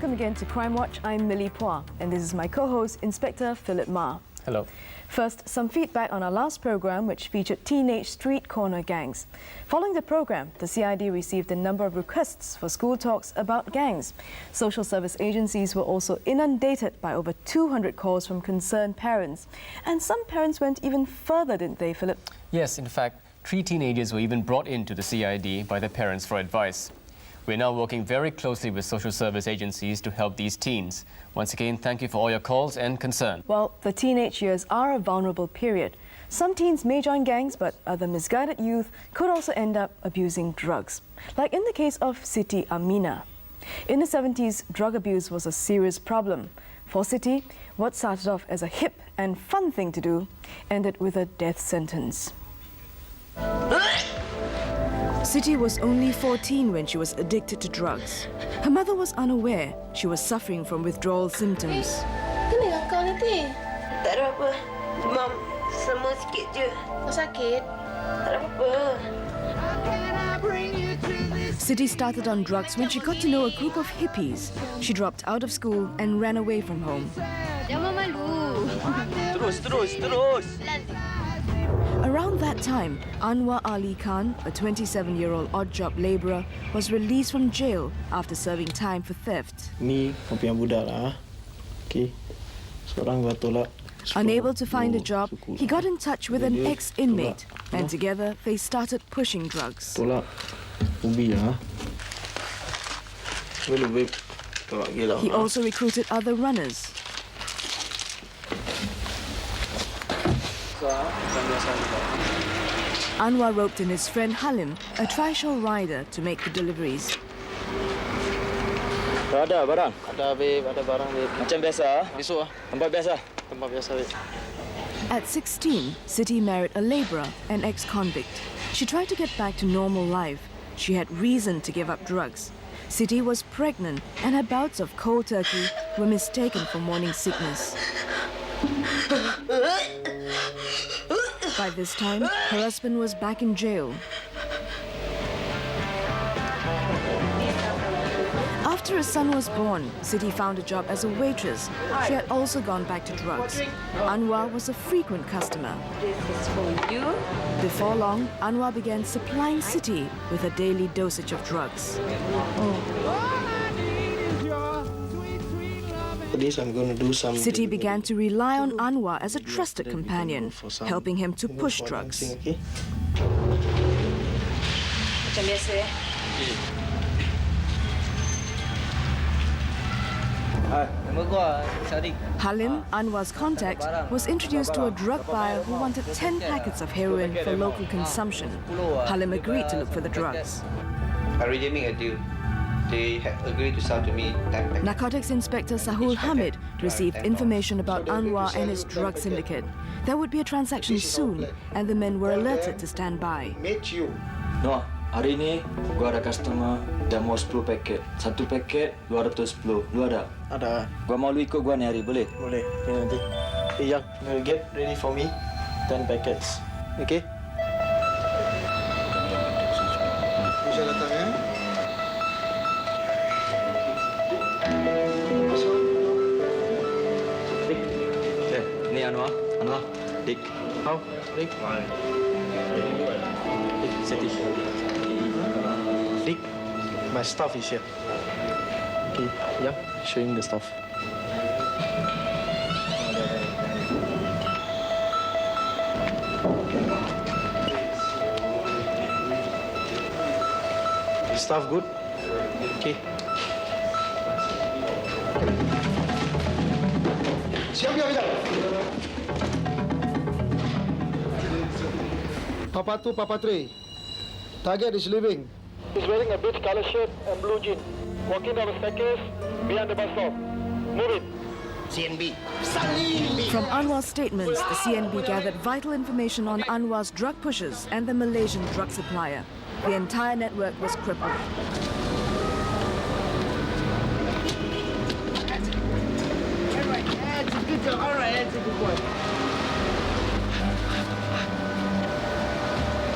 Welcome again to Crimewatch. I'm Millie Pua, and this is my co-host, Inspector Philip Ma. Hello. First, some feedback on our last program, which featured teenage street corner gangs. Following the program, the CID received a number of requests for school talks about gangs. Social service agencies were also inundated by over 200 calls from concerned parents. And some parents went even further, didn't they, Philip? Yes, in fact, 3 teenagers were even brought into the CID by their parents for advice. We're now working very closely with social service agencies to help these teens. Once again, thank you for all your calls and concern. Well, the teenage years are a vulnerable period. Some teens may join gangs, but other misguided youth could also end up abusing drugs. Like in the case of Siti Amina. In the 70s, drug abuse was a serious problem. For Siti, what started off as a hip and fun thing to do ended with a death sentence. Siti was only 14 when she was addicted to drugs. Her mother was unaware she was suffering from withdrawal symptoms. Kenapa kau nanti? Tak ada apa. Demam. Semua sikit je. Kau sakit? Tak ada apa. Siti started on drugs when she got to know a group of hippies. She dropped out of school and ran away from home. Jangan malu. Terus. Around that time, Anwar Ali Khan, a 27-year-old odd-job labourer, was released from jail after serving time for theft. Ni kau punya budak lah. Okey. Seorang gua tolak. Unable to find a job, he got in touch with an ex-inmate, and together they started pushing drugs. Tolak. Ubi lah. Boleh tolak gila. He also recruited other runners. Anwar roped in his friend Halim, a trishaw rider, to make the deliveries. Ada barang? Ada babe, ada barang babe. Macam biasa, besok tempat biasa. Tempat biasa babe. At 16, Siti married a labourer, an ex-convict. She tried to get back to normal life. She had reason to give up drugs. Siti was pregnant, and her bouts of cold turkey were mistaken for morning sickness. By this time, her husband was back in jail. After a son was born, Siti found a job as a waitress. She had also gone back to drugs. Anwar was a frequent customer. This is for you. Before long, Anwar began supplying Siti with a daily dosage of drugs. This I'm going to do some. Siti began to rely on Anwar as a trusted companion, helping him to push drugs. Okay. Macam biasa ya. Nama gua Sadiq. Halim, Anwar's contact, was introduced to a drug buyer who wanted 10 packets of heroin for local consumption. Halim agreed to look for the drugs. I already made a deal. They had agreed to sell to me 10 packs. Narcotics Inspector Sahul Hamid received information about Anwar and his drug syndicate. There would be a transaction soon, and the men were alerted to stand by. Meet you. No, hari ni gua ada customer dah mau 10 paket. Satu paket 210. Lu ada? Ada. Gua mau lu ikut gua ni hari, boleh? Boleh. Ni nanti. Yang get ready for me 10 packets. Okay? Bisa datang ya? Ni Anwar, Dik. How? Dick? Dick, Siti. Dick, my stuff is here. Okay, yeah, showing the stuff. The stuff good? Okay. Siap ya, Bijak? Papa 2, Papa 3. Target is leaving. He's wearing a beige color shirt and blue jeans. Walking down the staircase behind the bus stop. Move it. CNB. From Anwar's statements, the CNB gathered vital information on Anwar's drug pushers and the Malaysian drug supplier. The entire network was crippled. All right, that's a good boy.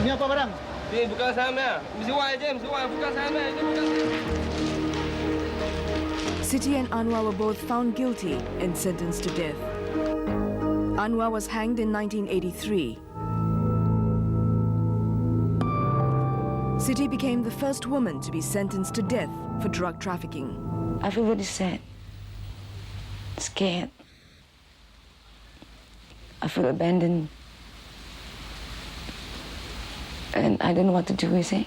Ni apa barang? Ni bukan sahamnya. Mesti wang je, bukan sahamnya. Siti and Anwar were both found guilty and sentenced to death. Anwar was hanged in 1983. Siti became the first woman to be sentenced to death for drug trafficking. I feel very sad, scared. I feel abandoned. And I don't know what to do with it.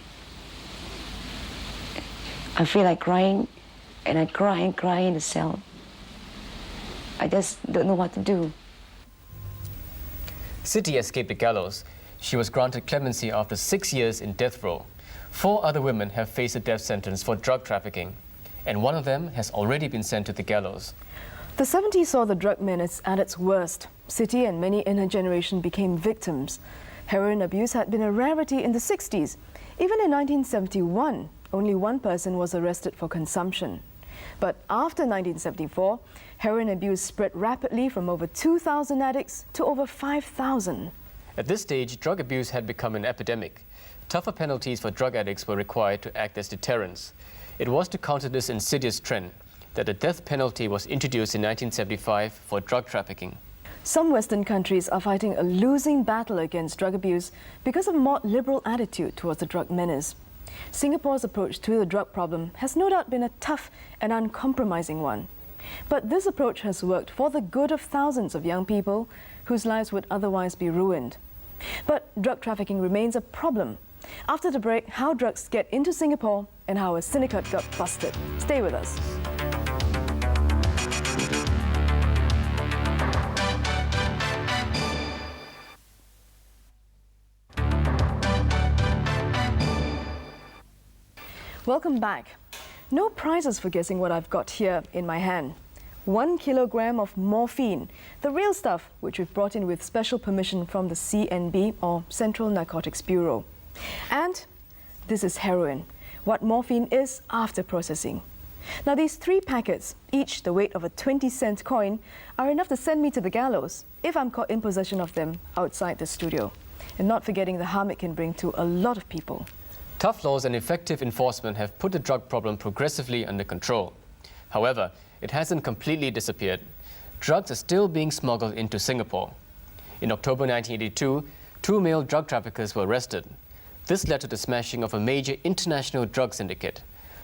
I feel like crying, and I cry and cry in the cell. I just don't know what to do. Siti escaped the gallows. She was granted clemency after 6 years in death row. 4 other women have faced a death sentence for drug trafficking, and one of them has already been sent to the gallows. The 70s saw the drug menace at its worst. Siti and many in her generation became victims. Heroin abuse had been a rarity in the 60s. Even in 1971, only one person was arrested for consumption. But after 1974, heroin abuse spread rapidly from over 2,000 addicts to over 5,000. At this stage, drug abuse had become an epidemic. Tougher penalties for drug addicts were required to act as deterrents. It was to counter this insidious trend that the death penalty was introduced in 1975 for drug trafficking. Some Western countries are fighting a losing battle against drug abuse because of a more liberal attitude towards the drug menace. Singapore's approach to the drug problem has no doubt been a tough and uncompromising one. But this approach has worked for the good of thousands of young people whose lives would otherwise be ruined. But drug trafficking remains a problem. After the break, how drugs get into Singapore and how a syndicate got busted. Stay with us. Welcome back. No prizes for guessing what I've got here in my hand. 1 kilogram of morphine, the real stuff which we've brought in with special permission from the CNB, or Central Narcotics Bureau. And this is heroin, what morphine is after processing. Now these 3 packets, each the weight of a 20-cent coin, are enough to send me to the gallows if I'm caught in possession of them outside the studio. And not forgetting the harm it can bring to a lot of people. Tough laws and effective enforcement have put the drug problem progressively under control. However, it hasn't completely disappeared. Drugs are still being smuggled into Singapore. In October 1982, 2 male drug traffickers were arrested. This led to the smashing of a major international drug syndicate.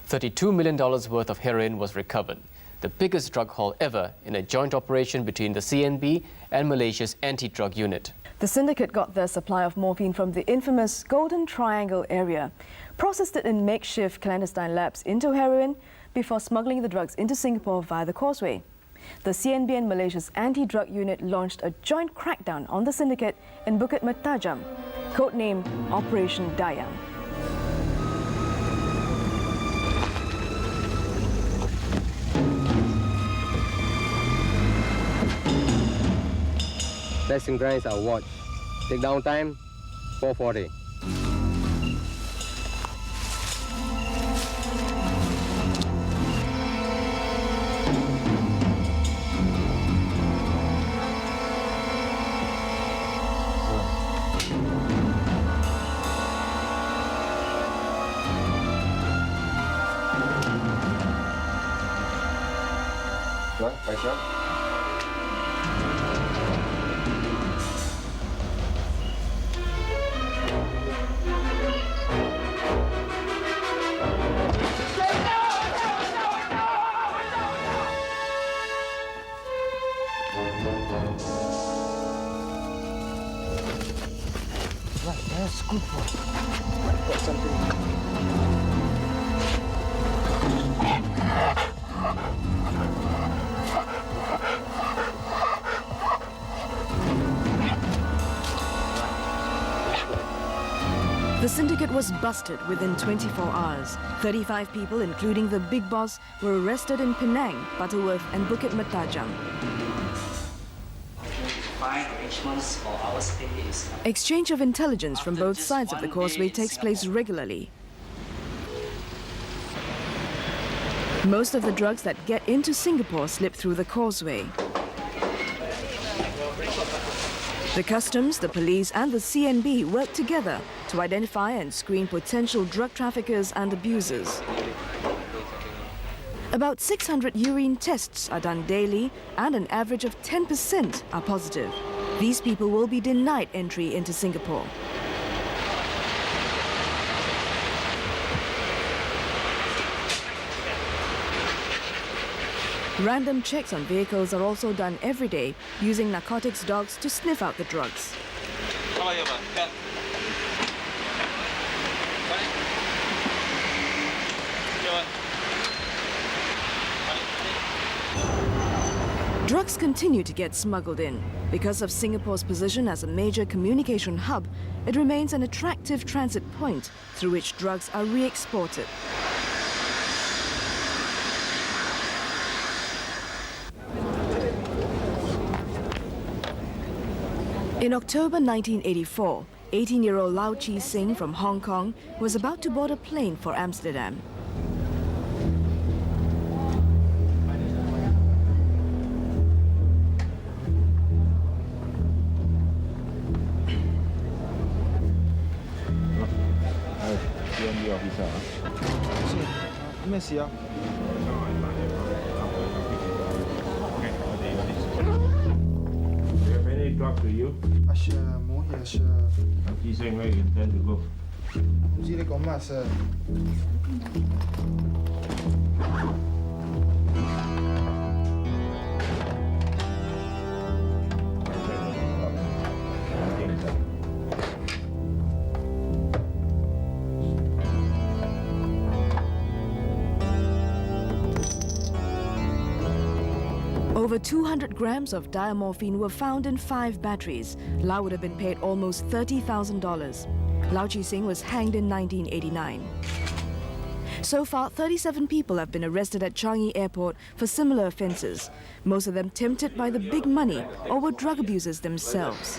$32 million worth of heroin was recovered, the biggest drug haul ever in a joint operation between the CNB and Malaysia's anti-drug unit. The syndicate got their supply of morphine from the infamous Golden Triangle area, processed it in makeshift clandestine labs into heroin before smuggling the drugs into Singapore via the causeway. The CNB and Malaysia's anti-drug unit launched a joint crackdown on the syndicate in Bukit Mertajam, codenamed Operation Dayang. Let's synchronize our watch. Take down time, 4:40. What? Paisa? That's good boy. Got something. The syndicate was busted within 24 hours. 35 people, including the big boss, were arrested in Penang, Butterworth and Bukit Mertajam. Exchange of intelligence from both sides of the causeway takes place regularly. Most of the drugs that get into Singapore slip through the causeway. The customs, the police and the CNB work together to identify and screen potential drug traffickers and abusers. About 600 urine tests are done daily and an average of 10% are positive. These people will be denied entry into Singapore. Random checks on vehicles are also done every day using narcotics dogs to sniff out the drugs. Drugs continue to get smuggled in. Because of Singapore's position as a major communication hub, it remains an attractive transit point through which drugs are re-exported. In October 1984, 18-year-old Lau Chi Sing from Hong Kong was about to board a plane for Amsterdam. To you? He's saying where you intend to go. Over 200 grams of diamorphine were found in 5 batteries. Lau would have been paid almost $30,000. Lau Chi Sing was hanged in 1989. So far, 37 people have been arrested at Changi Airport for similar offences, most of them tempted by the big money or were drug abusers themselves.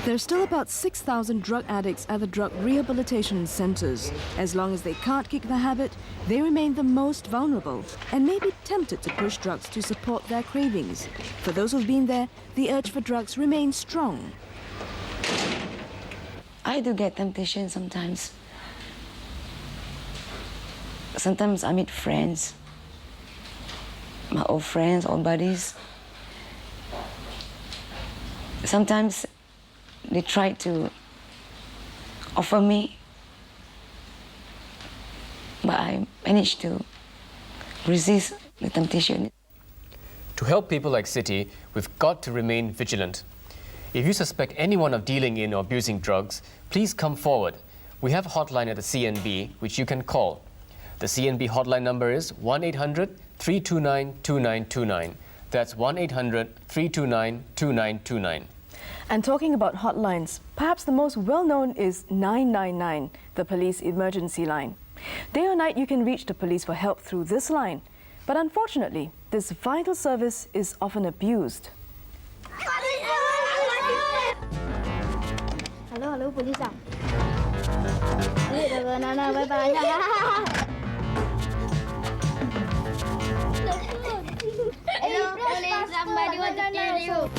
There are still about 6,000 drug addicts at the drug rehabilitation centres. As long as they can't kick the habit, they remain the most vulnerable and may be tempted to push drugs to support their cravings. For those who've been there, the urge for drugs remains strong. I do get temptation sometimes. Sometimes I meet friends, my old friends, old buddies. Sometimes they try to offer me, but I managed to resist the temptation. To help people like Siti, we've got to remain vigilant. If you suspect anyone of dealing in or abusing drugs, please come forward. We have a hotline at the CNB, which you can call. The CNB hotline number is 1-800-329-2929. That's 1-800-329-2929. And talking about hotlines, perhaps the most well-known is 999, the police emergency line. Day or night, you can reach the police for help through this line. But unfortunately, this vital service is often abused. Hello, police. Nana, bye-bye. Hello, police. Somebody want to kill you.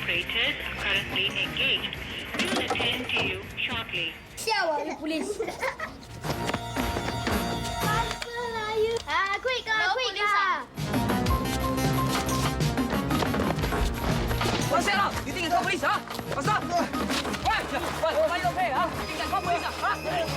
Operators are currently engaged. We will attend to you shortly. Police. Quick, quick. What's that? You think it's police, huh? What's up? Why you okay, huh? You think that's police, Police.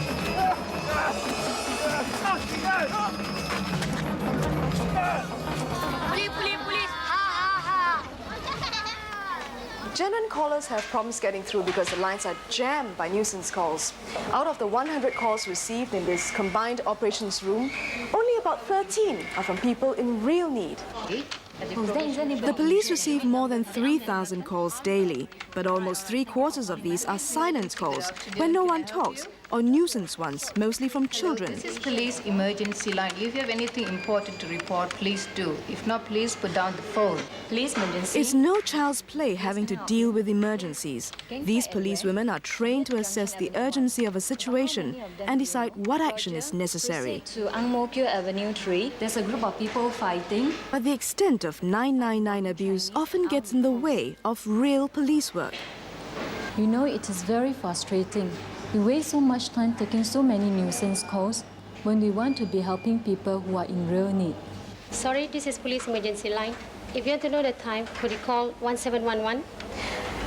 Genuine callers have problems getting through because the lines are jammed by nuisance calls. Out of the 100 calls received in this combined operations room, only about 13 are from people in real need. The police receive more than 3,000 calls daily, but almost 3/4 of these are silence calls, when no one talks, or nuisance ones, mostly from children. This is police emergency line. If you have anything important to report, please do. If not, please put down the phone. Police emergency. It's no child's play having to deal with emergencies. These policewomen are trained to assess the urgency of a situation and decide what action is necessary. To Ang Mo Kio Avenue 3, there's a group of people fighting. But the extent of 999 abuse often gets in the way of real police work. You know, it is very frustrating. We waste so much time taking so many nuisance calls when we want to be helping people who are in real need. Sorry, this is police emergency line. If you want to know the time, could you call 1711?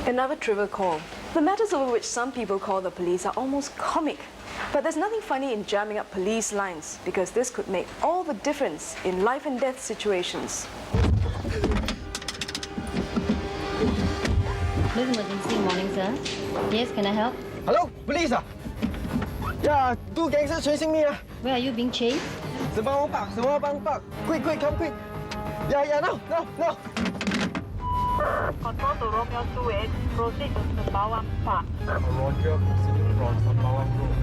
Another trivial call. The matters over which some people call the police are almost comic. But there's nothing funny in jamming up police lines, because this could make all the difference in life and death situations. Police emergency, morning, sir. Yes, can I help? Hello, police. Yeah, two gangsters chasing me. Where are you being chased? Sembawang Park. Quick, come quick. Yeah, no. Control to Romeo 28, proceed to Sembawang Park. Roger, proceeding from Sembawang Road.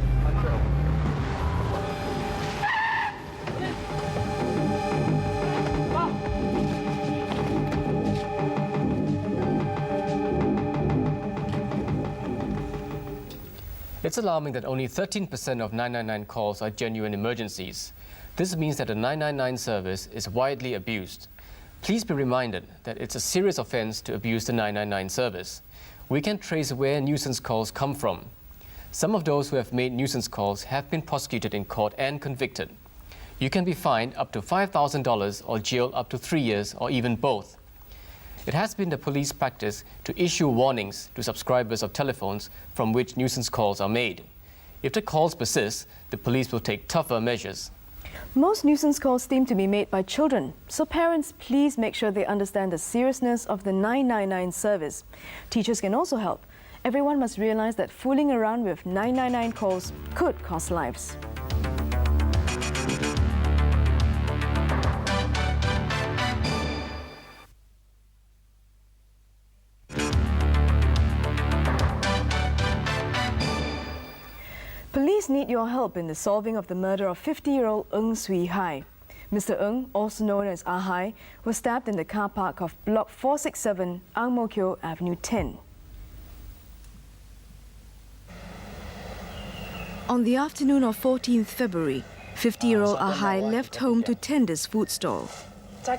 It's alarming that only 13% of 999 calls are genuine emergencies. This means that the 999 service is widely abused. Please be reminded that it's a serious offense to abuse the 999 service. We can trace where nuisance calls come from. Some of those who have made nuisance calls have been prosecuted in court and convicted. You can be fined up to $5,000 or jailed up to 3 years or even both. It has been the police practice to issue warnings to subscribers of telephones from which nuisance calls are made. If the calls persist, the police will take tougher measures. Most nuisance calls seem to be made by children, so parents, please make sure they understand the seriousness of the 999 service. Teachers can also help. Everyone must realize that fooling around with 999 calls could cost lives. Police need your help in the solving of the murder of 50-year-old Ng Sui Hai. Mr. Ng, also known as Ah Hai, was stabbed in the car park of Block 467, Ang Mo Kio Avenue 10. On the afternoon of 14th February, 50-year-old Ah Hai left home to tend his food stall. For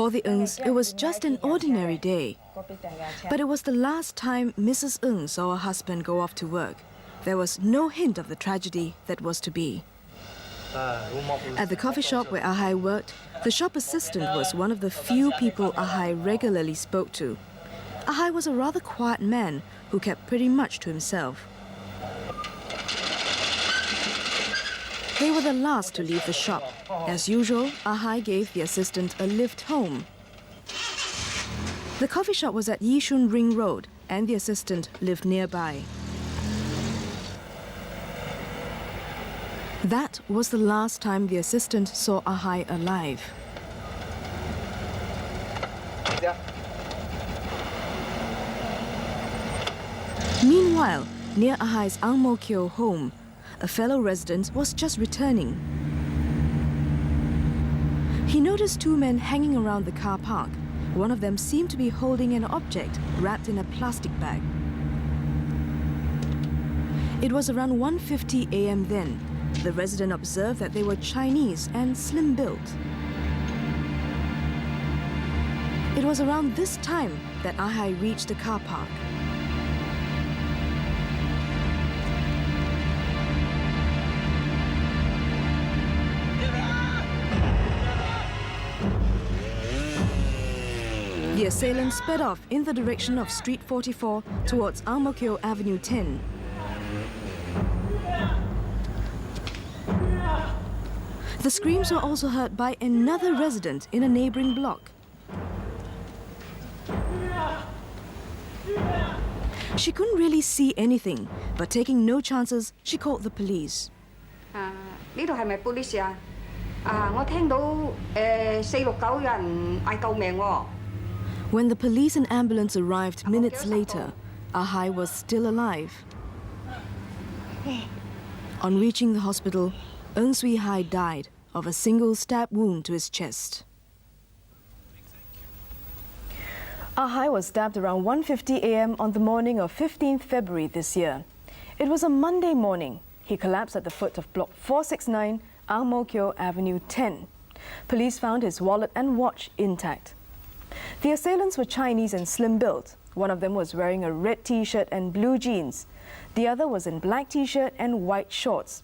the Ngs, it was just an ordinary day. But it was the last time Mrs. Ng saw her husband go off to work. There was no hint of the tragedy that was to be. At the coffee shop where Ah Hai worked, the shop assistant was one of the few people Ah Hai regularly spoke to. Ah Hai was a rather quiet man who kept pretty much to himself. They were the last to leave the shop. As usual, Ah Hai gave the assistant a lift home. The coffee shop was at Yishun Ring Road, and the assistant lived nearby. That was the last time the assistant saw Ah Hai alive. Meanwhile, near Ah Hai's Ang Mo Kio home, a fellow resident was just returning. He noticed two men hanging around the car park. One of them seemed to be holding an object wrapped in a plastic bag. It was around 1:50 a.m. then. The resident observed that they were Chinese and slim-built. It was around this time that Ah Hai reached the car park. The assailant sped off in the direction of Street 44 towards Ang Mo Kio Avenue 10. The screams were also heard by another resident in a neighboring block. She couldn't really see anything, but taking no chances, she called the police. police 我聽到469人嗌救命喎。 When the police and ambulance arrived minutes later, Ah Hai was still alive. On reaching the hospital, Ng Sui Hai died of a single stab wound to his chest. Ah Hai was stabbed around 1:50 a.m. on the morning of 15th February this year. It was a Monday morning. He collapsed at the foot of Block 469, Ang Mo Kio Avenue 10. Police found his wallet and watch intact. The assailants were Chinese and slim-built. One of them was wearing a red T-shirt and blue jeans. The other was in black T-shirt and white shorts.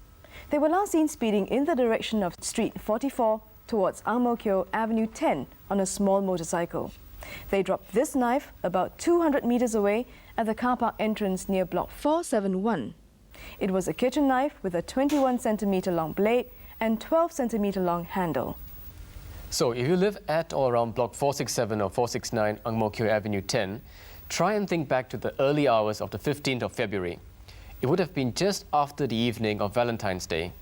They were last seen speeding in the direction of Street 44 towards Ang Mo Kio Avenue 10 on a small motorcycle. They dropped this knife about 200 meters away at the car park entrance near Block 471. It was a kitchen knife with a 21 centimeter long blade and 12 centimeter long handle. So if you live at or around Block 467 or 469 Ang Mo Kio Avenue 10, try and think back to the early hours of the 15th of February. It would have been just after the evening of Valentine's Day.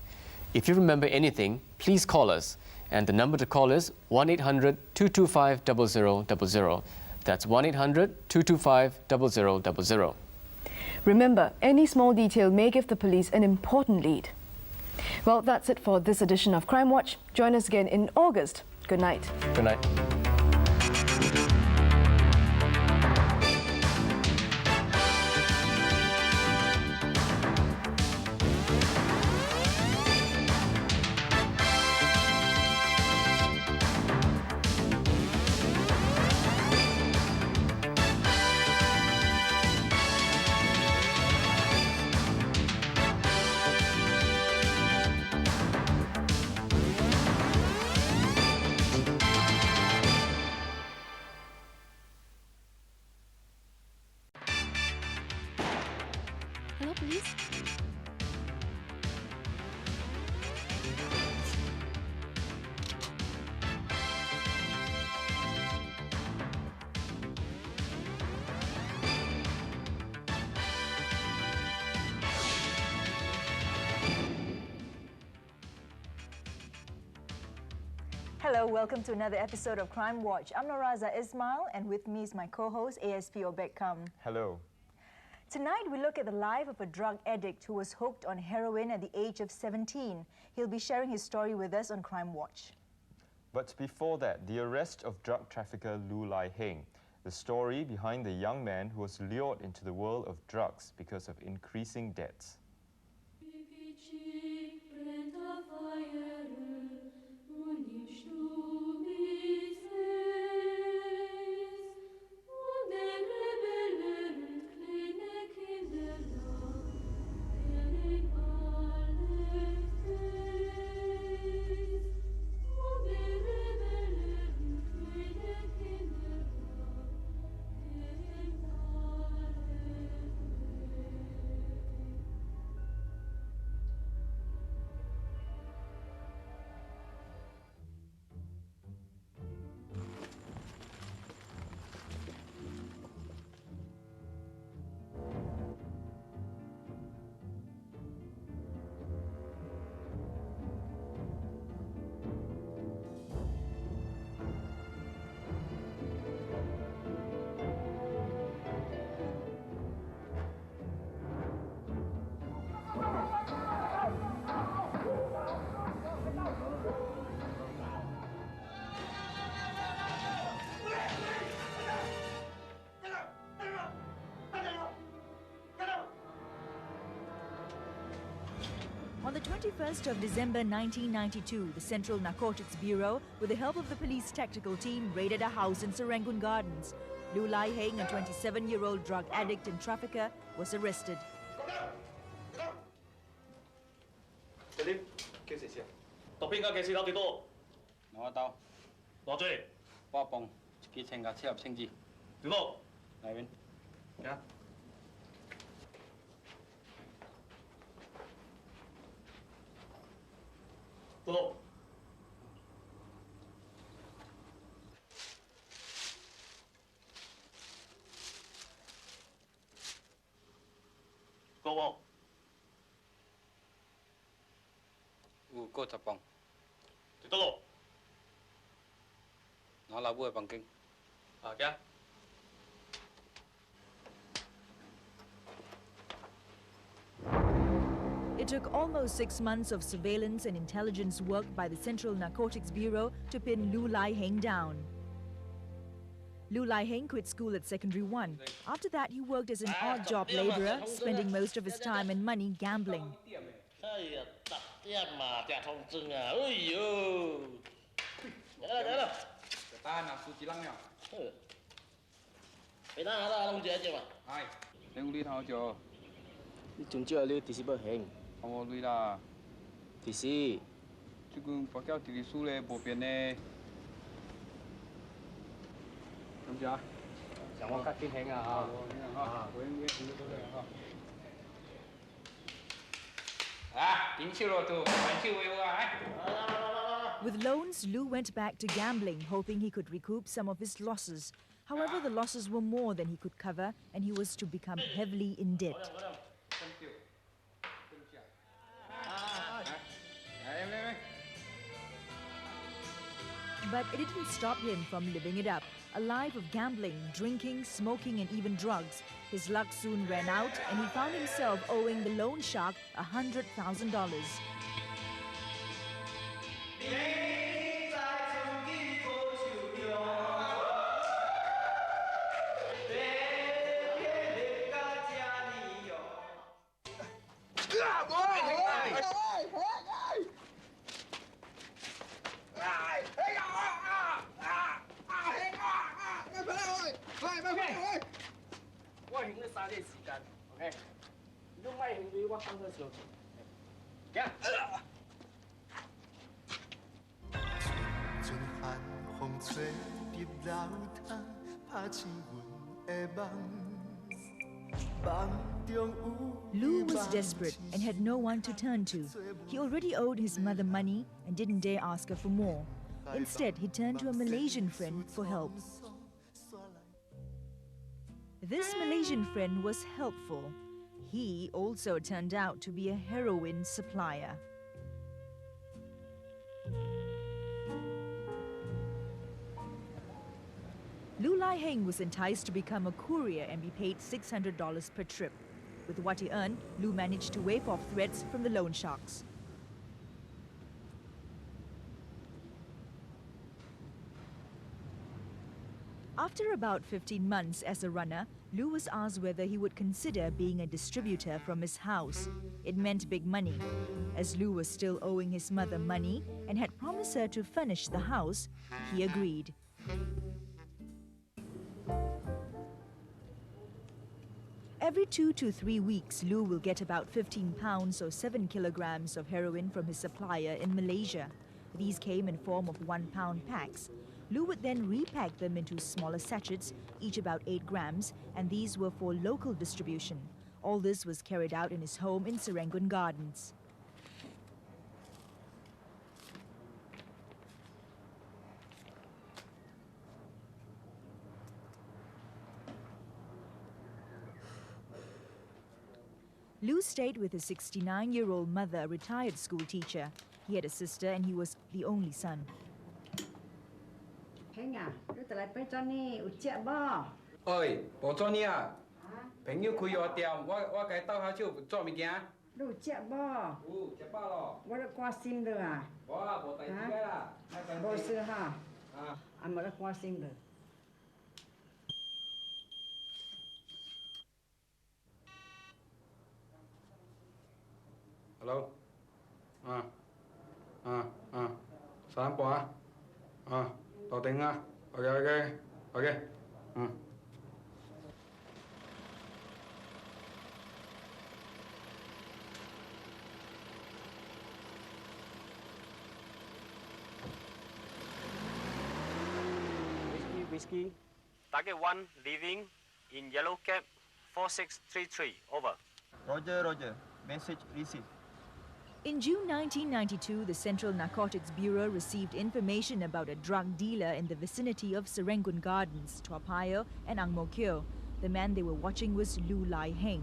If you remember anything, please call us. And the number to call is 1-800-225-0000. That's 1-800-225-0000. Remember, any small detail may give the police an important lead. Well, that's it for this edition of Crime Watch. Join us again in August. Good night. Good night. Hello, please. Hello, welcome to another episode of Crime Watch. I'm Noraza Ismail, and with me is my co-host, ASP Obekam. Hello. Tonight, we look at the life of a drug addict who was hooked on heroin at the age of 17. He'll be sharing his story with us on Crime Watch. But before that, the arrest of drug trafficker Lu Lai Heng, the story behind the young man who was lured into the world of drugs because of increasing debts. On the 21st of December 1992, the Central Narcotics Bureau, with the help of the police tactical team, raided a house in Serangoon Gardens. Lu Lai Heng, a 27-year-old drug addict and trafficker, was arrested. Salim, 叫食先。度邊架嘅士樓幾多？攞一兜。攞出嚟。幫我磅，幾稱價車入清字。幾多？嚟邊？幾啊？ Go. Go. Go 10磅。幾多路？我老婆去北京。啊，幾啊？ It took almost 6 months of surveillance and intelligence work by the Central Narcotics Bureau to pin Lu Lai Heng down. Lu Lai Heng quit school at Secondary 1. After that, he worked as an odd job labourer, spending most of his time and money gambling. Ai, em lui thao cho. Đi chúng chưa lưu thì sẽ bờ hình. Không có lui là. Thì si. Chứ cũng phải kéo tỷ số lên bộ biển này. Không chưa? Chẳng có các tin hình à. With loans, Lou went back to gambling, hoping he could recoup some of his losses. However, the losses were more than he could cover, and he was to become heavily in debt. But it didn't stop him from living it up. A life of gambling, drinking, smoking, and even drugs. His luck soon ran out, and he found himself owing the loan shark $100,000. Lou was desperate and had no one to turn to. He already owed his mother money and didn't dare ask her for more. Instead, he turned to a Malaysian friend for help. This Malaysian friend was helpful. He also turned out to be a heroin supplier. Lu Lai Heng was enticed to become a courier and be paid $600 per trip. With what he earned, Lu managed to wave off threats from the loan sharks. After about 15 months as a runner, Lu was asked whether he would consider being a distributor from his house. It meant big money. As Lu was still owing his mother money and had promised her to furnish the house, he agreed. Every 2 to 3 weeks, Lu will get about 15 pounds or 7 kilograms of heroin from his supplier in Malaysia. These came in form of 1 pound packs. Lu would then repack them into smaller sachets, each about 8 grams, and these were for local distribution. All this was carried out in his home in Serangoon Gardens. Lu stayed with his 69-year-old mother, a retired school teacher. He had a sister and he was the only son. Ơi, bộ cho ni à?朋友開藥店，我該到下手做物件。你有食無？有，食飽咯。我咧關心你啊。我無代志啦。無事哈。啊，冇咧關心你。Hello. Saan po ah? Tawting nga. Okay. Whiskey. Target 1 leaving in yellow cap 4633. Over. Roger. Message received. In June 1992, the Central Narcotics Bureau received information about a drug dealer in the vicinity of Serangoon Gardens, Toa Payoh and Ang Mo Kio. The man they were watching was Lu Lai Heng.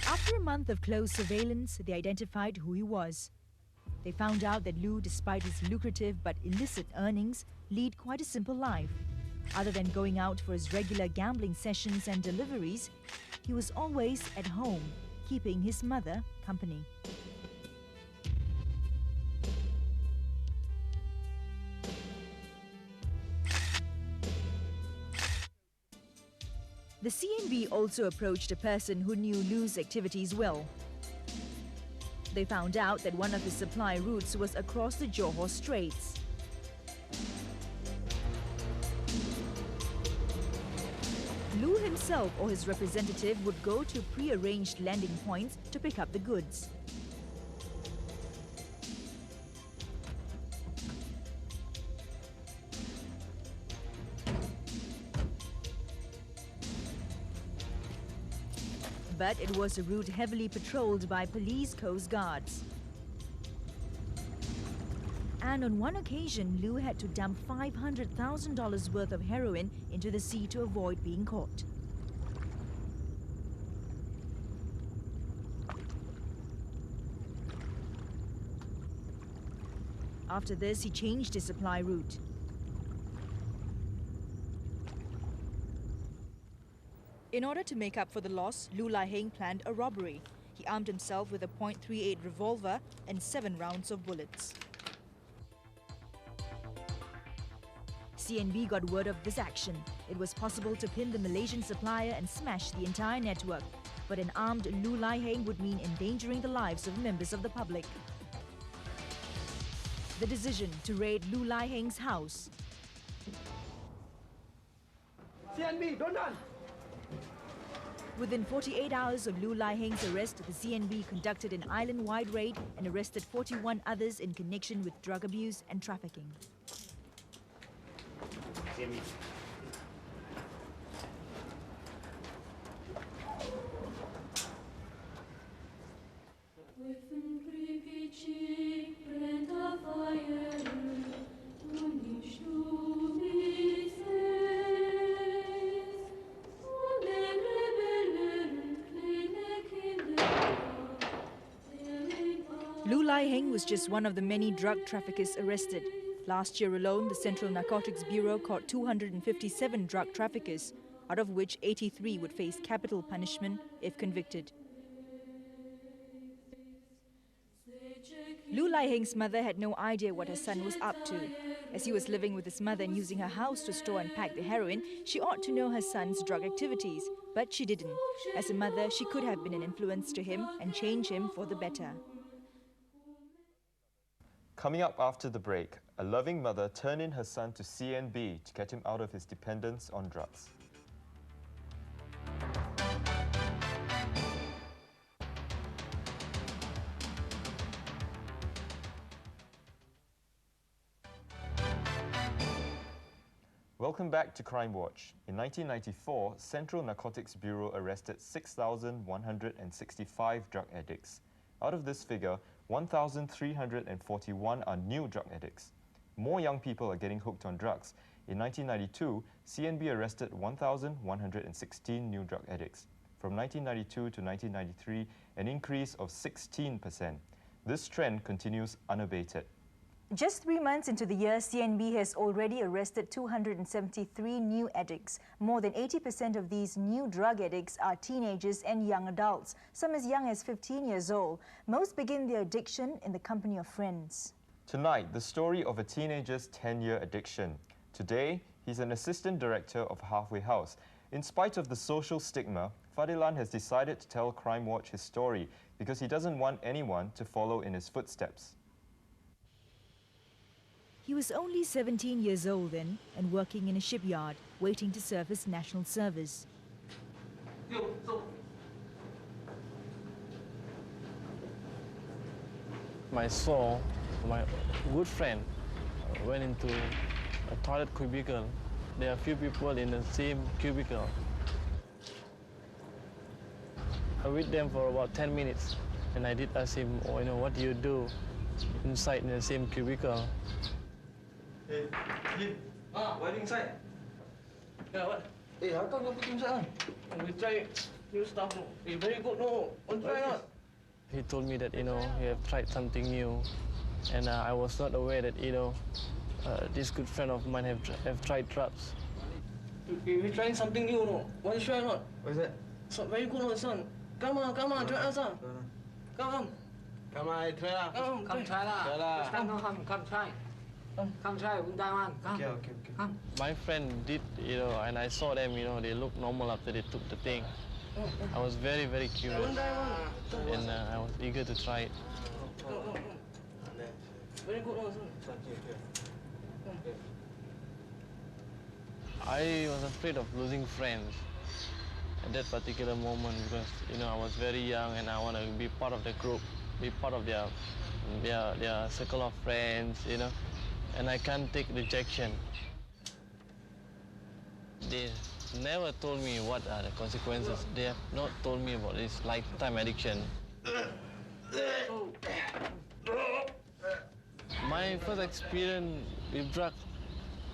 After a month of close surveillance, they identified who he was. They found out that Lu, despite his lucrative but illicit earnings, lead quite a simple life. Other than going out for his regular gambling sessions and deliveries, he was always at home, keeping his mother company. The CNB also approached a person who knew Lu's activities well. They found out that one of his supply routes was across the Johor Straits. Lu himself or his representative would go to pre-arranged landing points to pick up the goods. But it was a route heavily patrolled by police coast guards. And on one occasion, Lu had to dump $500,000 worth of heroin into the sea to avoid being caught. After this, he changed his supply route. In order to make up for the loss, Lu Lai Heng planned a robbery. He armed himself with a .38 revolver and 7 rounds of bullets. CNB got word of this action. It was possible to pin the Malaysian supplier and smash the entire network. But an armed Lu Lai Heng would mean endangering the lives of members of the public. The decision to raid Lu Lai Heng's house. CNB, don't run! Within 48 hours of Lu Lai Heng's arrest, the CNB conducted an island-wide raid and arrested 41 others in connection with drug abuse and trafficking. Lu Lai Heng was just one of the many drug traffickers arrested. Last year alone, the Central Narcotics Bureau caught 257 drug traffickers, out of which 83 would face capital punishment if convicted. Lu Lai Heng's mother had no idea what her son was up to. As he was living with his mother and using her house to store and pack the heroin, she ought to know her son's drug activities, but she didn't. As a mother, she could have been an influence to him and change him for the better. Coming up after the break, a loving mother turned in her son to CNB to get him out of his dependence on drugs. Welcome back to Crimewatch. In 1994, Central Narcotics Bureau arrested 6,165 drug addicts. Out of this figure, 1,341 are new drug addicts. More young people are getting hooked on drugs. In 1992, CNB arrested 1,116 new drug addicts. From 1992 to 1993, an increase of 16%. This trend continues unabated. Just 3 months into the year, CNB has already arrested 273 new addicts. More than 80% of these new drug addicts are teenagers and young adults, some as young as 15 years old. Most begin their addiction in the company of friends. Tonight, the story of a teenager's 10-year addiction. Today, he's an assistant director of Halfway House. In spite of the social stigma, Fadilan has decided to tell Crimewatch his story because he doesn't want anyone to follow in his footsteps. He was only 17 years old then and working in a shipyard, waiting to serve his national service. I saw my good friend went into a toilet cubicle. There are a few people in the same cubicle. I was with them for about 10 minutes and I did ask him, what do you do inside in the same cubicle? Hey, Lim. Why are you inside? Yeah, what? Hey, how come you put inside? We try new stuff. It's very good, no? Want to try not? He told me that, he have tried something new. And I was not aware that, this good friend of mine have tried drugs. We're trying something new, no? Want to try or not? What is that? It's very good, no, son. Come on, try us, son. Come on. Come on, try lah. Come try lah. Try lah. Come try. Come try, man. Come. Okay. Come. My friend did, and I saw them, they look normal after they took the thing. I was very, very curious, and I was eager to try it. Very good. I was afraid of losing friends at that particular moment because, I was very young and I want to be part of the group, be part of their circle of friends, and I can't take rejection. They never told me what are the consequences. They have not told me about this lifetime addiction. My first experience with drugs,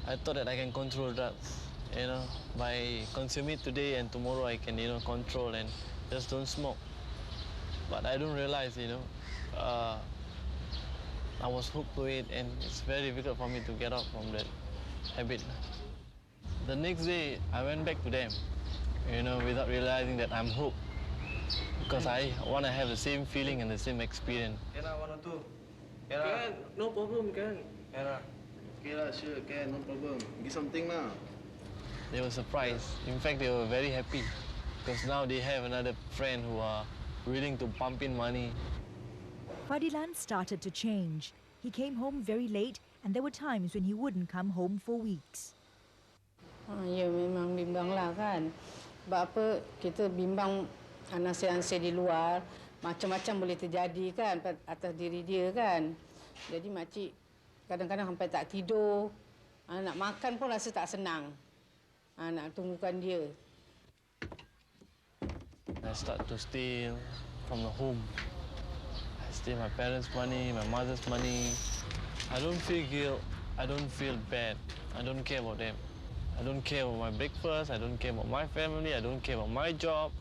I thought that I can control drugs. By consuming it today and tomorrow I can, control and just don't smoke. But I don't realize, I was hooked to it and it's very difficult for me to get out from that habit. The next day, I went back to them, without realizing that I'm hooked. Because I want to have the same feeling and the same experience. Can I 1 or 2? Can, no problem, can. Okay lah, sure, can, no problem. Give something lah. They were surprised. In fact, they were very happy because now they have another friend who are willing to pump in money. Fadilan started to change. He came home very late and there were times when he wouldn't come home for weeks. Ya, memang bimbang lah kan. Sebab apa, kita bimbang ansur-ansur di luar, macam-macam boleh terjadi kan atas diri dia kan. Jadi makcik kadang-kadang sampai tak tidur, nak makan pun rasa tak senang. Nak tunggukan dia. I start to steal from the home. I steal my parents' money, my mother's money. I don't feel guilt. I don't feel bad. I don't care about them. I don't care about my breakfast. I don't care about my family. I don't care about my job.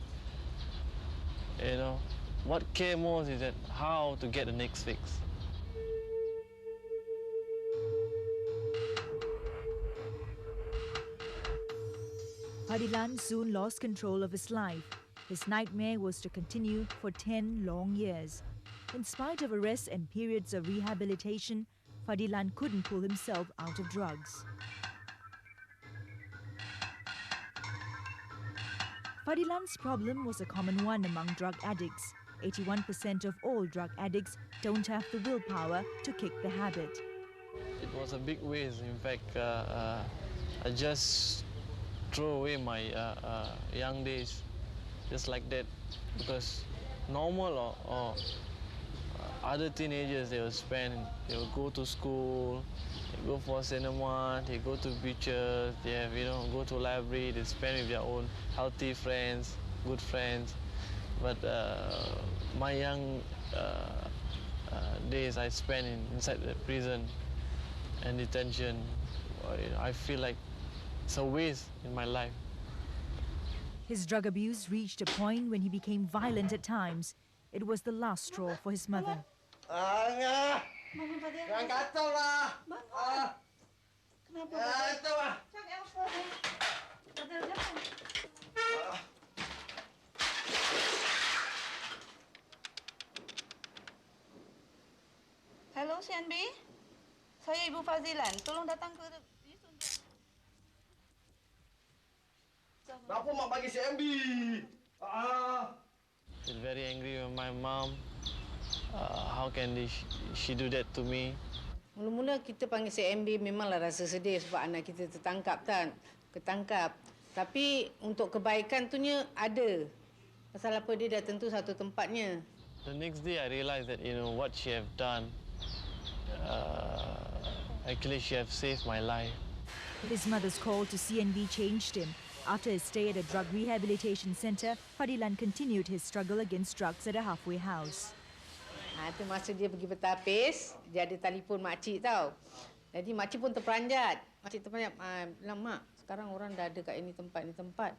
What care most is that how to get the next fix. Fadilan soon lost control of his life. His nightmare was to continue for 10 long years. In spite of arrests and periods of rehabilitation, Fadilan couldn't pull himself out of drugs. Fadilan's problem was a common one among drug addicts. 81% of all drug addicts don't have the willpower to kick the habit. It was a big waste. In fact, I just threw away my young days just like that because normal or other teenagers, they will go to school, they go for cinema, they go to beaches, they have, go to library, they spend with their own healthy friends, good friends. But my young days I spent inside the prison and detention. I feel like it's a waste in my life. His drug abuse reached a point when he became violent at times. It was the last straw for his mother. Jangan kacau lah. Kenapa? Kacau lah. Hello, CNB. Saya Ibu Fazilan. Tolong datang ke... Kenapa mak bagi CNB? I'm very angry with my mom. How can she do that to me? Mula-mula kita panggil CMB memanglah rasa sedih sebab anak kita ketangkap. Tapi untuk kebaikan tunya ada. Pasal apa dia dah tentu satu tempatnya. The next day I realized that what she have done. Actually, she have saved my life. His mother's call to CNB changed him. After his stay at a drug rehabilitation center, Fadilan continued his struggle against drugs at a halfway house. Itu masa dia pergi bertapis, dia ada telefon makcik tau. Jadi makcik pun terperanjat. Makcik terperanjat, bilang, Mak, sekarang orang dah ada kat ini tempat.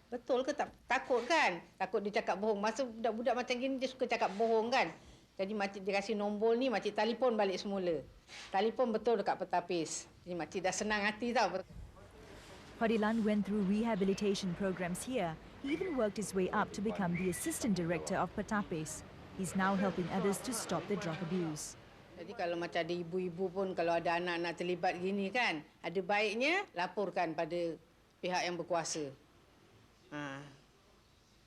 Betul ke tak? Takut kan? Takut dia cakap bohong. Masa budak-budak macam gini, dia suka cakap bohong kan? Jadi makcik dia kasih nombor ni, makcik telefon balik semula. Telefon betul dekat petapis. Jadi makcik dah senang hati tau. Fadilan went through rehabilitation programs here. He even worked his way up to become the assistant director of Petapis. He's now helping others to stop their drug abuse. Jadi kalau macam ada ibu-ibu pun kalau ada anak-anak terlibat gini kan, ada baiknya laporkan pada pihak yang berkuasa.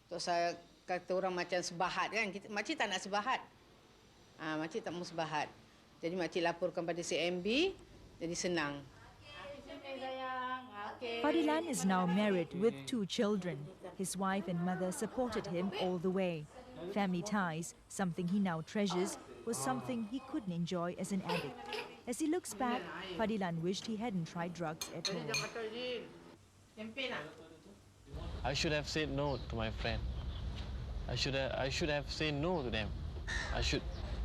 Untuk saya kata orang macam sebahat kan, makcik tak nak sebahat. Makcik tak mau sebahat. Jadi makcik laporkan pada CMB, jadi senang. Fadilan is now married with 2 children. His wife and mother supported him all the way. Family ties, something he now treasures, was something he couldn't enjoy as an addict. As he looks back, Fadilan wished he hadn't tried drugs at all. I should have said no to my friend. I should have said no to them. I should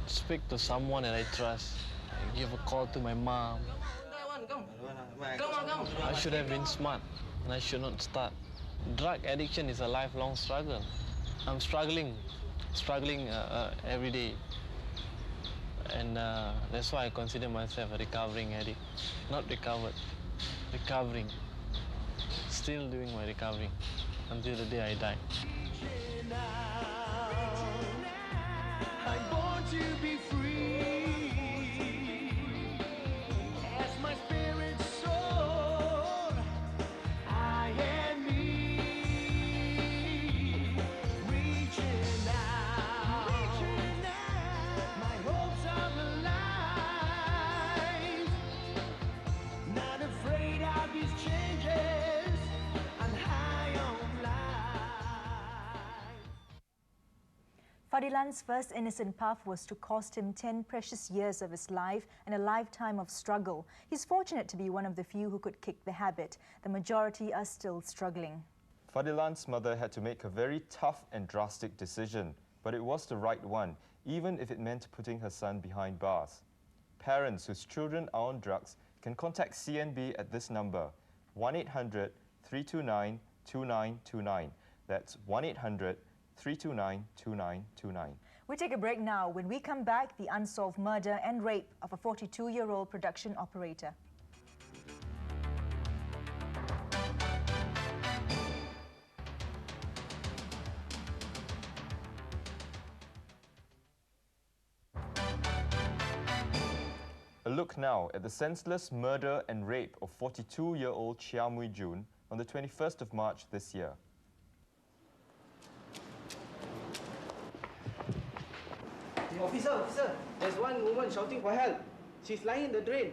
speak to someone that I trust. Give a call to my mom. I should have been smart, and I should not start. Drug addiction is a lifelong struggle. I'm struggling every day. And that's why I consider myself a recovering addict. Not recovered, recovering. Still doing my recovering until the day I die. I'm born to be free. As my spirit soar, I am me. Reaching out. My hopes are alive. Not afraid of these changes. I'm high on life. Fadilan's first innocent path was to cost him 10 precious years of his life and a lifetime of struggle. He's fortunate to be one of the few who could kick the habit. The majority are still struggling. Fadilan's mother had to make a very tough and drastic decision, but it was the right one, even if it meant putting her son behind bars. Parents whose children are on drugs can contact CNB at this number, 1-800-329-2929. That's 1-800-329-2929. We take a break now. When we come back, the unsolved murder and rape of a 42-year-old production operator. A look now at the senseless murder and rape of 42-year-old Chia Mui Jun on the 21st of March this year. Officer, there's one woman shouting for help. She's lying in the drain.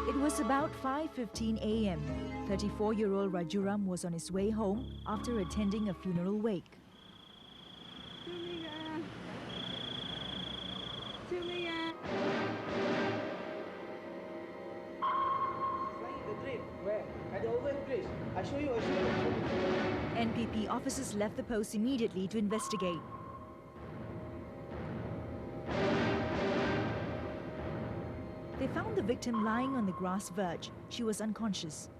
It was about 5:15 a.m. 34-year-old Rajuram was on his way home after attending a funeral wake. Where? At the overhead bridge. I show you. NPP officers left the post immediately to investigate. They found the victim lying on the grass verge. She was unconscious.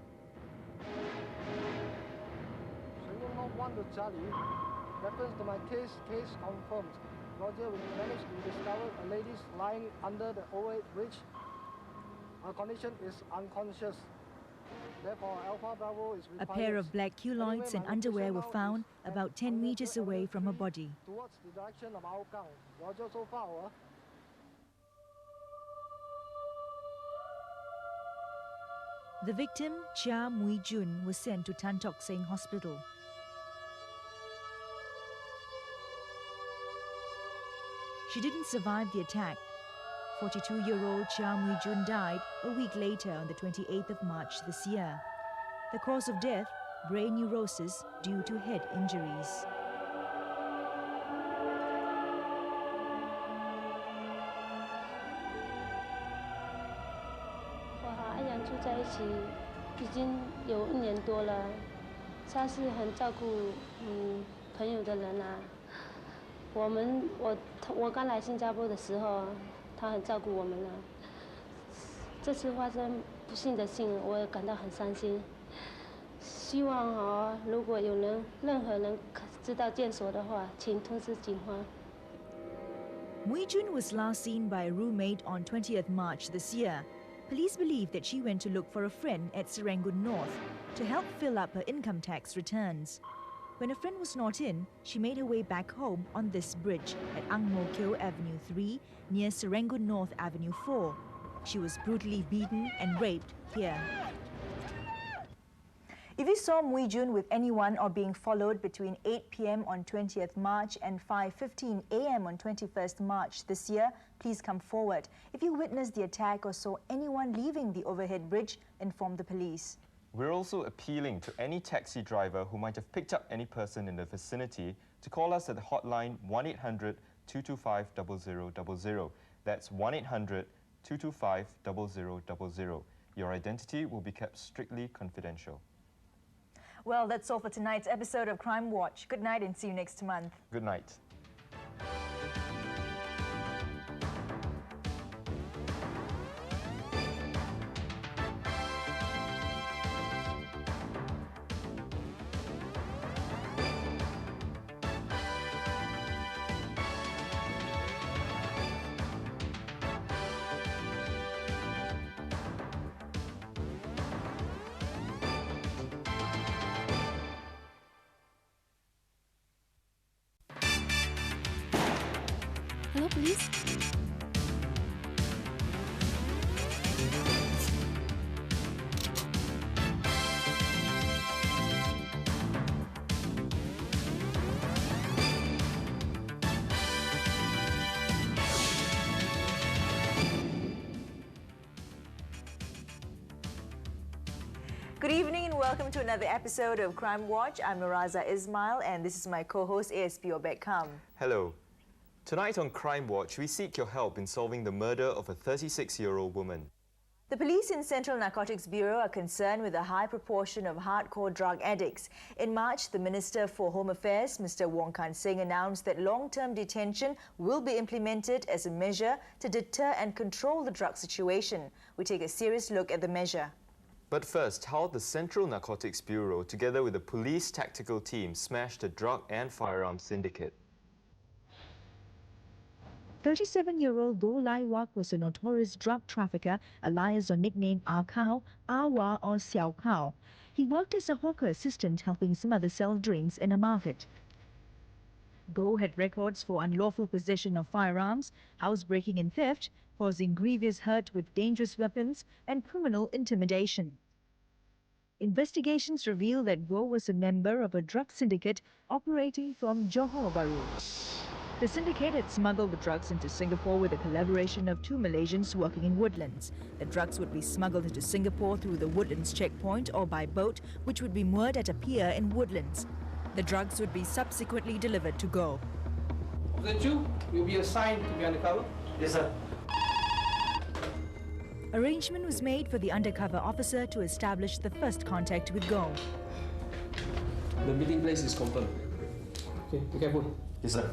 Reference to my case confirmed. Roger, we managed to discover a lady lying under the overhead bridge. Her condition is unconscious. Therefore, Alpha Bravo is A pair of black culottes and underwear were found about 10 meters away from her body. towards the direction of Aokang. Roger, so far, over. The victim, Chia Mui Jun, was sent to Tan Tock Seng Hospital. She didn't survive the attack. 42-year-old Chia Mui Jun died a week later on the 28th of March this year. The cause of death, brain neurosis due to head injuries. Mui Jun was last seen by a roommate on 20th March this year. Police believe that she went to look for a friend at Serangoon North to help fill up her income tax returns. When a friend was not in, she made her way back home on this bridge at Ang Mo Kio Avenue 3 near Serangoon North Avenue 4. She was brutally beaten and raped here. If you saw Mui Jun with anyone or being followed between 8 p.m. on 20th March and 5:15 a.m. on 21st March this year, please come forward. If you witnessed the attack or saw anyone leaving the overhead bridge, inform the police. We're also appealing to any taxi driver who might have picked up any person in the vicinity to call us at the hotline 1-800-225-0000. That's 1-800-225-0000. Your identity will be kept strictly confidential. Well, that's all for tonight's episode of Crime Watch. Good night and see you next month. Good night. Hello, police. Good evening and welcome to another episode of Crime Watch. I'm Nuraza Ismail and this is my co-host ASP Obed Kam. Hello. Tonight on Crime Watch, we seek your help in solving the murder of a 36-year-old woman. The police in Central Narcotics Bureau are concerned with a high proportion of hardcore drug addicts. In March, the Minister for Home Affairs, Mr. Wong Kan Seng, announced that long-term detention will be implemented as a measure to deter and control the drug situation. We take a serious look at the measure. But first, how the Central Narcotics Bureau, together with the police tactical team, smashed a drug and firearms syndicate. 37-year-old Do Lai Wak was a notorious drug trafficker, alias or nicknamed Ah Kao, Ah Wa or Xiao Kao. He worked as a hawker assistant helping some others sell drinks in a market. Go had records for unlawful possession of firearms, housebreaking and theft, causing grievous hurt with dangerous weapons, and criminal intimidation. Investigations reveal that Go was a member of a drug syndicate operating from Johor Bahru. The syndicate had smuggled the drugs into Singapore with a collaboration of 2 Malaysians working in Woodlands. The drugs would be smuggled into Singapore through the Woodlands checkpoint or by boat, which would be moored at a pier in Woodlands. The drugs would be subsequently delivered to Go. The two will be assigned to be undercover. Yes, sir. Arrangement was made for the undercover officer to establish the first contact with Go. The meeting place is confirmed. Okay, be careful. Yes, sir.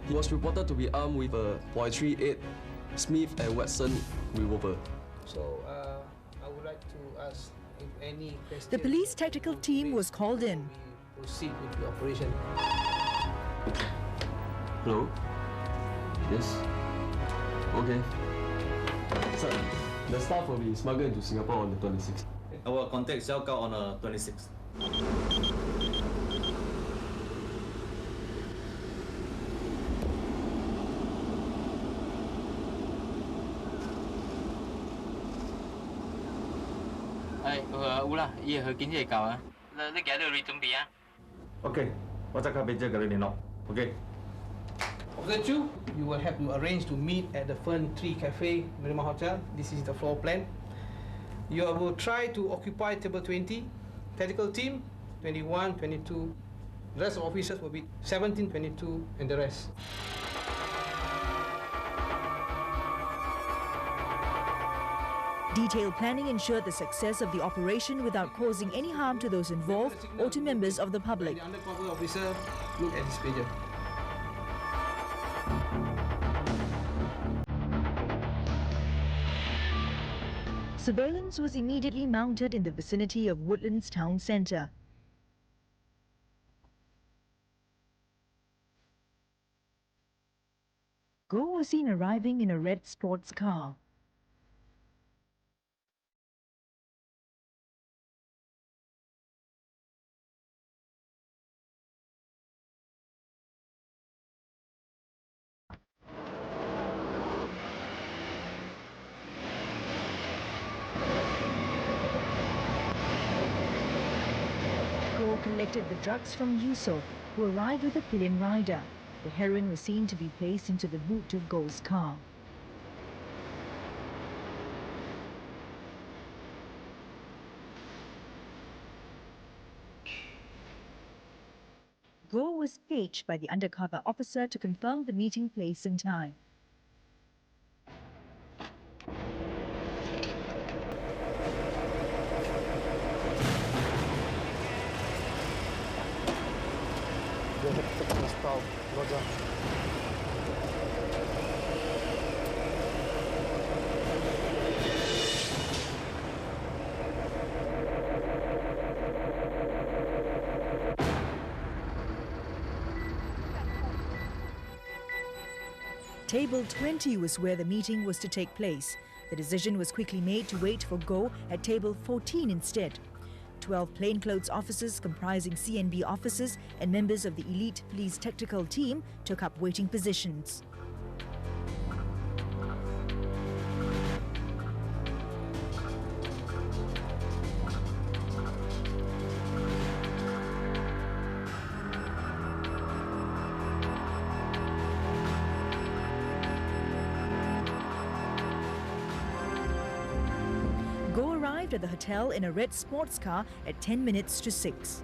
He was reported to be armed with a .38 Smith & Wesson revolver. So, I would like to ask if any question... The police tactical team was called in. Proceed with the operation. Hello? Yes? Okay. Sir, the staff will be smuggled into Singapore on the 26th. I will contact Xiao Kao on the 26th. Okay. Of the two, you will have to arrange to meet at the Fern Tree Cafe, Marymount Hotel. This is the floor plan. You will try to occupy table 20. Tactical team, 21, 22. The rest of officers will be 17, 22, and the rest. Detailed planning ensured the success of the operation without causing any harm to those involved or to members of the public. The undercover officer, look at this pager. Surveillance was immediately mounted in the vicinity of Woodlands town centre. Go was seen arriving in a red sports car. Go collected the drugs from Yusuf, who arrived with a pillion rider. The heroin was seen to be placed into the boot of Go's car. Go was paged by the undercover officer to confirm the meeting place and time. Table 20 was where the meeting was to take place. The decision was quickly made to wait for Go at table 14 instead. 12 plainclothes officers comprising CNB officers and members of the elite police tactical team took up waiting positions. Go arrived at the hotel in a red sports car at 10 minutes to 6.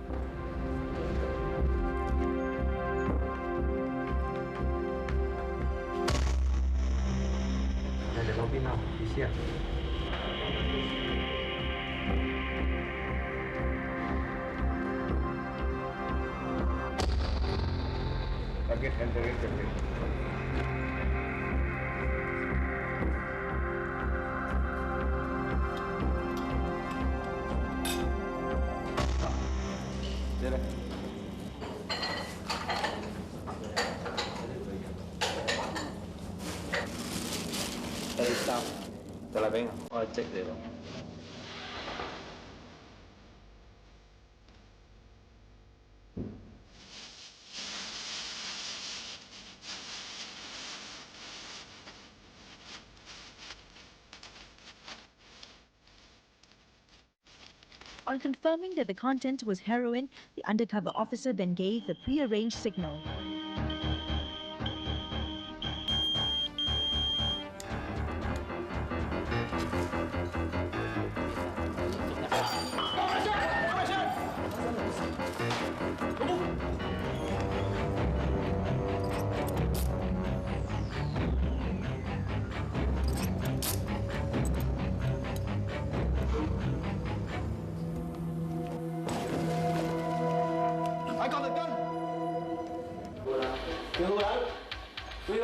On confirming that the content was heroin, the undercover officer then gave the pre-arranged signal.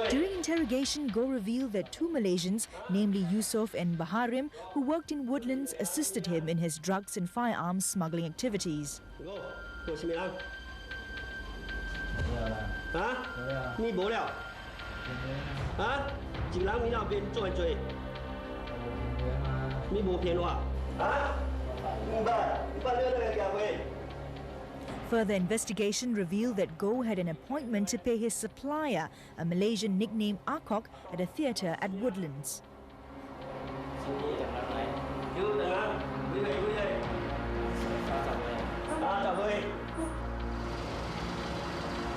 During interrogation, Go revealed that two Malaysians, namely Yusof and Baharim, who worked in Woodlands, assisted him in his drugs and firearms smuggling activities. Further investigation revealed that Go had an appointment to pay his supplier, a Malaysian nicknamed Akok, at a theatre at Woodlands.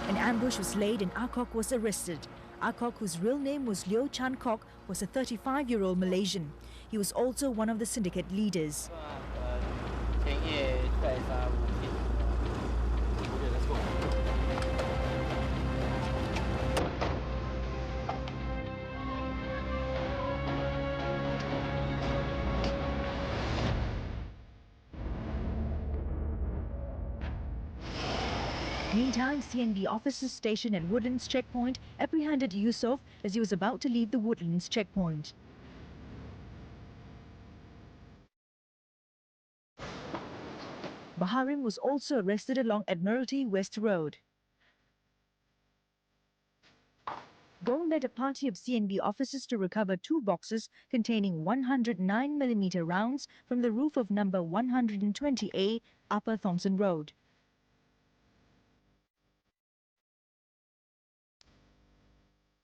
An ambush was laid and Akok was arrested. Akok, whose real name was Leo Chan Kok, was a 35-year-old Malaysian. He was also one of the syndicate leaders. Meantime, CNB officers stationed at Woodlands checkpoint apprehended Yusof as he was about to leave the Woodlands checkpoint. Baharin was also arrested along Admiralty West Road. Go led a party of CNB officers to recover 2 boxes containing 109mm rounds from the roof of number 120A, Upper Thomson Road.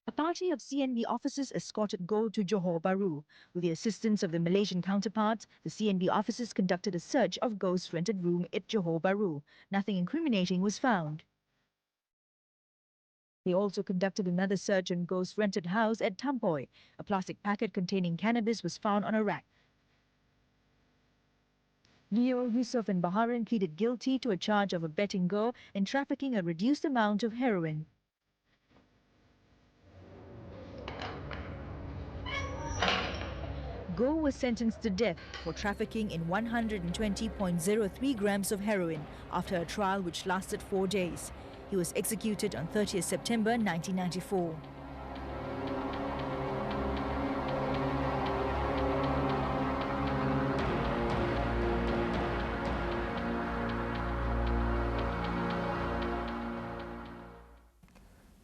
A party of CNB officers escorted gold to Johor Bahru. With the assistance of the Malaysian counterparts, the CNB officers conducted a search of Gold's rented room at Johor Bahru. Nothing incriminating was found. They also conducted another search on Gold's rented house at Tampoy. A plastic packet containing cannabis was found on a rack. Leo, Yusuf and Baharin pleaded guilty to a charge of abetting Go and trafficking a reduced amount of heroin. Go was sentenced to death for trafficking in 120.03 grams of heroin after a trial which lasted 4 days. He was executed on 30th September 1994.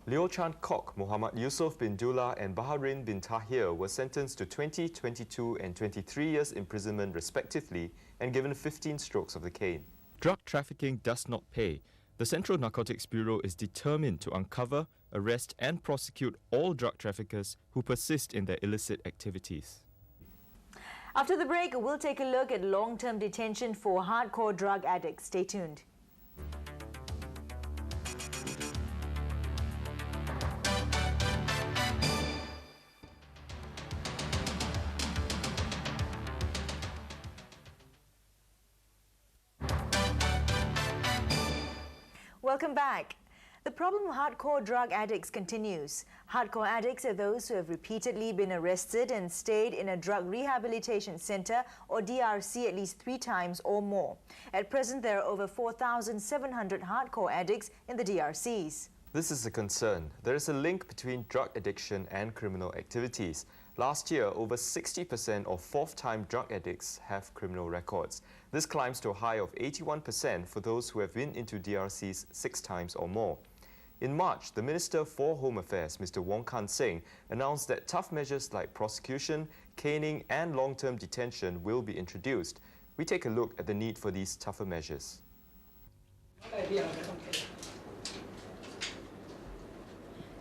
Leo Chan Kok, Muhammad Yusuf bin Dullah and Baharin bin Tahir were sentenced to 20, 22 and 23 years imprisonment respectively and given 15 strokes of the cane. Drug trafficking does not pay. The Central Narcotics Bureau is determined to uncover, arrest and prosecute all drug traffickers who persist in their illicit activities. After the break, we'll take a look at long-term detention for hardcore drug addicts. Stay tuned. Welcome back. The problem of hardcore drug addicts continues. Hardcore addicts are those who have repeatedly been arrested and stayed in a drug rehabilitation center or DRC at least 3 times or more. At present, there are over 4,700 hardcore addicts in the DRCs. This is a concern. There is a link between drug addiction and criminal activities. Last year, over 60% of 4th-time drug addicts have criminal records. This climbs to a high of 81% for those who have been into DRCs 6 times or more. In March, the Minister for Home Affairs, Mr. Wong Kan Seng, announced that tough measures like prosecution, caning and long-term detention will be introduced. We take a look at the need for these tougher measures.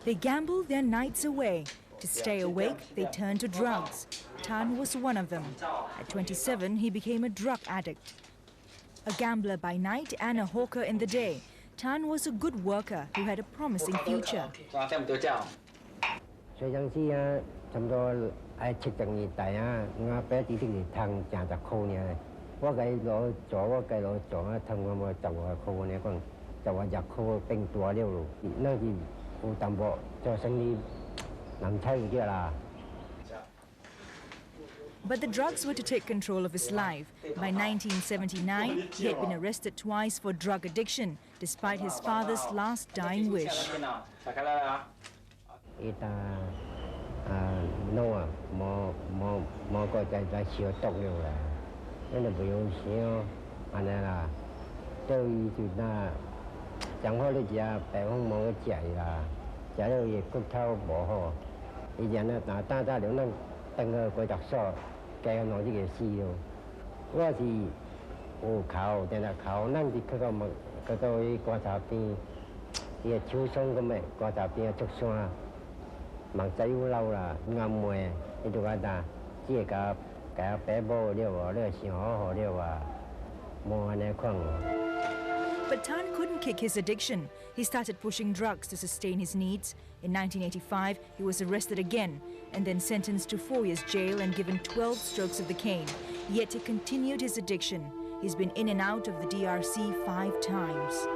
They gamble their nights away. To stay awake, they turn to drugs. Tan was one of them. At 27, he became a drug addict. A gambler by night and a hawker in the day, Tan was a good worker who had a promising future. But the drugs were to take control of his life. By 1979, he had been arrested twice for drug addiction, despite his father's last dying wish. But Tan couldn't kick his addiction. He started pushing drugs to sustain his needs. In 1985, he was arrested again and then sentenced to 4 years jail and given 12 strokes of the cane. Yet he continued his addiction. He's been in and out of the DRC 5 times.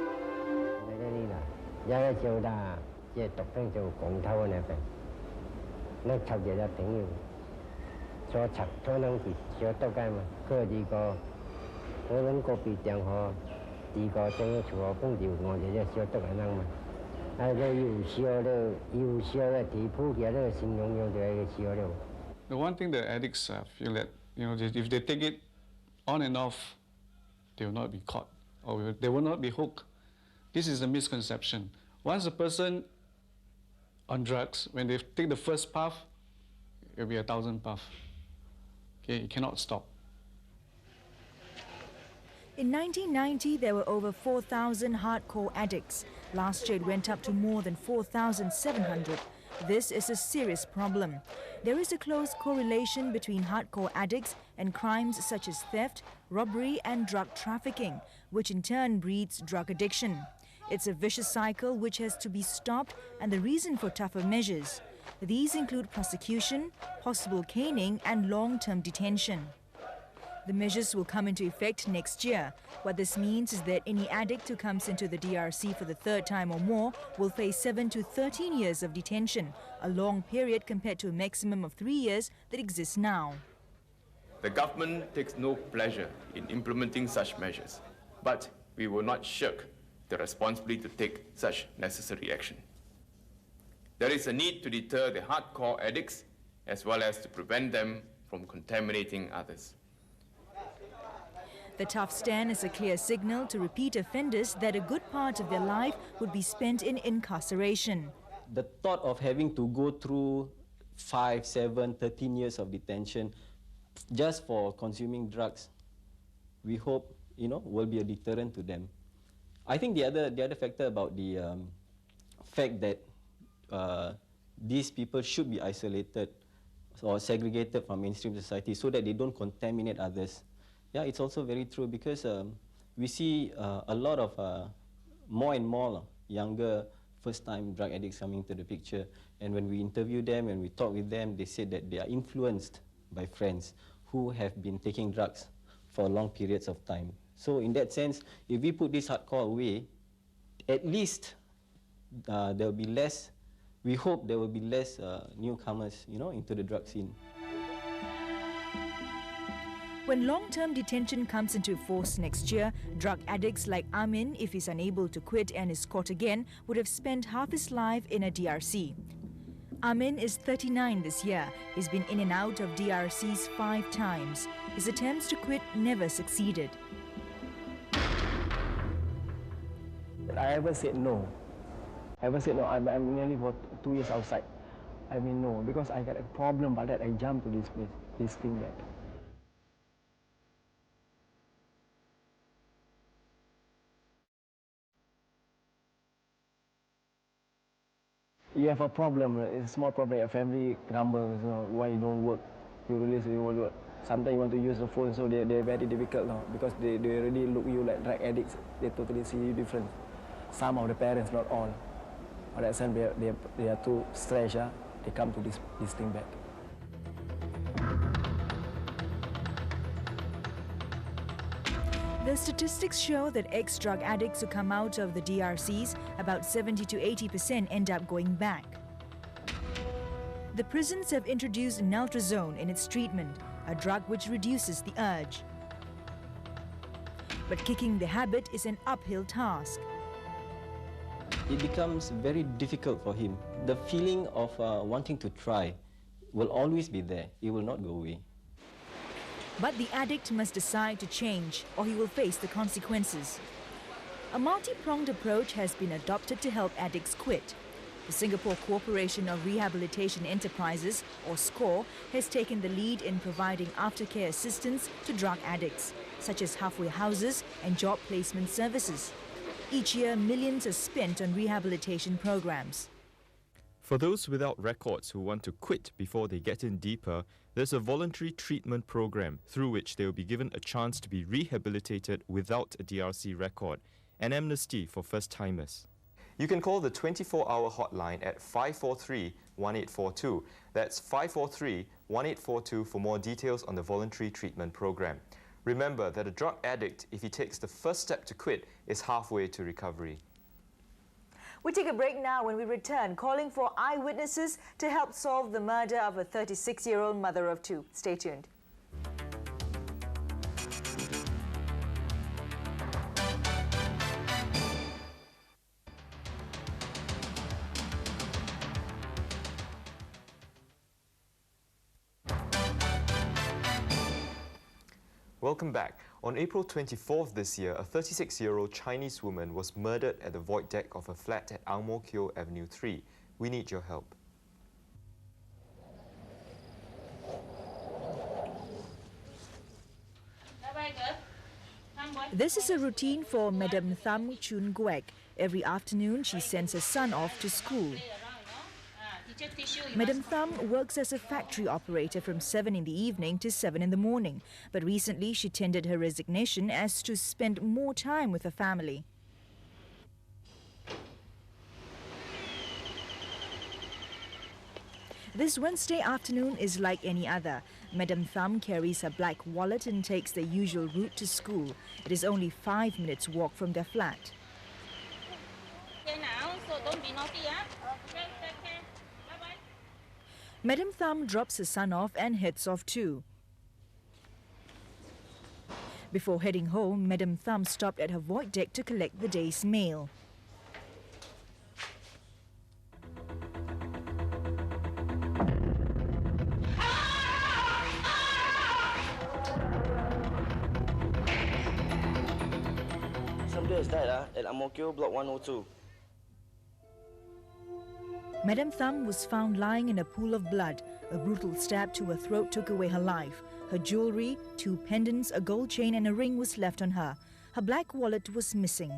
The one thing the addicts feel that, if they take it on and off, they will not be caught. or they will not be hooked. This is a misconception. Once a person on drugs, when they take the first puff, it will be 1,000 puff. Okay, you cannot stop. In 1990, there were over 4,000 hardcore addicts. Last year, it went up to more than 4,700. This is a serious problem. There is a close correlation between hardcore addicts and crimes such as theft, robbery and drug trafficking, which in turn breeds drug addiction. It's a vicious cycle which has to be stopped, and the reason for tougher measures. These include prosecution, possible caning and long-term detention. The measures will come into effect next year. What this means is that any addict who comes into the DRC for the third time or more will face 7 to 13 years of detention, a long period compared to a maximum of 3 years that exists now. The government takes no pleasure in implementing such measures, but we will not shirk the responsibility to take such necessary action. There is a need to deter the hardcore addicts as well as to prevent them from contaminating others. The tough stand is a clear signal to repeat offenders that a good part of their life would be spent in incarceration. The thought of having to go through 5, 7, 13 years of detention just for consuming drugs, we hope, will be a deterrent to them. I think the other factor about the fact that these people should be isolated or segregated from mainstream society so that they don't contaminate others. Yeah, it's also very true because we see a lot of more and more younger first-time drug addicts coming into the picture. And when we interview them and we talk with them, they say that they are influenced by friends who have been taking drugs for long periods of time. So in that sense, if we put this hardcore away, at least there will be less, we hope there will be less newcomers, into the drug scene. When long-term detention comes into force next year, drug addicts like Amin, if he's unable to quit and is caught again, would have spent half his life in a DRC. Amin is 39 this year. He's been in and out of DRCs 5 times. His attempts to quit never succeeded. I ever said no. I'm nearly for 2 years outside. I mean no, because I got a problem, but that I jumped to this place, this thing back. You have a problem, it's a small problem, your family grumbles, why you don't work, you release, you won't work. Sometimes you want to use the phone, so they're very difficult now, because they already look you like drug addicts, they totally see you different. Some of the parents, not all. But at some they are too stressed, they come to this thing back. The statistics show that ex-drug addicts who come out of the DRCs, about 70 to 80% end up going back. The prisons have introduced naltrexone in its treatment, a drug which reduces the urge. But kicking the habit is an uphill task. It becomes very difficult for him. The feeling of wanting to try will always be there. It will not go away. But the addict must decide to change, or he will face the consequences. A multi-pronged approach has been adopted to help addicts quit. The Singapore Corporation of Rehabilitation Enterprises, or SCORE, has taken the lead in providing aftercare assistance to drug addicts, such as halfway houses and job placement services. Each year, millions are spent on rehabilitation programs. For those without records who want to quit before they get in deeper, there's a voluntary treatment program through which they will be given a chance to be rehabilitated without a DRC record, an amnesty for first-timers. You can call the 24-hour hotline at 543-1842. That's 543-1842 for more details on the voluntary treatment program. Remember that a drug addict, if he takes the first step to quit, is halfway to recovery. We take a break now. When we return, calling for eyewitnesses to help solve the murder of a 36-year-old mother of 2. Stay tuned. Welcome back. On April 24th this year, a 36-year-old Chinese woman was murdered at the void deck of a flat at Ang Mo Kio Avenue 3. We need your help. This is a routine for Madam Tham Chun Guek. Every afternoon, she sends her son off to school. Madam Tham works as a factory operator from 7 in the evening to 7 in the morning. But recently, she tendered her resignation as to spend more time with her family. This Wednesday afternoon is like any other. Madam Tham carries her black wallet and takes the usual route to school. It is only 5 minutes walk from their flat. Madam Tham drops her son off and heads off too. Before heading home, Madam Tham stopped at her void deck to collect the day's mail. Somebody has died at Ang Mo Kio, Block 102. Madam Tham was found lying in a pool of blood. A brutal stab to her throat took away her life. Her jewellery, 2 pendants, a gold chain and a ring was left on her. Her black wallet was missing.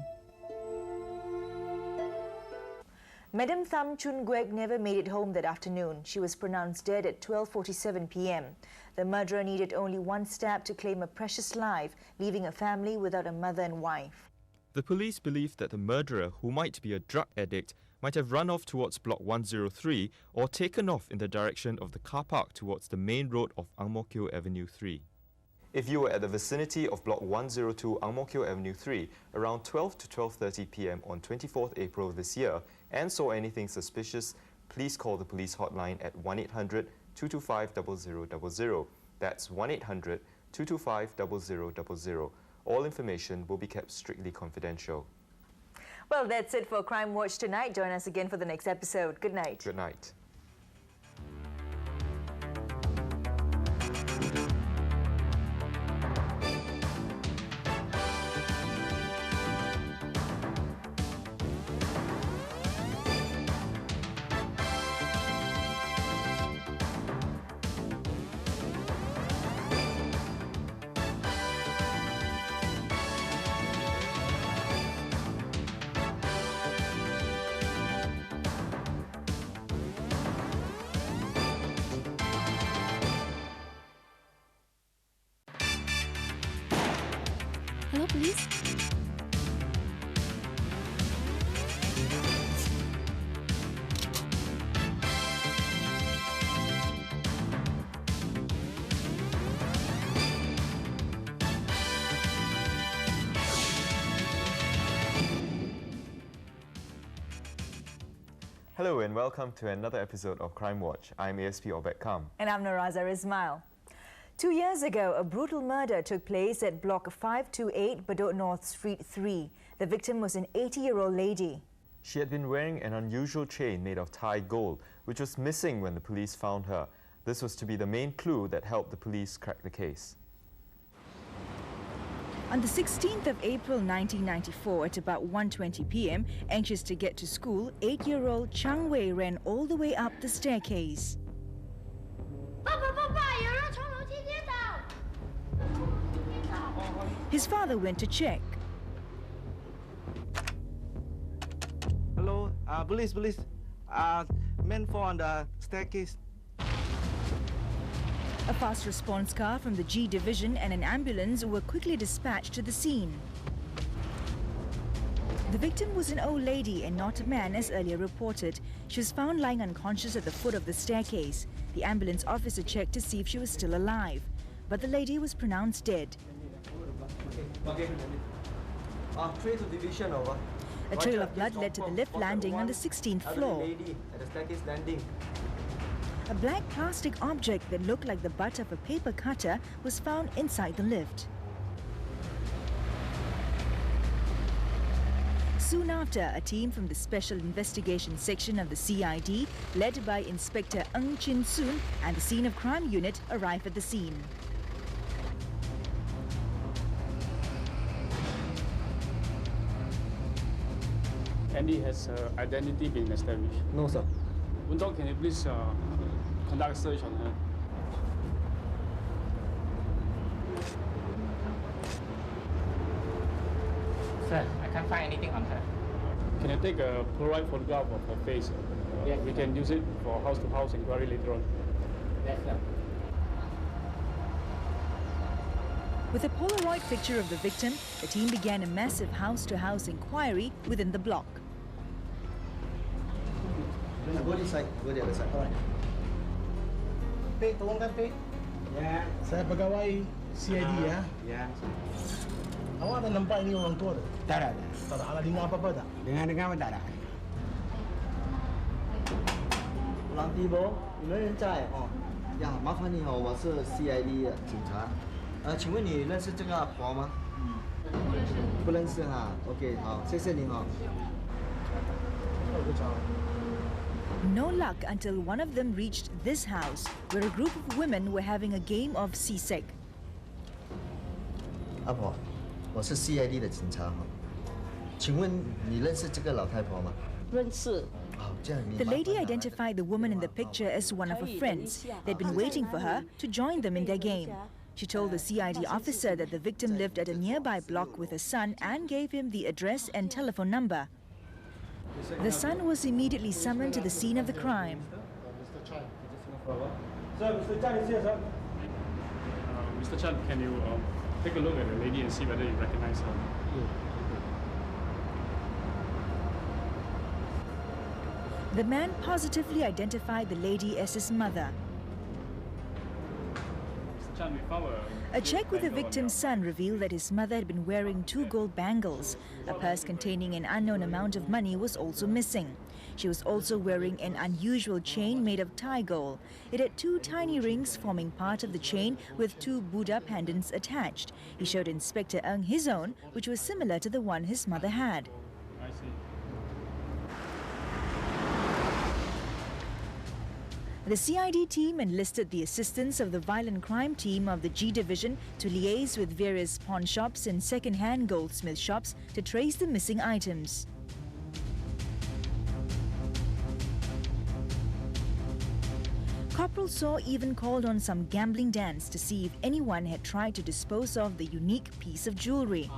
Madam Tham Chun Guek never made it home that afternoon. She was pronounced dead at 12:47 p.m. The murderer needed only 1 stab to claim a precious life, leaving a family without a mother and wife. The police believe that the murderer, who might be a drug addict, might have run off towards Block 103 or taken off in the direction of the car park towards the main road of Ang Mo Kio Avenue 3. If you were at the vicinity of Block 102 Ang Mo Kio Avenue 3 around 12 to 12:30 p.m. on 24th April this year and saw anything suspicious, please call the police hotline at 1-800-225-0000. That's 1-800-225-0000. All information will be kept strictly confidential. Well, that's it for Crime Watch tonight. Join us again for the next episode. Good night. Good night. Hello, police. Hello and welcome to another episode of Crime Watch. I'm ASP Obed Kam. And I'm Naraza Ismail. 2 years ago, a brutal murder took place at Block 528 Bedok North Street 3. The victim was an 80-year-old lady. She had been wearing an unusual chain made of Thai gold, which was missing when the police found her. This was to be the main clue that helped the police crack the case. On the 16th of April 1994 at about 1:20 p.m, anxious to get to school, 8-year-old Chang Wei ran all the way up the staircase. His father went to check. Hello, police. Men fall on the staircase. A fast response car from the G Division and an ambulance were quickly dispatched to the scene. The victim was an old lady and not a man as earlier reported. She was found lying unconscious at the foot of the staircase. The ambulance officer checked to see if she was still alive, but the lady was pronounced dead. Trail to division over. A trail of blood led to the lift landing on the 16th floor. Lady at the staircase landing. A black plastic object that looked like the butt of a paper cutter was found inside the lift. Soon after, a team from the Special Investigation Section of the CID, led by Inspector Ng Chin Soon and the Scene of Crime Unit, arrived at the scene. Andy, has her identity been established? No, sir. Woon-Tok, can you please conduct a search on her? Sir, I can't find anything on her. Can you take a Polaroid photograph of her face? Yes, we can use it for house-to-house inquiry later on. Yes, sir. With a Polaroid picture of the victim, the team began a massive house-to-house inquiry within the block. Go this side, go the other side. All right. Pei, tolongkan Pei. Ya. Saya pegawai CID ya. Ya. Awak ada nampak ini orang tua tak? Tak ada. Tak ada. Ala dengar apa-apa tak? Dengar apa tak ada. 蓝地波，你们人在哦？呀，麻烦你哦，我是 CID 的警察。请问你认识这个阿婆吗？不认识哈。OK， 好，谢谢你哈。No luck until one of them reached this house, where a group of women were having a game of seasick. 阿婆，我是 CID 的警察哈。请问你认识这个老太婆吗？认识。 The lady identified the woman in the picture as one of her friends. They'd been waiting for her to join them in their game. She told the CID officer that the victim lived at a nearby block with her son and gave him the address and telephone number. The son was immediately summoned to the scene of the crime. Mr. Chan, can you take a look at the lady and see whether you recognize her? The man positively identified the lady as his mother. A check with the victim's son revealed that his mother had been wearing 2 gold bangles. A purse containing an unknown amount of money was also missing. She was also wearing an unusual chain made of Thai gold. It had 2 tiny rings forming part of the chain with 2 Buddha pendants attached. He showed Inspector Ng his own, which was similar to the one his mother had. I see. The CID team enlisted the assistance of the violent crime team of the G Division to liaise with various pawn shops and second-hand goldsmith shops to trace the missing items. Corporal Saw even called on some gambling dens to see if anyone had tried to dispose of the unique piece of jewelry.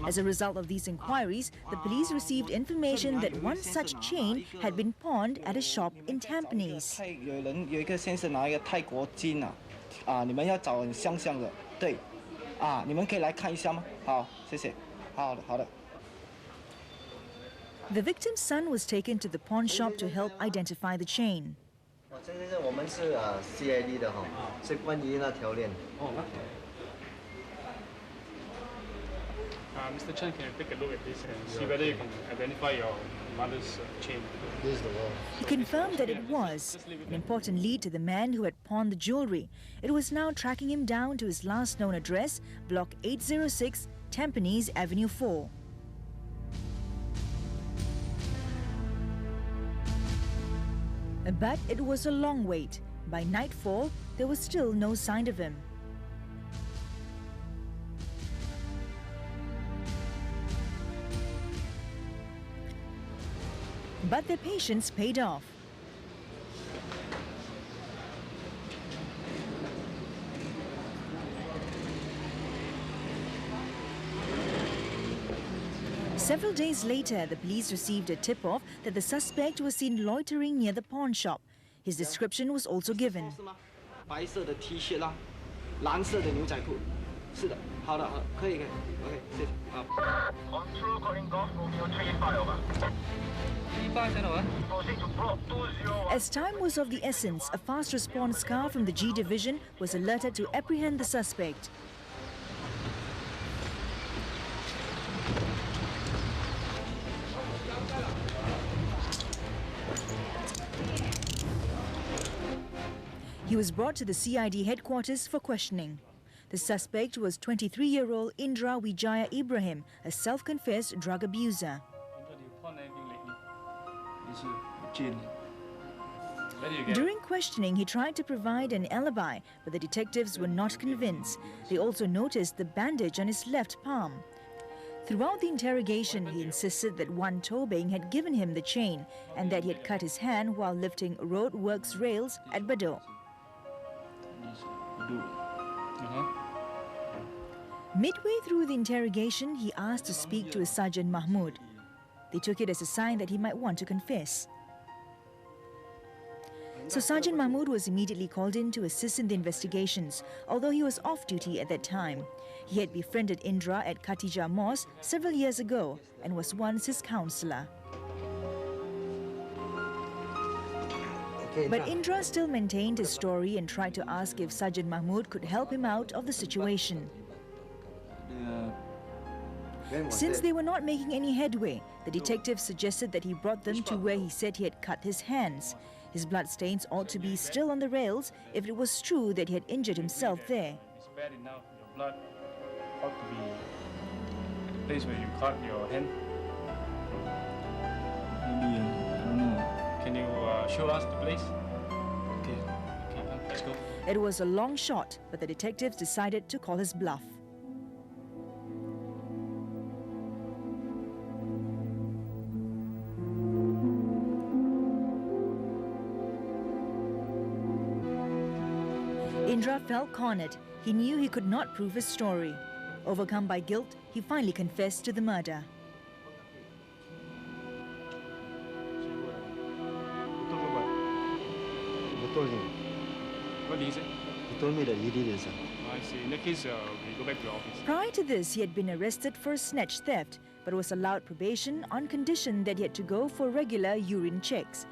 As a result of these inquiries, the police received information that one such chain had been pawned at a shop in Tampines. 有一个先生拿一个泰国金你们要找很像的，对，你们可以来看一下吗？好，谢谢，好的，好的。 The victim's son was taken to the pawn shop to help identify the chain. 先生，我们是CID 的哈，是关于那条链。Mr. Chan, can you take a look at this and see whether you can identify your mother's chain? This is the one. He confirmed that it was an important lead to the man who had pawned the jewelry. It was now tracking him down to his last known address, Block 806, Tampines Avenue 4. But it was a long wait. By nightfall, there was still no sign of him. But their patience paid off. Several days later, the police received a tip-off that the suspect was seen loitering near the pawn shop. His description was also given. 白色的 T 恤啦，蓝色的牛仔裤，是的，好的，好，可以，OK， 谢谢，好。Control calling Golf Romeo 35 over. 35在哪啊？ As time was of the essence, a fast response car from the G Division was alerted to apprehend the suspect. He was brought to the CID headquarters for questioning. The suspect was 23-year-old Indra Wijaya Ibrahim, a self-confessed drug abuser. During questioning, he tried to provide an alibi, but the detectives were not convinced. They also noticed the bandage on his left palm. Throughout the interrogation, he insisted that Wan Tobing had given him the chain and that he had cut his hand while lifting roadworks rails at Bedok. Midway through the interrogation, he asked to speak to his Sergeant Mahmood. They took it as a sign that he might want to confess. So Sergeant Mahmood was immediately called in to assist in the investigations, although he was off duty at that time. He had befriended Indra at Khatijah Mosque several years ago and was once his counsellor. But Indra still maintained his story and tried to ask if Sergeant Mahmood could help him out of the situation. Since they were not making any headway, the detective suggested that he brought them to where he said he had cut his hands. His bloodstains ought to be still on the rails if it was true that he had injured himself there. It's bad enough. Your blood ought to be at the place where you cut your hand. Maybe, I don't know. Can you show us the place? Okay, come, let's go. It was a long shot, but the detectives decided to call his bluff. Indra felt cornered. He knew he could not prove his story. Overcome by guilt, he finally confessed to the murder. What did he say? He told me that he did it, sir. I see. In that case, we go back to the office. Prior to this, he had been arrested for snatch theft, but was allowed probation on condition that he had to go for regular urine checks.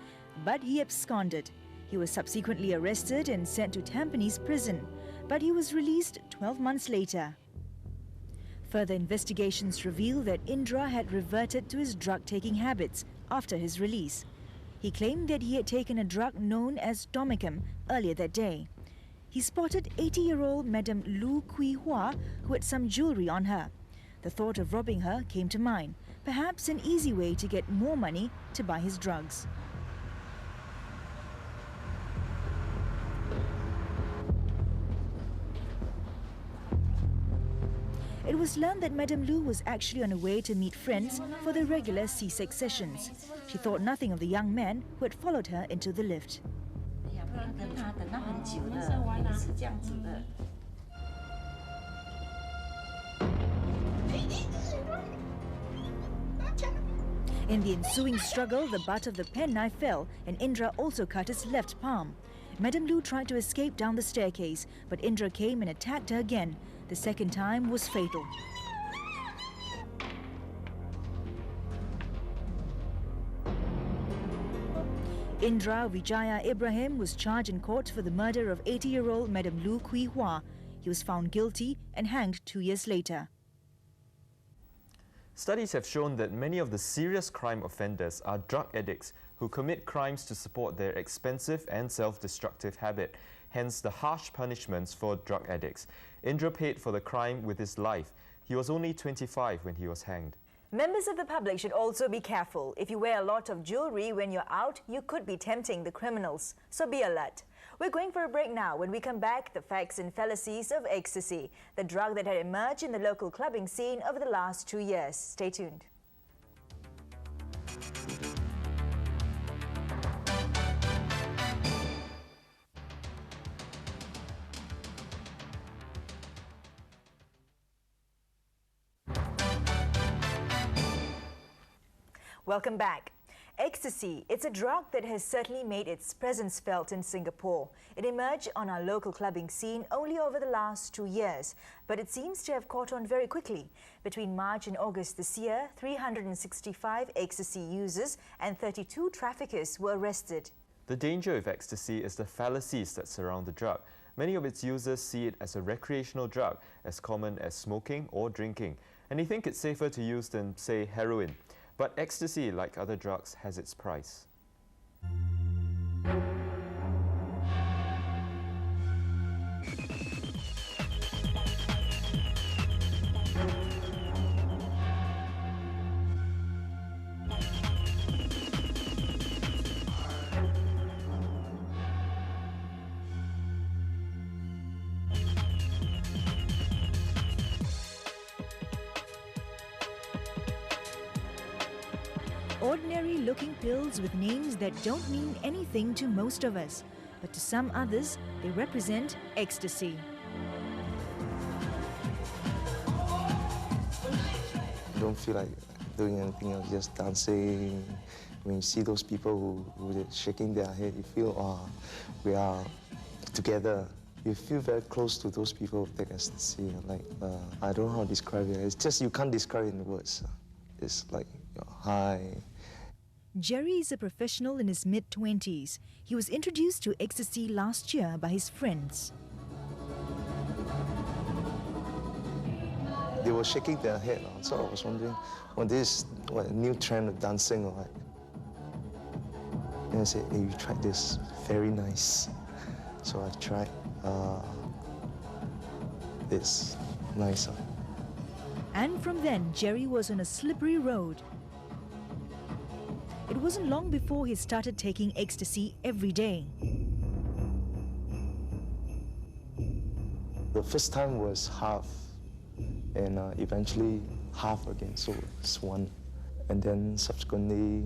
But he absconded. He was subsequently arrested and sent to Tampines prison, but he was released 12 months later. Further investigations reveal that Indra had reverted to his drug-taking habits after his release. He claimed that he had taken a drug known as Domicum earlier that day. He spotted 80-year-old Madame Lu Kui Hua, who had some jewelry on her. The thought of robbing her came to mind, perhaps an easy way to get more money to buy his drugs. It was learned that Madame Lu was actually on her way to meet friends for the regular C6 sessions. She thought nothing of the young man who had followed her into the lift. In the ensuing struggle, the butt of the penknife fell and Indra also cut his left palm. Madame Lu tried to escape down the staircase, but Indra came and attacked her again. The second time was fatal. Indra Vijaya Ibrahim was charged in court for the murder of 80-year-old Madame Lu Kui Hua. He was found guilty and hanged 2 years later. Studies have shown that many of the serious crime offenders are drug addicts who commit crimes to support their expensive and self-destructive habit, hence the harsh punishments for drug addicts. Indra paid for the crime with his life. He was only 25 when he was hanged. Members of the public should also be careful. If you wear a lot of jewelry when you're out, you could be tempting the criminals. So be alert. We're going for a break now. When we come back, the facts and fallacies of ecstasy, the drug that had emerged in the local clubbing scene over the last 2 years. Stay tuned. Welcome back. Ecstasy, it's a drug that has certainly made its presence felt in Singapore. It emerged on our local clubbing scene only over the last 2 years, but it seems to have caught on very quickly. Between March and August this year, 365 ecstasy users and 32 traffickers were arrested. The danger of ecstasy is the fallacies that surround the drug. Many of its users see it as a recreational drug, as common as smoking or drinking, and they think it's safer to use than, say, heroin. But ecstasy, like other drugs, has its price. Ordinary-looking pills with names that don't mean anything to most of us, but to some others, they represent ecstasy. Don't feel like doing anything else, just dancing. When you see those people who are shaking their head, you feel, oh, we are together. You feel very close to those people who take ecstasy. Like, I don't know how to describe it. It's just you can't describe it in words. It's like you're high. Jerry is a professional in his mid-20s. He was introduced to ecstasy last year by his friends. They were shaking their head, so I was wondering, this a new trend of dancing or what? And I said, hey, you tried this, very nice. So I tried. It's nicer. And from then, Jerry was on a slippery road. It wasn't long before he started taking ecstasy every day. The first time was half, and eventually half again, so it's one. And then subsequently,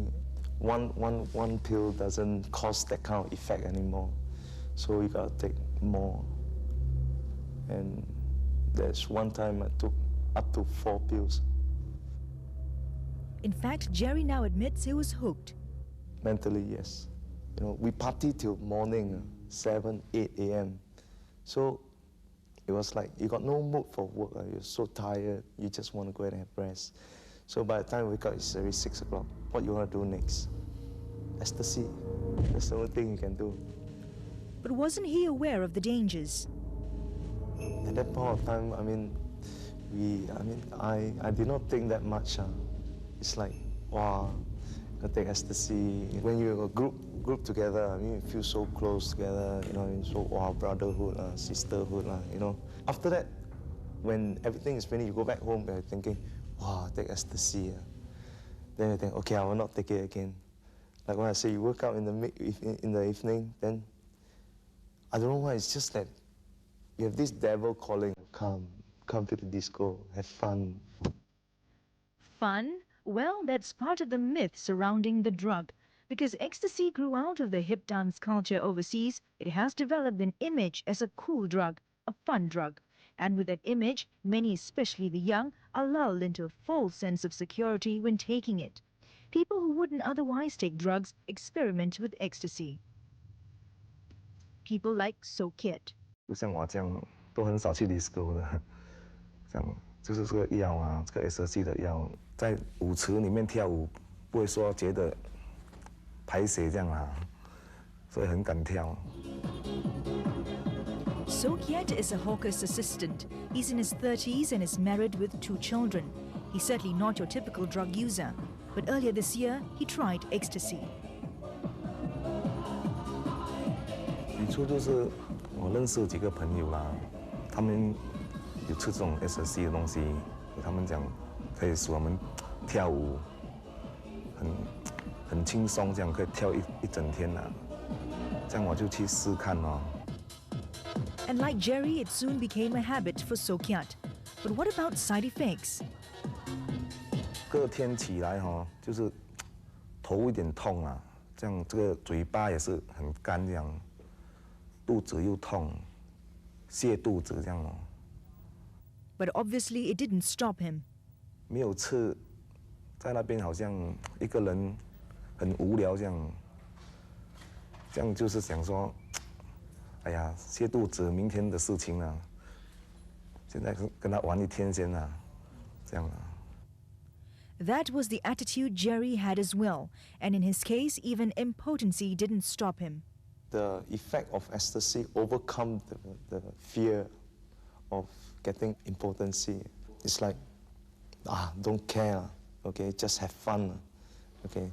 one pill doesn't cause that kind of effect anymore. So you gotta take more. And there's one time I took up to 4 pills. In fact, Jerry now admits he was hooked. Mentally, yes. You know, we party till morning, 7, 8 a.m. So it was like you got no mood for work. You're so tired, you just want to go ahead and have rest. So by the time we wake up, it's already 6 o'clock. What you want to do next? Ecstasy. That's the only thing you can do. But wasn't he aware of the dangers? At that point of time, I did not think that much. It's like, wow, I take ecstasy. When you're a group together, I mean, you feel so close together, you know, so wow, brotherhood, sisterhood, you know. After that, when everything is finished, you go back home and you're thinking, wow, I take ecstasy. Then you think, okay, I will not take it again. Like when I say you wake up in the evening, then I don't know why, it's just that you have this devil calling, come to the disco, have fun. Fun? Well, that's part of the myth surrounding the drug. Because ecstasy grew out of the hip dance culture overseas, it has developed an image as a cool drug, a fun drug. And with that image, many, especially the young, are lulled into a false sense of security when taking it. People who wouldn't otherwise take drugs experiment with ecstasy. People like So-Kit. 就像我这样，都很少去 disco 的，这样就是这个药啊，这个 ecstasy 的药，在舞池里面跳舞，不会说觉得排泄这样啊，所以很敢跳。So-Kit is a hawker's assistant. He's in his 30s and is married with 2 children. He's certainly not your typical drug user. But earlier this year, he tried ecstasy. 起初就是我认识几个朋友啦，他们有吃这种 ecstasy 的东西，他们讲可以使我们跳舞很轻松，这样可以跳一整天啦。这样我就去试看哦。And like Jerry, it soon became a habit for So-Kit. But what about side effects? 隔天起来就是头有点痛啊，这样这个嘴巴也是很干这样，肚子又痛，泻肚子这样哦。But obviously, it didn't stop him. 没有吃，在那边好像一个人很无聊这样，这样就是想说，哎呀，泻肚子，明天的事情啊，现在跟他玩一天先啊，这样啊。That was the attitude Jerry had as well, and in his case, even impotency didn't stop him. The effect of ecstasy overcome the fear of getting impotency. It's like, don't care, okay, just have fun, okay.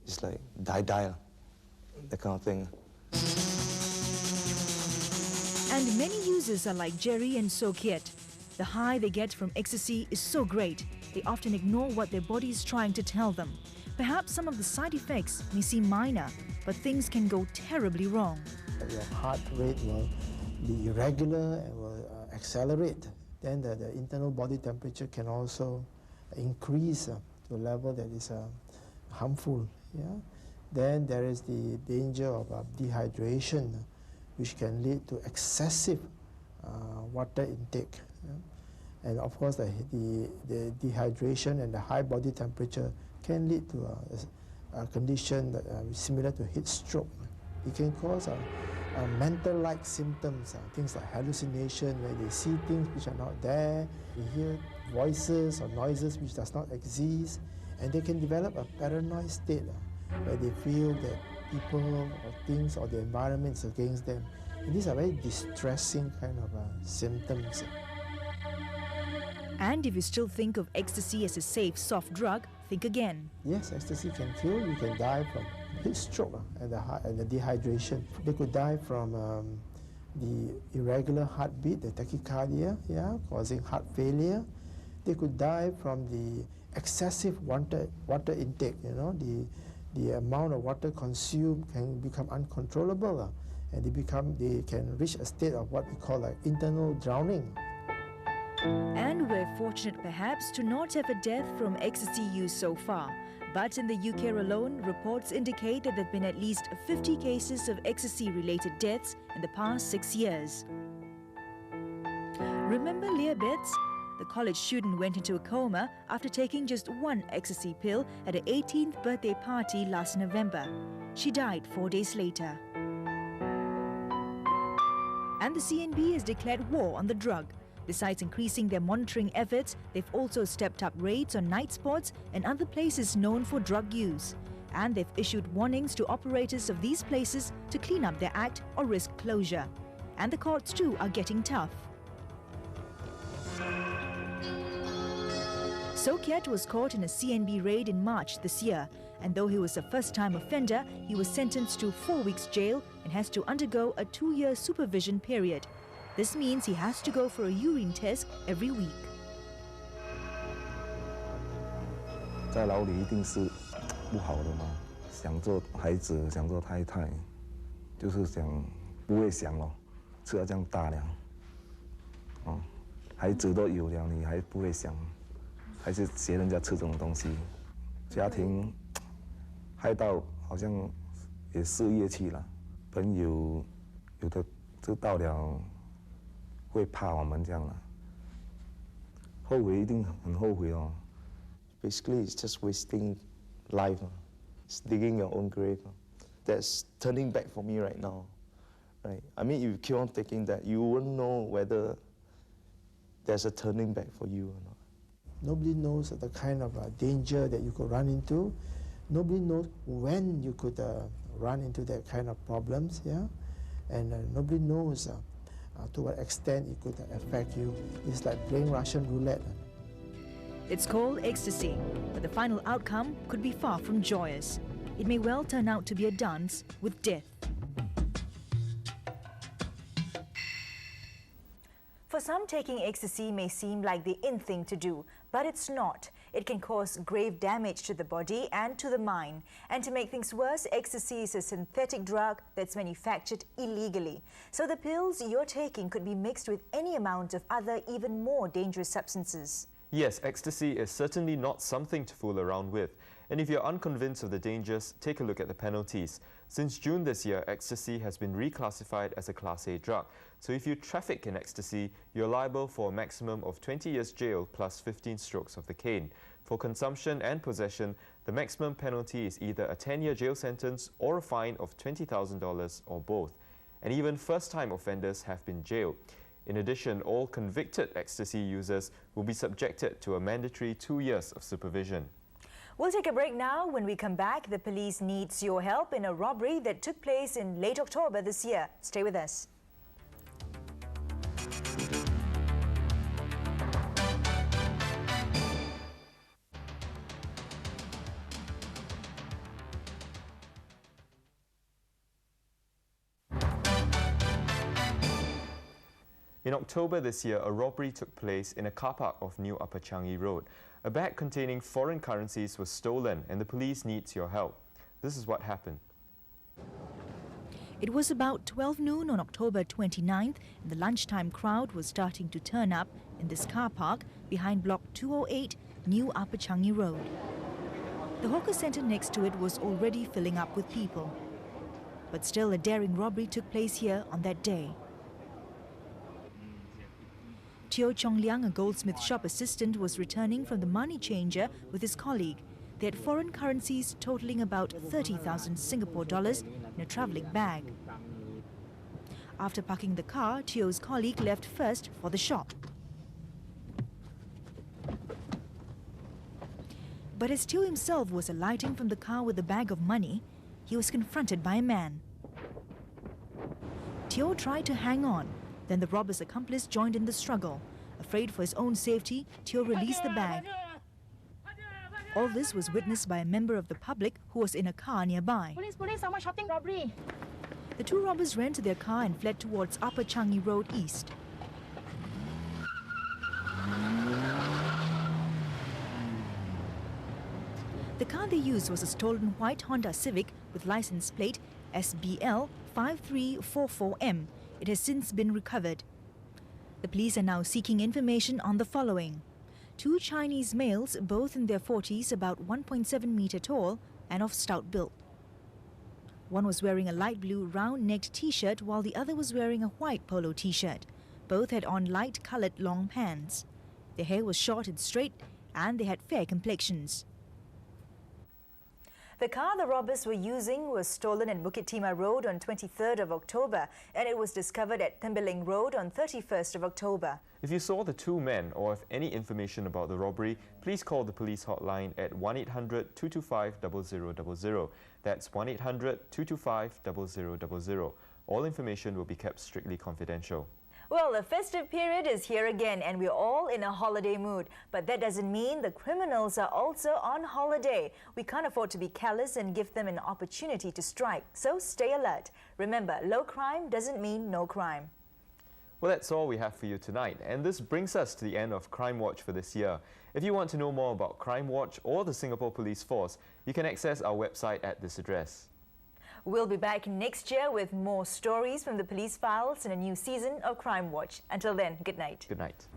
It's like die, that kind of thing. And many users are like Jerry and So-Kit. The high they get from ecstasy is so great, they often ignore what their body is trying to tell them. Perhaps some of the side effects may seem minor, but things can go terribly wrong. Your heart rate will be irregular and will accelerate. Then the internal body temperature can also increase to a level that is harmful. Yeah? Then there is the danger of dehydration, which can lead to excessive water intake. Yeah? And of course, the dehydration and the high body temperature can lead to a condition that, similar to heat stroke. It can cause mental-like symptoms, things like hallucination, where they see things which are not there, they hear voices or noises which does not exist, and they can develop a paranoid state where they feel that people or things or the environment is against them. And these are very distressing kind of symptoms. And if you still think of ecstasy as a safe soft drug, think again. Yes, ecstasy can kill. You can die from heat stroke and the dehydration. They could die from the irregular heartbeat, the tachycardia, yeah, causing heart failure. They could die from the excessive water intake. You know, the amount of water consumed can become uncontrollable, and they can reach a state of what we call like internal drowning. And we're fortunate perhaps to not have a death from ecstasy use so far. But in the UK alone, reports indicate that there have been at least 50 cases of ecstasy-related deaths in the past 6 years. Remember Leah Betts? The college student went into a coma after taking just one ecstasy pill at her 18th birthday party last November. She died 4 days later. And the CNB has declared war on the drug. Besides increasing their monitoring efforts, they've also stepped up raids on night spots and other places known for drug use. And they've issued warnings to operators of these places to clean up their act or risk closure. And the courts too are getting tough. Sokiat was caught in a CNB raid in March this year, and though he was a first-time offender, he was sentenced to 4 weeks jail and has to undergo a 2-year supervision period. This means he has to go for a urine test every week. 在牢里一定是不好的嘛，想做孩子，想做太太，就是想不会想咯，吃到这样大了，哦，孩子都有了，你还不会想，还是学人家吃这种东西，家庭害到好像也失业去了，朋友有的知道了。 会怕我们这样了，后悔一定很后悔哦。Basically, it's just wasting life. It's digging your own grave. That's turning back for me right now. Right? I mean, if you keep on taking that, you won't know whether there's a turning back for you or not. Nobody knows the kind of danger that you could run into. Nobody knows when you could run into that kind of problems. Yeah, and nobody knows. To what extent it could affect you. It's like playing Russian roulette. It's called ecstasy, but the final outcome could be far from joyous. It may well turn out to be a dance with death. For some, taking ecstasy may seem like the in thing to do, but it's not. It can cause grave damage to the body and to the mind. And to make things worse, ecstasy is a synthetic drug that's manufactured illegally. So the pills you're taking could be mixed with any amount of other, even more dangerous substances. Yes, ecstasy is certainly not something to fool around with. And if you're unconvinced of the dangers, take a look at the penalties. Since June this year, ecstasy has been reclassified as a Class A drug. So if you traffic in ecstasy, you're liable for a maximum of 20 years jail plus 15 strokes of the cane. For consumption and possession, the maximum penalty is either a 10-year jail sentence or a fine of $20,000 or both. And even first-time offenders have been jailed. In addition, all convicted ecstasy users will be subjected to a mandatory 2 years of supervision. We'll take a break now. When we come back, the police needs your help in a robbery that took place in late October this year. Stay with us. In October this year, a robbery took place in a car park off New Upper Changi Road. A bag containing foreign currencies was stolen and the police needs your help. This is what happened. It was about 12 noon on October 29th and the lunchtime crowd was starting to turn up in this car park behind block 208 New Upper Changi Road. The hawker centre next to it was already filling up with people. But still, a daring robbery took place here on that day. Teo Chong Liang, a goldsmith shop assistant, was returning from the money changer with his colleague. They had foreign currencies totalling about 30,000 Singapore dollars in a travelling bag. After parking the car, Teo's colleague left first for the shop. But as Teo himself was alighting from the car with a bag of money, he was confronted by a man. Teo tried to hang on. Then the robber's accomplice joined in the struggle. Afraid for his own safety, Teo released the bag. All this was witnessed by a member of the public who was in a car nearby. Police, someone shouting robbery. The two robbers ran to their car and fled towards Upper Changi Road East. The car they used was a stolen white Honda Civic with license plate SBL 5344M. It has since been recovered. The police are now seeking information on the following. Two Chinese males, both in their 40s, about 1.7 meter tall and of stout build. One was wearing a light blue round-necked t-shirt while the other was wearing a white polo t-shirt. Both had on light-coloured long pants. Their hair was short and straight and they had fair complexions. The car the robbers were using was stolen at Bukit Timah Road on 23rd of October and it was discovered at Tembeling Road on 31st of October. If you saw the two men or have any information about the robbery, please call the police hotline at 1-800-225-0000. That's 1-800-225-0000. All information will be kept strictly confidential. Well, the festive period is here again and we're all in a holiday mood. But that doesn't mean the criminals are also on holiday. We can't afford to be careless and give them an opportunity to strike. So stay alert. Remember, low crime doesn't mean no crime. Well, that's all we have for you tonight. And this brings us to the end of Crimewatch for this year. If you want to know more about Crimewatch or the Singapore Police Force, you can access our website at this address. We'll be back next year with more stories from the police files in a new season of Crimewatch. Until then, good night. Good night.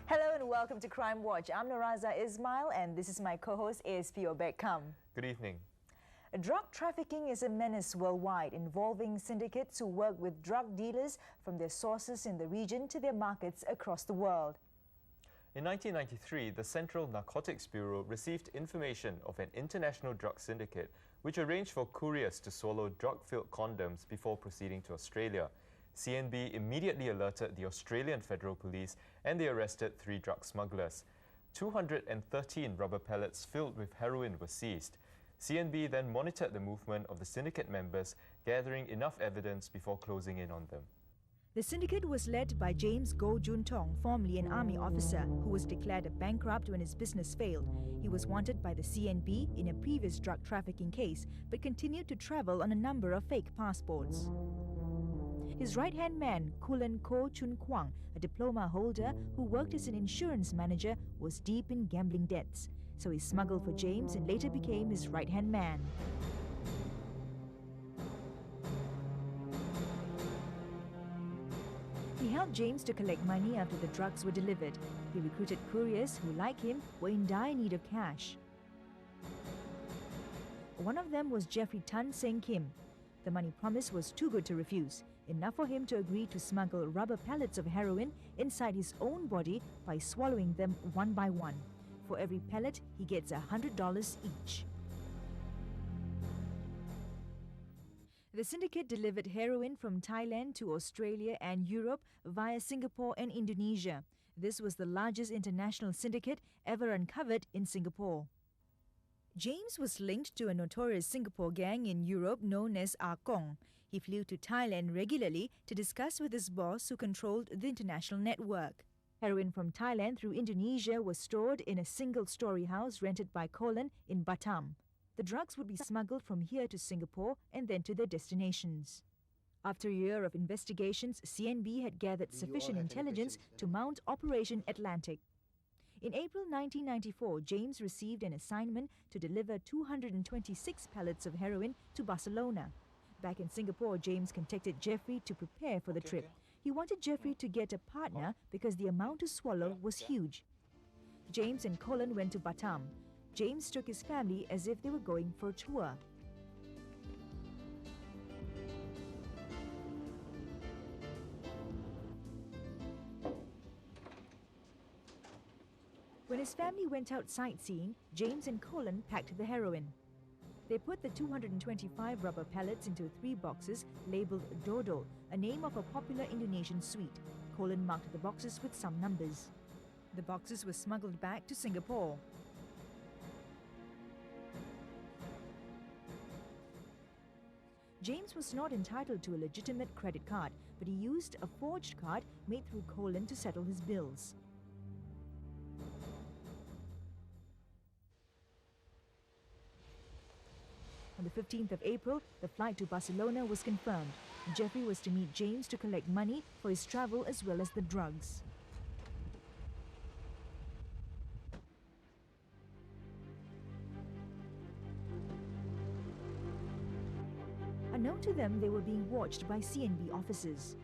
Hello and welcome to Crimewatch. I'm Naraza Ismail and this is my co-host ASP Obek Kam. Good evening. Drug trafficking is a menace worldwide, involving syndicates who work with drug dealers from their sources in the region to their markets across the world. In 1993, the Central Narcotics Bureau received information of an international drug syndicate which arranged for couriers to swallow drug-filled condoms before proceeding to Australia. CNB immediately alerted the Australian Federal Police and they arrested 3 drug smugglers. 213 rubber pellets filled with heroin were seized. CNB then monitored the movement of the syndicate members, gathering enough evidence before closing in on them. The syndicate was led by James Goh Jun Tong, formerly an army officer, who was declared a bankrupt when his business failed. He was wanted by the CNB in a previous drug trafficking case, but continued to travel on a number of fake passports. His right-hand man, Kulan Ko Chun Kwang, a diploma holder who worked as an insurance manager, was deep in gambling debts. So he smuggled for James and later became his right-hand man. He helped James to collect money after the drugs were delivered. He recruited couriers who, like him, were in dire need of cash. One of them was Jeffrey Tan Seng Kim. The money promise was too good to refuse, enough for him to agree to smuggle rubber pellets of heroin inside his own body by swallowing them one by one. For every pellet, he gets $100 each. The syndicate delivered heroin from Thailand to Australia and Europe via Singapore and Indonesia. This was the largest international syndicate ever uncovered in Singapore. James was linked to a notorious Singapore gang in Europe known as Kong. He flew to Thailand regularly to discuss with his boss who controlled the international network. Heroin from Thailand through Indonesia was stored in a single-story house rented by Colin in Batam. The drugs would be smuggled from here to Singapore and then to their destinations. After a year of investigations, CNB had gathered sufficient intelligence to mount Operation Atlantic. In April 1994, James received an assignment to deliver 226 pallets of heroin to Barcelona. Back in Singapore, James contacted Jeffrey to prepare for the trip. He wanted Jeffrey to get a partner because the amount to swallow was huge. James and Colin went to Batam. James took his family as if they were going for a tour. When his family went out sightseeing, James and Colin packed the heroin. They put the 225 rubber pellets into 3 boxes labelled Dodol, a name of a popular Indonesian sweet. Colin marked the boxes with some numbers. The boxes were smuggled back to Singapore. James was not entitled to a legitimate credit card, but he used a forged card made through Colin to settle his bills. On the 15th of April, the flight to Barcelona was confirmed. Jeffrey was to meet James to collect money for his travel as well as the drugs. Unknown to them, they were being watched by CNB officers.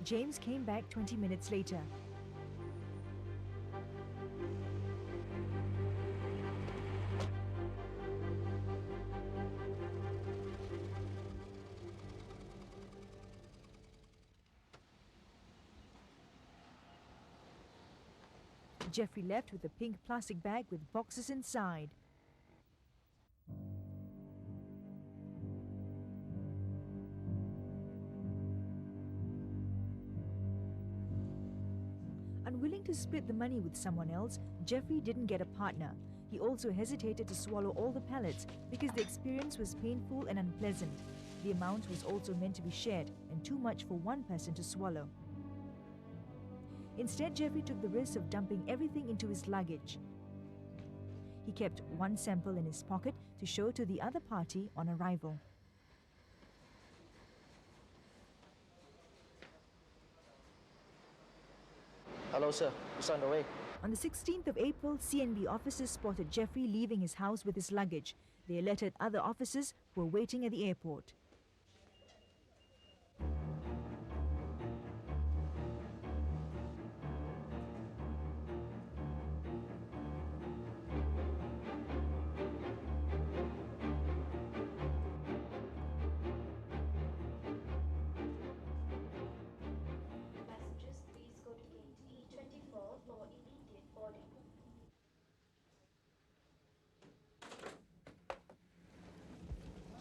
James came back 20 minutes later. Jeffrey left with a pink plastic bag with boxes inside. Unwilling to split the money with someone else, Jeffrey didn't get a partner. He also hesitated to swallow all the pellets because the experience was painful and unpleasant. The amount was also meant to be shared and too much for one person to swallow. Instead, Jeffrey took the risk of dumping everything into his luggage. He kept one sample in his pocket to show to the other party on arrival. Hello, sir. It's on the way. On the 16th of April, CNB officers spotted Jeffrey leaving his house with his luggage. They alerted other officers who were waiting at the airport.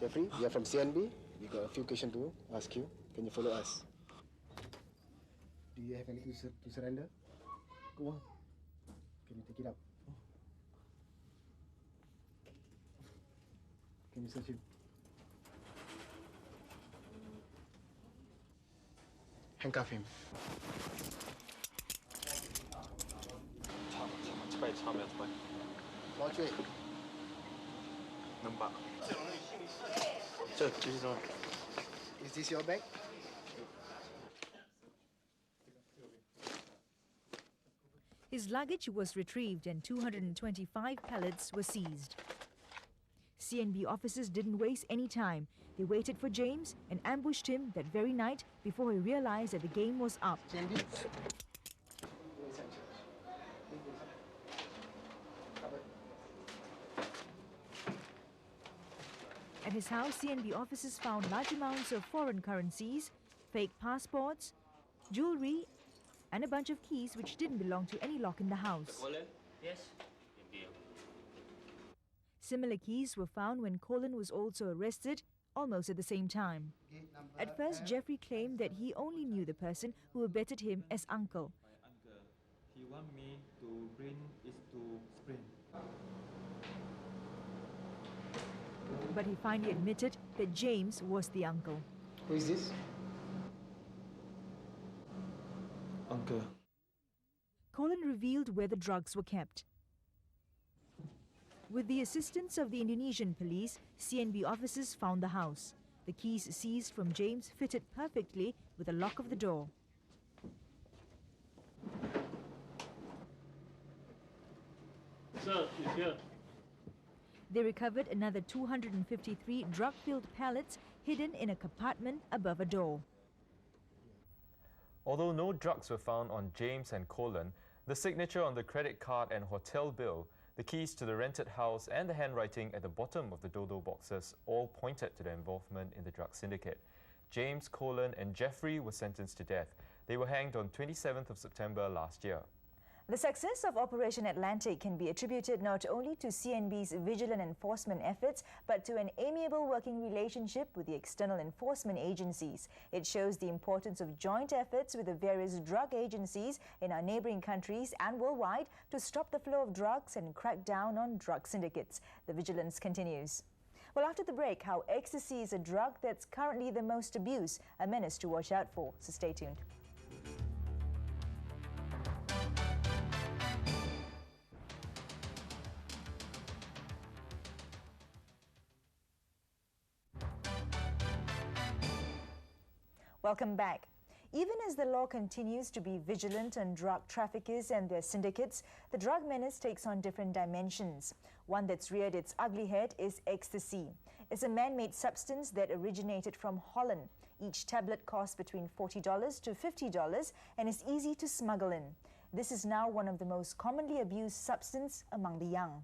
Jeffrey, we are from CNB. We got a few questions to ask you. Can you follow us? Do you have anything to surrender? Go on. Can you take it up? Can you search him? Handcuff him. Nampak. Sir, this is on. Is this your bag? His luggage was retrieved and 225 pellets were seized. CNB officers didn't waste any time. They waited for James and ambushed him that very night before he realized that the game was up. At his house, CNB officers found large amounts of foreign currencies, fake passports, jewelry, and a bunch of keys which didn't belong to any lock in the house. Yes. Similar keys were found when Colin was also arrested, almost at the same time. At first, Jeffrey claimed that he only knew the person who abetted him as uncle. My uncle, he want me to bring it to Spring. But he finally admitted that James was the uncle. Who is this? Uncle. Colin revealed where the drugs were kept. With the assistance of the Indonesian police, CNB officers found the house. The keys seized from James fitted perfectly with the lock of the door. Sir, he's here. They recovered another 253 drug-filled pallets hidden in a compartment above a door. Although no drugs were found on James and Colin, the signature on the credit card and hotel bill, the keys to the rented house and the handwriting at the bottom of the dodo boxes all pointed to their involvement in the drug syndicate. James, Colin and Jeffrey were sentenced to death. They were hanged on 27th of September last year. The success of Operation Atlantic can be attributed not only to CNB's vigilant enforcement efforts, but to an amiable working relationship with the external enforcement agencies. It shows the importance of joint efforts with the various drug agencies in our neighbouring countries and worldwide to stop the flow of drugs and crack down on drug syndicates. The vigilance continues. Well, after the break, how ecstasy is a drug that's currently the most abused, a menace to watch out for. So stay tuned. Welcome back. Even as the law continues to be vigilant on drug traffickers and their syndicates, the drug menace takes on different dimensions. One that's reared its ugly head is ecstasy. It's a man-made substance that originated from Holland. Each tablet costs between $40 to $50 and is easy to smuggle in. This is now one of the most commonly abused substances among the young.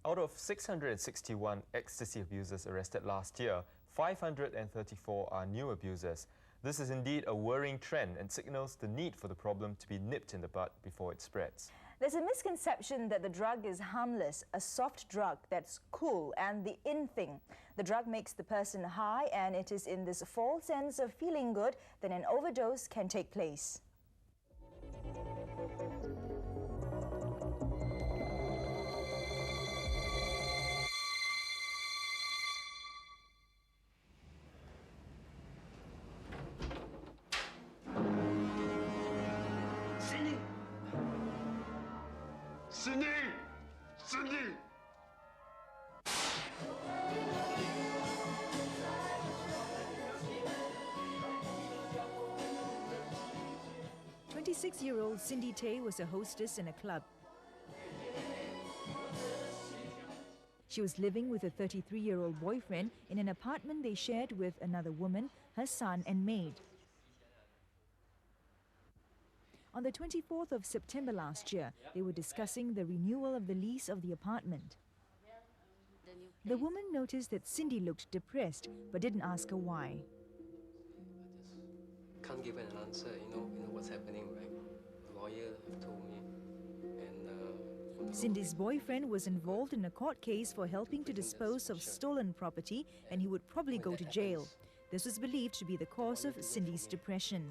Out of 661 ecstasy abusers arrested last year, 534 are new abusers. This is indeed a worrying trend and signals the need for the problem to be nipped in the bud before it spreads. There's a misconception that the drug is harmless, a soft drug that's cool and the in thing. The drug makes the person high, and it is in this false sense of feeling good that an overdose can take place. Cindy! 26-year-old Cindy Tay was a hostess in a club. She was living with a 33-year-old boyfriend in an apartment they shared with another woman, her son and maid. On the 24th of September last year, they were discussing the renewal of the lease of the apartment. The woman noticed that Cindy looked depressed, but didn't ask her why. Can't give an answer, you know what's happening, right? The lawyer have told me. And Cindy's boyfriend was involved in a court case for helping to dispose of stolen property, and he would probably go to jail. This was believed to be the cause of Cindy's depression.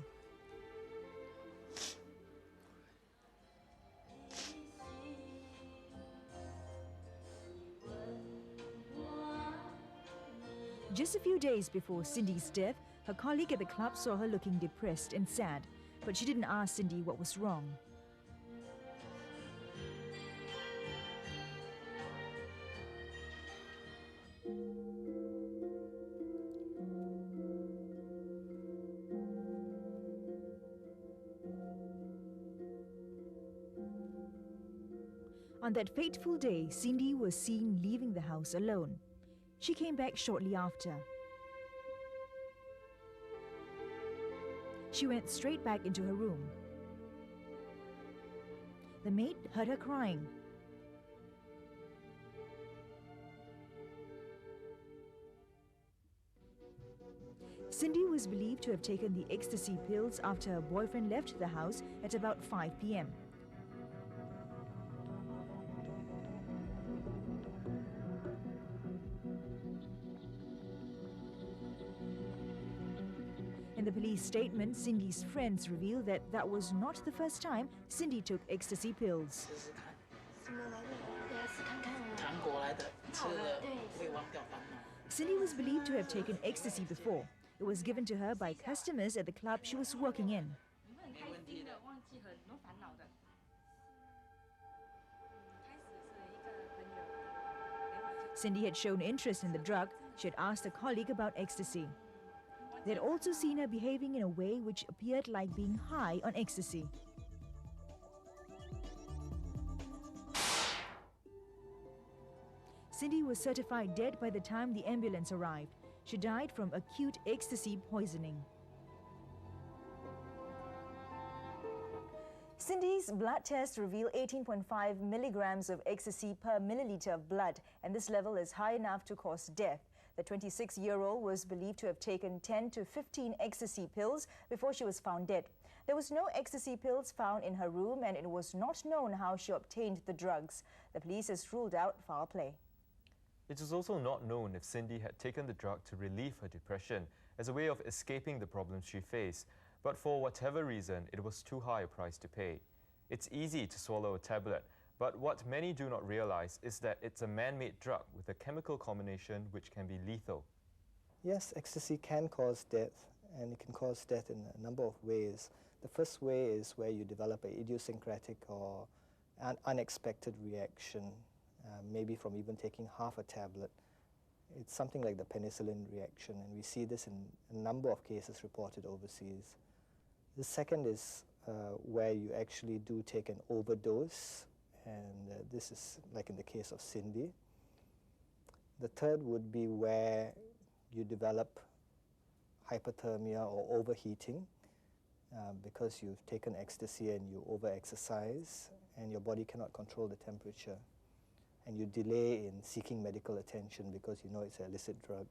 Just a few days before Cindy's death, her colleague at the club saw her looking depressed and sad, but she didn't ask Cindy what was wrong. On that fateful day, Cindy was seen leaving the house alone. She came back shortly after. She went straight back into her room. The maid heard her crying. Cindy was believed to have taken the ecstasy pills after her boyfriend left the house at about 5 p.m. In the police statement, Cindy's friends reveal that that was not the first time Cindy took ecstasy pills. Cindy was believed to have taken ecstasy before. It was given to her by customers at the club she was working in. Cindy had shown interest in the drug. She had asked a colleague about ecstasy. They had also seen her behaving in a way which appeared like being high on ecstasy. Cindy was certified dead by the time the ambulance arrived. She died from acute ecstasy poisoning. Cindy's blood test revealed 18.5 milligrams of ecstasy per milliliter of blood, and this level is high enough to cause death. The 26-year-old was believed to have taken 10 to 15 ecstasy pills before she was found dead. There was no ecstasy pills found in her room, and it was not known how she obtained the drugs. The police has ruled out foul play. It is also not known if Cindy had taken the drug to relieve her depression as a way of escaping the problems she faced, but for whatever reason, it was too high a price to pay. It's easy to swallow a tablet, but what many do not realize is that it's a man-made drug with a chemical combination which can be lethal. Yes, ecstasy can cause death, and it can cause death in a number of ways. The first way is where you develop an idiosyncratic or an unexpected reaction, maybe from even taking half a tablet. It's something like the penicillin reaction, and we see this in a number of cases reported overseas. The second is where you actually do take an overdose, and this is like in the case of Cindy. The third would be where you develop hypothermia or overheating because you've taken ecstasy and you over-exercise and your body cannot control the temperature. And you delay in seeking medical attention because you know it's an illicit drug.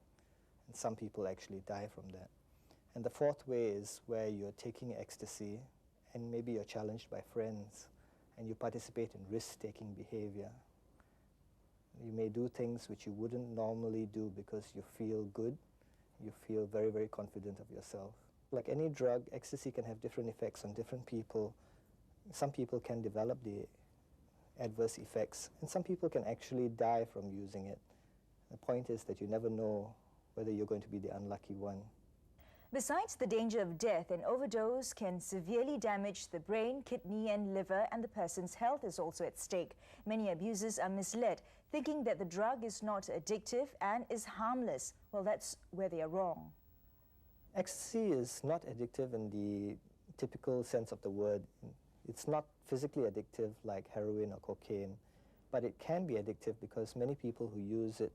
And some people actually die from that. And the fourth way is where you're taking ecstasy and maybe you're challenged by friends and you participate in risk-taking behavior. You may do things which you wouldn't normally do because you feel good, you feel very, very confident of yourself. Like any drug, ecstasy can have different effects on different people. Some people can develop the adverse effects, and some people can actually die from using it. The point is that you never know whether you're going to be the unlucky one. Besides the danger of death, an overdose can severely damage the brain, kidney and liver, and the person's health is also at stake. Many abusers are misled, thinking that the drug is not addictive and is harmless. Well, that's where they are wrong. Ecstasy is not addictive in the typical sense of the word. It's not physically addictive like heroin or cocaine, but it can be addictive because many people who use it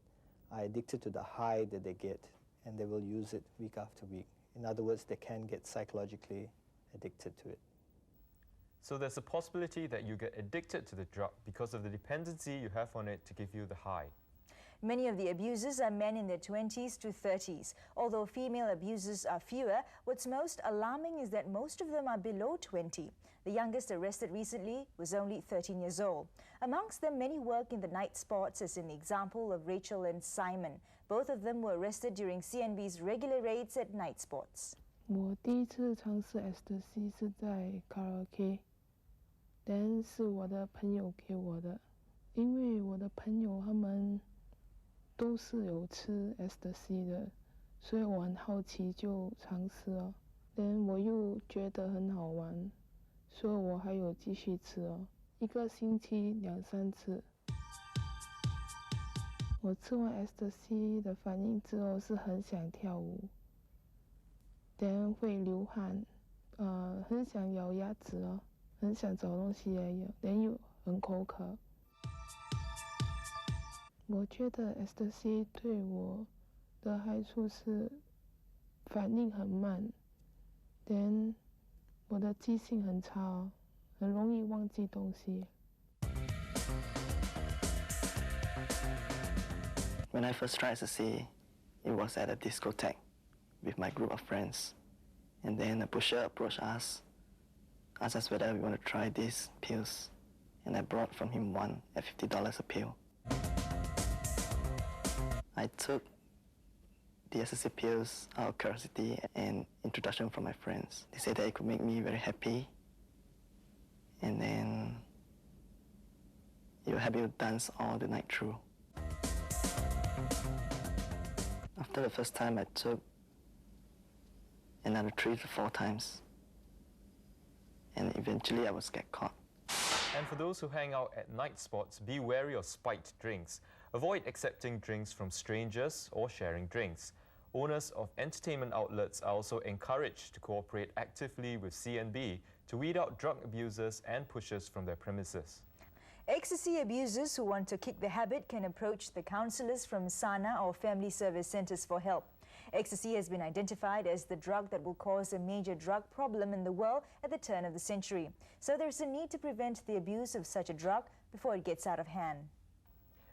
are addicted to the high that they get, and they will use it week after week. In other words, they can get psychologically addicted to it. So there's a possibility that you get addicted to the drug because of the dependency you have on it to give you the high. Many of the abusers are men in their 20s to 30s. Although female abusers are fewer, what's most alarming is that most of them are below 20. The youngest arrested recently was only 13 years old. Amongst them, many work in the night spots, as in the example of Rachel and Simon. Both of them were arrested during CNB's regular raids at night spots. 我第一次尝试 ecstasy 是在卡拉 OK， 但是我的朋友给我的，因为我的朋友他们都是有吃 ecstasy 的，所以我很好奇就尝试了。但我又觉得很好玩，所以我还有继续吃哦，一个星期2、3次。我吃完 ecstasy 的反应之后是很想跳舞，但会流汗，很想咬牙齿哦，很想找东西来咬，但又很口渴。我觉得 ecstasy 对我的害处是反应很慢，但我的记性很差，很容易忘记东西。When I first tried ecstasy, it was at a discotheque with my group of friends. And then a pusher approached us, asked us whether we want to try these pills. And I brought from him one at $50 a pill. I took the ecstasy pills out of curiosity and introduction from my friends. They said that it could make me very happy, and then you will help you dance all the night through. After the first time, I took another 3 to 4 times, and eventually I was get caught. And for those who hang out at night spots, be wary of spiked drinks. Avoid accepting drinks from strangers or sharing drinks. Owners of entertainment outlets are also encouraged to cooperate actively with CNB to weed out drug abusers and pushers from their premises. Ecstasy abusers who want to kick the habit can approach the counsellors from SANA or Family Service Centres for help. Ecstasy has been identified as the drug that will cause a major drug problem in the world at the turn of the century. So there's a need to prevent the abuse of such a drug before it gets out of hand.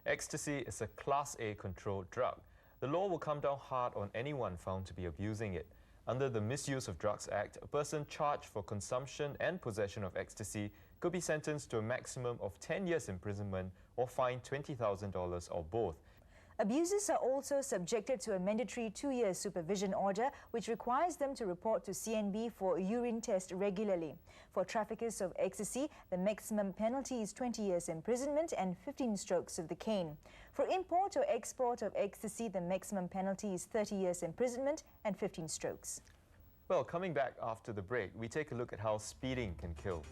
Ecstasy is a Class A controlled drug. The law will come down hard on anyone found to be abusing it. Under the Misuse of Drugs Act, a person charged for consumption and possession of ecstasy could be sentenced to a maximum of 10 years imprisonment or fined $20,000 or both. Abusers are also subjected to a mandatory 2-year supervision order, which requires them to report to CNB for a urine test regularly. For traffickers of ecstasy, the maximum penalty is 20 years imprisonment and 15 strokes of the cane. For import or export of ecstasy, the maximum penalty is 30 years imprisonment and 15 strokes. Well, coming back after the break, we take a look at how speeding can kill.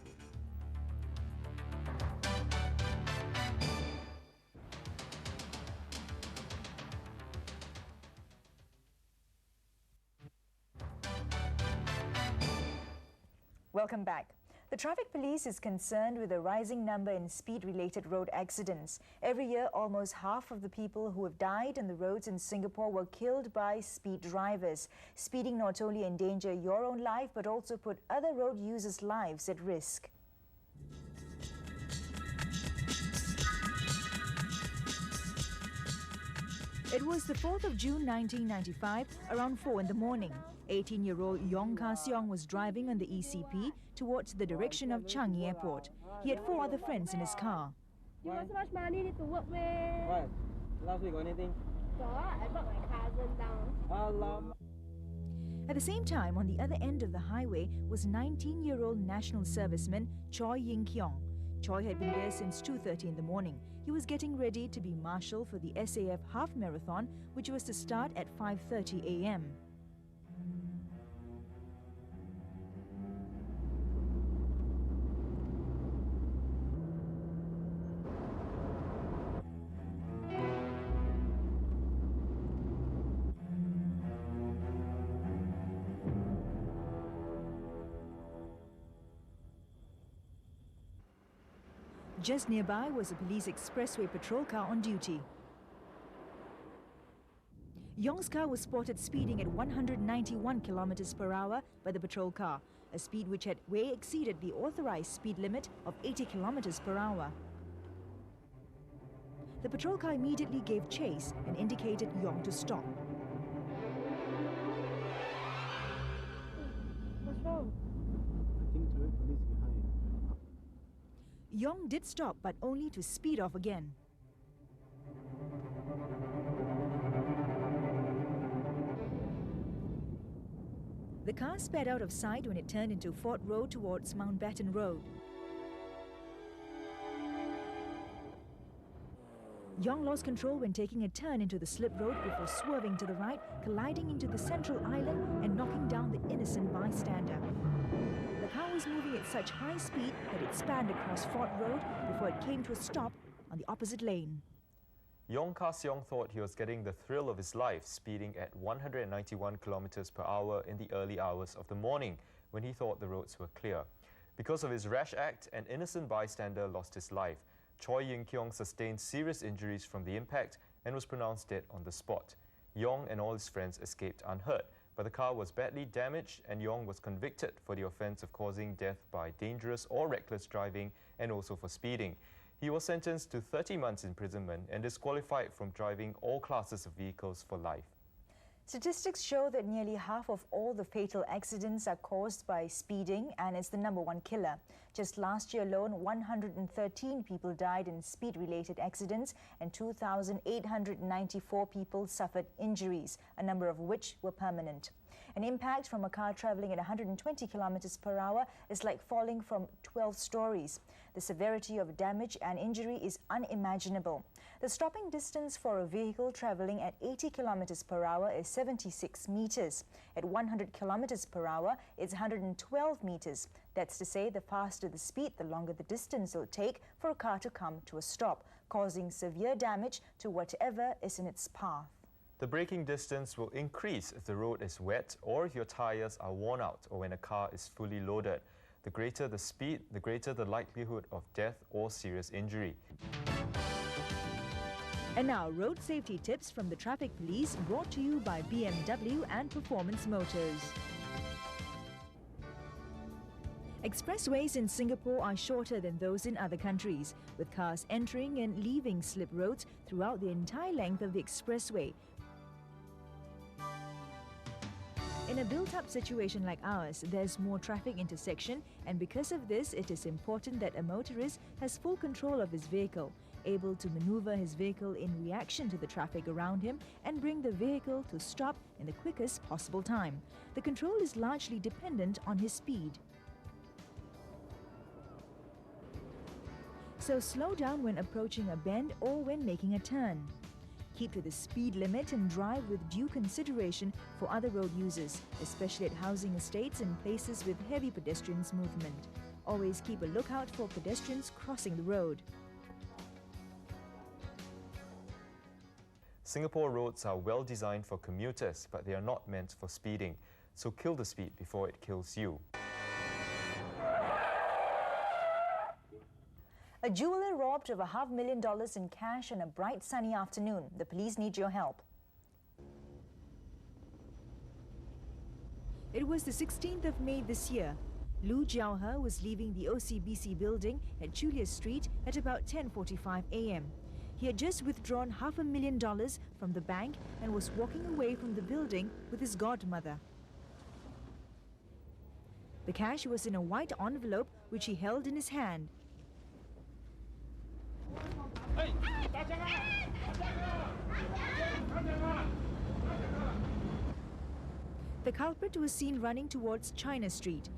Welcome back. The traffic police is concerned with a rising number in speed-related road accidents. Every year, almost half of the people who have died on the roads in Singapore were killed by speed drivers. Speeding not only endanger your own life, but also put other road users' lives at risk. It was the 4th of June 1995, around 4 in the morning. 18-year-old Yong Ka-seong was driving on the ECP towards the direction of Changi Airport. He had 4 other friends in his car. You got so much money, need to work, man. What? Last week, got anything? Got. I brought my cousin down. At the same time, on the other end of the highway was 19-year-old national serviceman Choi Ying-kyong. Choi had been there since 2:30 in the morning. He was getting ready to be marshal for the SAF half marathon, which was to start at 5:30 a.m. Just nearby was a police expressway patrol car on duty. Yong's car was spotted speeding at 191 kilometers per hour by the patrol car, a speed which had way exceeded the authorized speed limit of 80 kilometers per hour. The patrol car immediately gave chase and indicated Yong to stop. What's wrong? I think traffic police behind. Yong did stop, but only to speed off again. The car sped out of sight when it turned into Fort Road towards Mountbatten Road. Yong lost control when taking a turn into the slip road before swerving to the right, colliding into the central island and knocking down the innocent bystander. The car was moving at such high speed that it spanned across Fort Road before it came to a stop on the opposite lane. Yong Ka-seong thought he was getting the thrill of his life, speeding at 191 kilometers per hour in the early hours of the morning when he thought the roads were clear. Because of his rash act, an innocent bystander lost his life. Choi Ying-kyong sustained serious injuries from the impact and was pronounced dead on the spot. Yong and all his friends escaped unhurt, but the car was badly damaged and Yong was convicted for the offence of causing death by dangerous or reckless driving and also for speeding. He was sentenced to 30 months imprisonment and disqualified from driving all classes of vehicles for life. Statistics show that nearly half of all the fatal accidents are caused by speeding, and it's the #1 killer. Just last year alone, 113 people died in speed-related accidents and 2,894 people suffered injuries, a number of which were permanent. An impact from a car travelling at 120 kilometers per hour is like falling from 12 stories. The severity of damage and injury is unimaginable. The stopping distance for a vehicle travelling at 80 kilometers per hour is 76 meters. At 100 kilometers per hour, it's 112 meters. That's to say, the faster the speed, the longer the distance it'll take for a car to come to a stop, causing severe damage to whatever is in its path. The braking distance will increase if the road is wet or if your tyres are worn out or when a car is fully loaded. The greater the speed, the greater the likelihood of death or serious injury. And now, road safety tips from the Traffic Police, brought to you by BMW and Performance Motors. Expressways in Singapore are shorter than those in other countries, with cars entering and leaving slip roads throughout the entire length of the expressway. In a built-up situation like ours, there's more traffic intersection, and because of this, it is important that a motorist has full control of his vehicle, able to maneuver his vehicle in reaction to the traffic around him and bring the vehicle to stop in the quickest possible time. The control is largely dependent on his speed. So slow down when approaching a bend or when making a turn. Keep to the speed limit and drive with due consideration for other road users, especially at housing estates and places with heavy pedestrians movement. Always keep a lookout for pedestrians crossing the road. Singapore roads are well designed for commuters, but they are not meant for speeding. So kill the speed before it kills you. A jeweler robbed of $500,000 in cash on a bright sunny afternoon. The police need your help. It was the 16th of May this year. Lu Jiaohe was leaving the OCBC building at Julius Street at about 10:45 a.m. He had just withdrawn $500,000 from the bank and was walking away from the building with his godmother. The cash was in a white envelope which he held in his hand. The culprit was seen running towards China Street.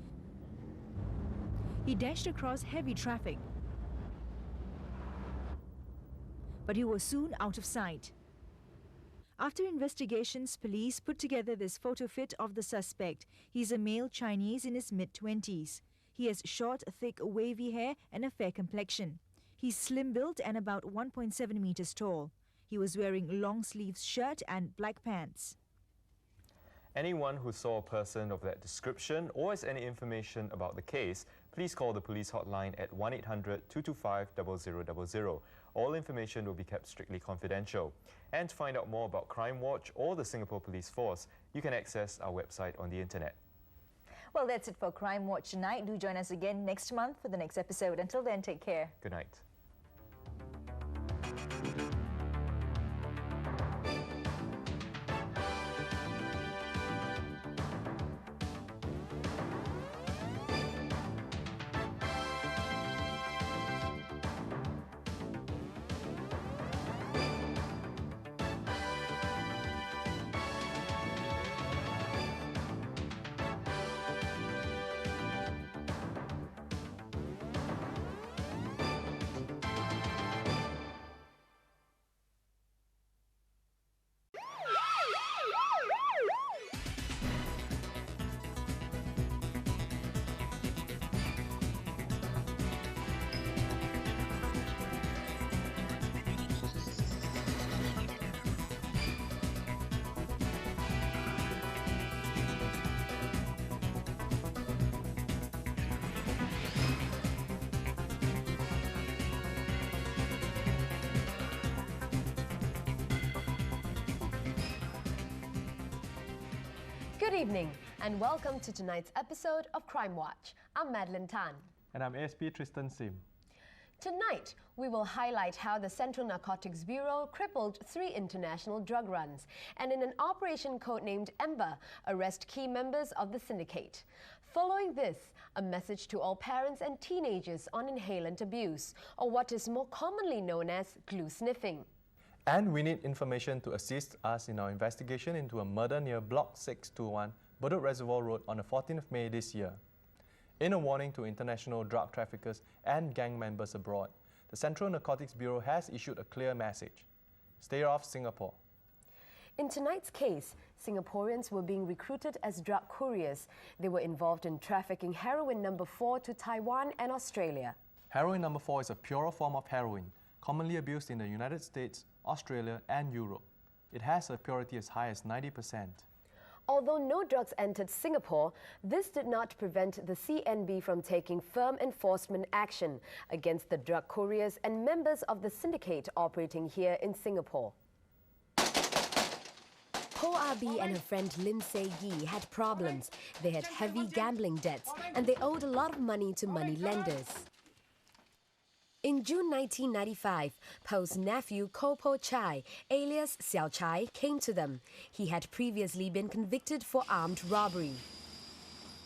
He dashed across heavy traffic, but he was soon out of sight. After investigations, police put together this photo fit of the suspect. He's a male Chinese in his mid-20s. He has short, thick, wavy hair and a fair complexion. He's slim-built and about 1.7 meters tall. He was wearing long-sleeved shirt and black pants. Anyone who saw a person of that description or has any information about the case, please call the police hotline at 1-800-225-0000. All information will be kept strictly confidential. And to find out more about Crimewatch or the Singapore Police Force, you can access our website on the internet. Well, that's it for Crimewatch tonight. Do join us again next month for the next episode. Until then, take care. Good night. Good evening and welcome to tonight's episode of Crimewatch. I'm Madeline Tan. And I'm ASP Tristan Sim. Tonight, we will highlight how the Central Narcotics Bureau crippled 3 international drug runs and in an operation codenamed Ember, arrest key members of the syndicate. Following this, a message to all parents and teenagers on inhalant abuse, or what is more commonly known as glue sniffing. And we need information to assist us in our investigation into a murder near Block 621, Bedok Reservoir Road on the 14th of May this year. In a warning to international drug traffickers and gang members abroad, the Central Narcotics Bureau has issued a clear message. Stay off Singapore. In tonight's case, Singaporeans were being recruited as drug couriers. They were involved in trafficking heroin number 4 to Taiwan and Australia. Heroin number 4 is a purer form of heroin, commonly abused in the United States, Australia and Europe. It has a purity as high as 90%. Although no drugs entered Singapore, this did not prevent the CNB from taking firm enforcement action against the drug couriers and members of the syndicate operating here in Singapore. Ho Ah-bee and her friend Lim Se-yi had problems. They had heavy gambling debts and they owed a lot of money to money lenders. In June 1995, Po's nephew Ko Po Chai, alias Xiao Chai, came to them. He had previously been convicted for armed robbery.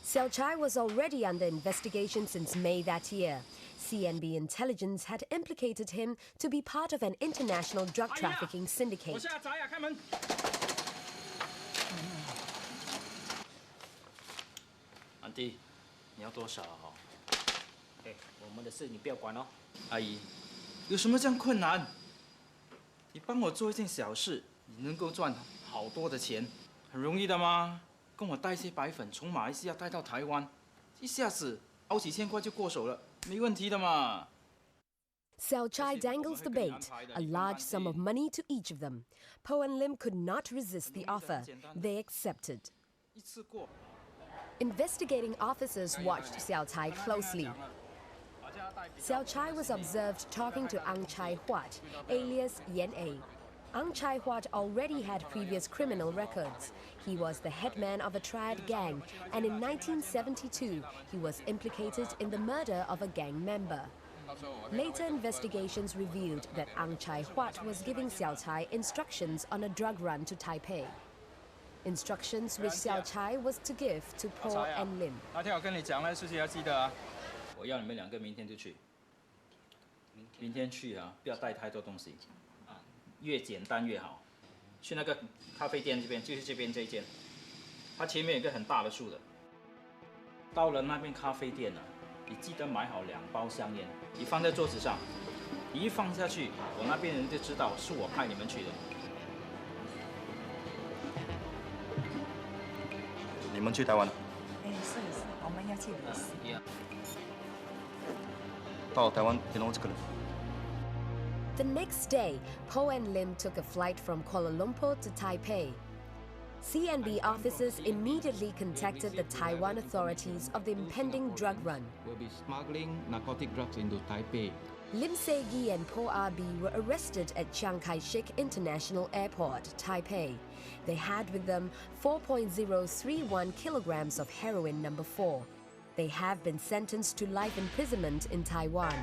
Xiao Chai was already under investigation since May that year. CNB intelligence had implicated him to be part of an international drug trafficking syndicate. Auntie, 你要多少哦？哎，我们的事你不要管哦。阿姨，有什么这样困难？你帮我做一件小事，你能够赚好多的钱，很容易的吗？跟我带些白粉从马来西亚带到台湾，一下子好几千块就过手了，没问题的嘛。Xiao Chai dangles the bait, a large sum of money to each of them. Po and Lim could not resist the offer. They accepted. Investigating officers watched Xiao Chai closely. Xiao Chai was observed talking to Ang Chai Huat, alias Yan A. Ang Chai Huat already had previous criminal records. He was the headman of a triad gang, and in 1972, he was implicated in the murder of a gang member. Later investigations revealed that Ang Chai Huat was giving Xiao Chai instructions on a drug run to Taipei. Instructions which Xiao Chai was to give to Po and Lim. 那天我跟你讲了，事情要记得啊。我要你们2个明天就去。明天去啊，不要带太多东西，越简单越好。去那个咖啡店这边，就是这边这一间，它前面有一个很大的树的。到了那边咖啡店啊，你记得买好2包香烟，你放在桌子上，你一放下去，我那边人就知道是我派你们去的。你们去台湾？是，我们要去的是。到台湾联络这个人。The next day, Po and Lim took a flight from Kuala Lumpur to Taipei. CNB officers immediately contacted the Taiwan authorities of the impending drug run. We'll be smuggling narcotic drugs into Taipei. Lim Se-yi and Po Ah-bee were arrested at Chiang Kai-shek International Airport, Taipei. They had with them 4.031 kilograms of heroin number 4. They have been sentenced to life imprisonment in Taiwan.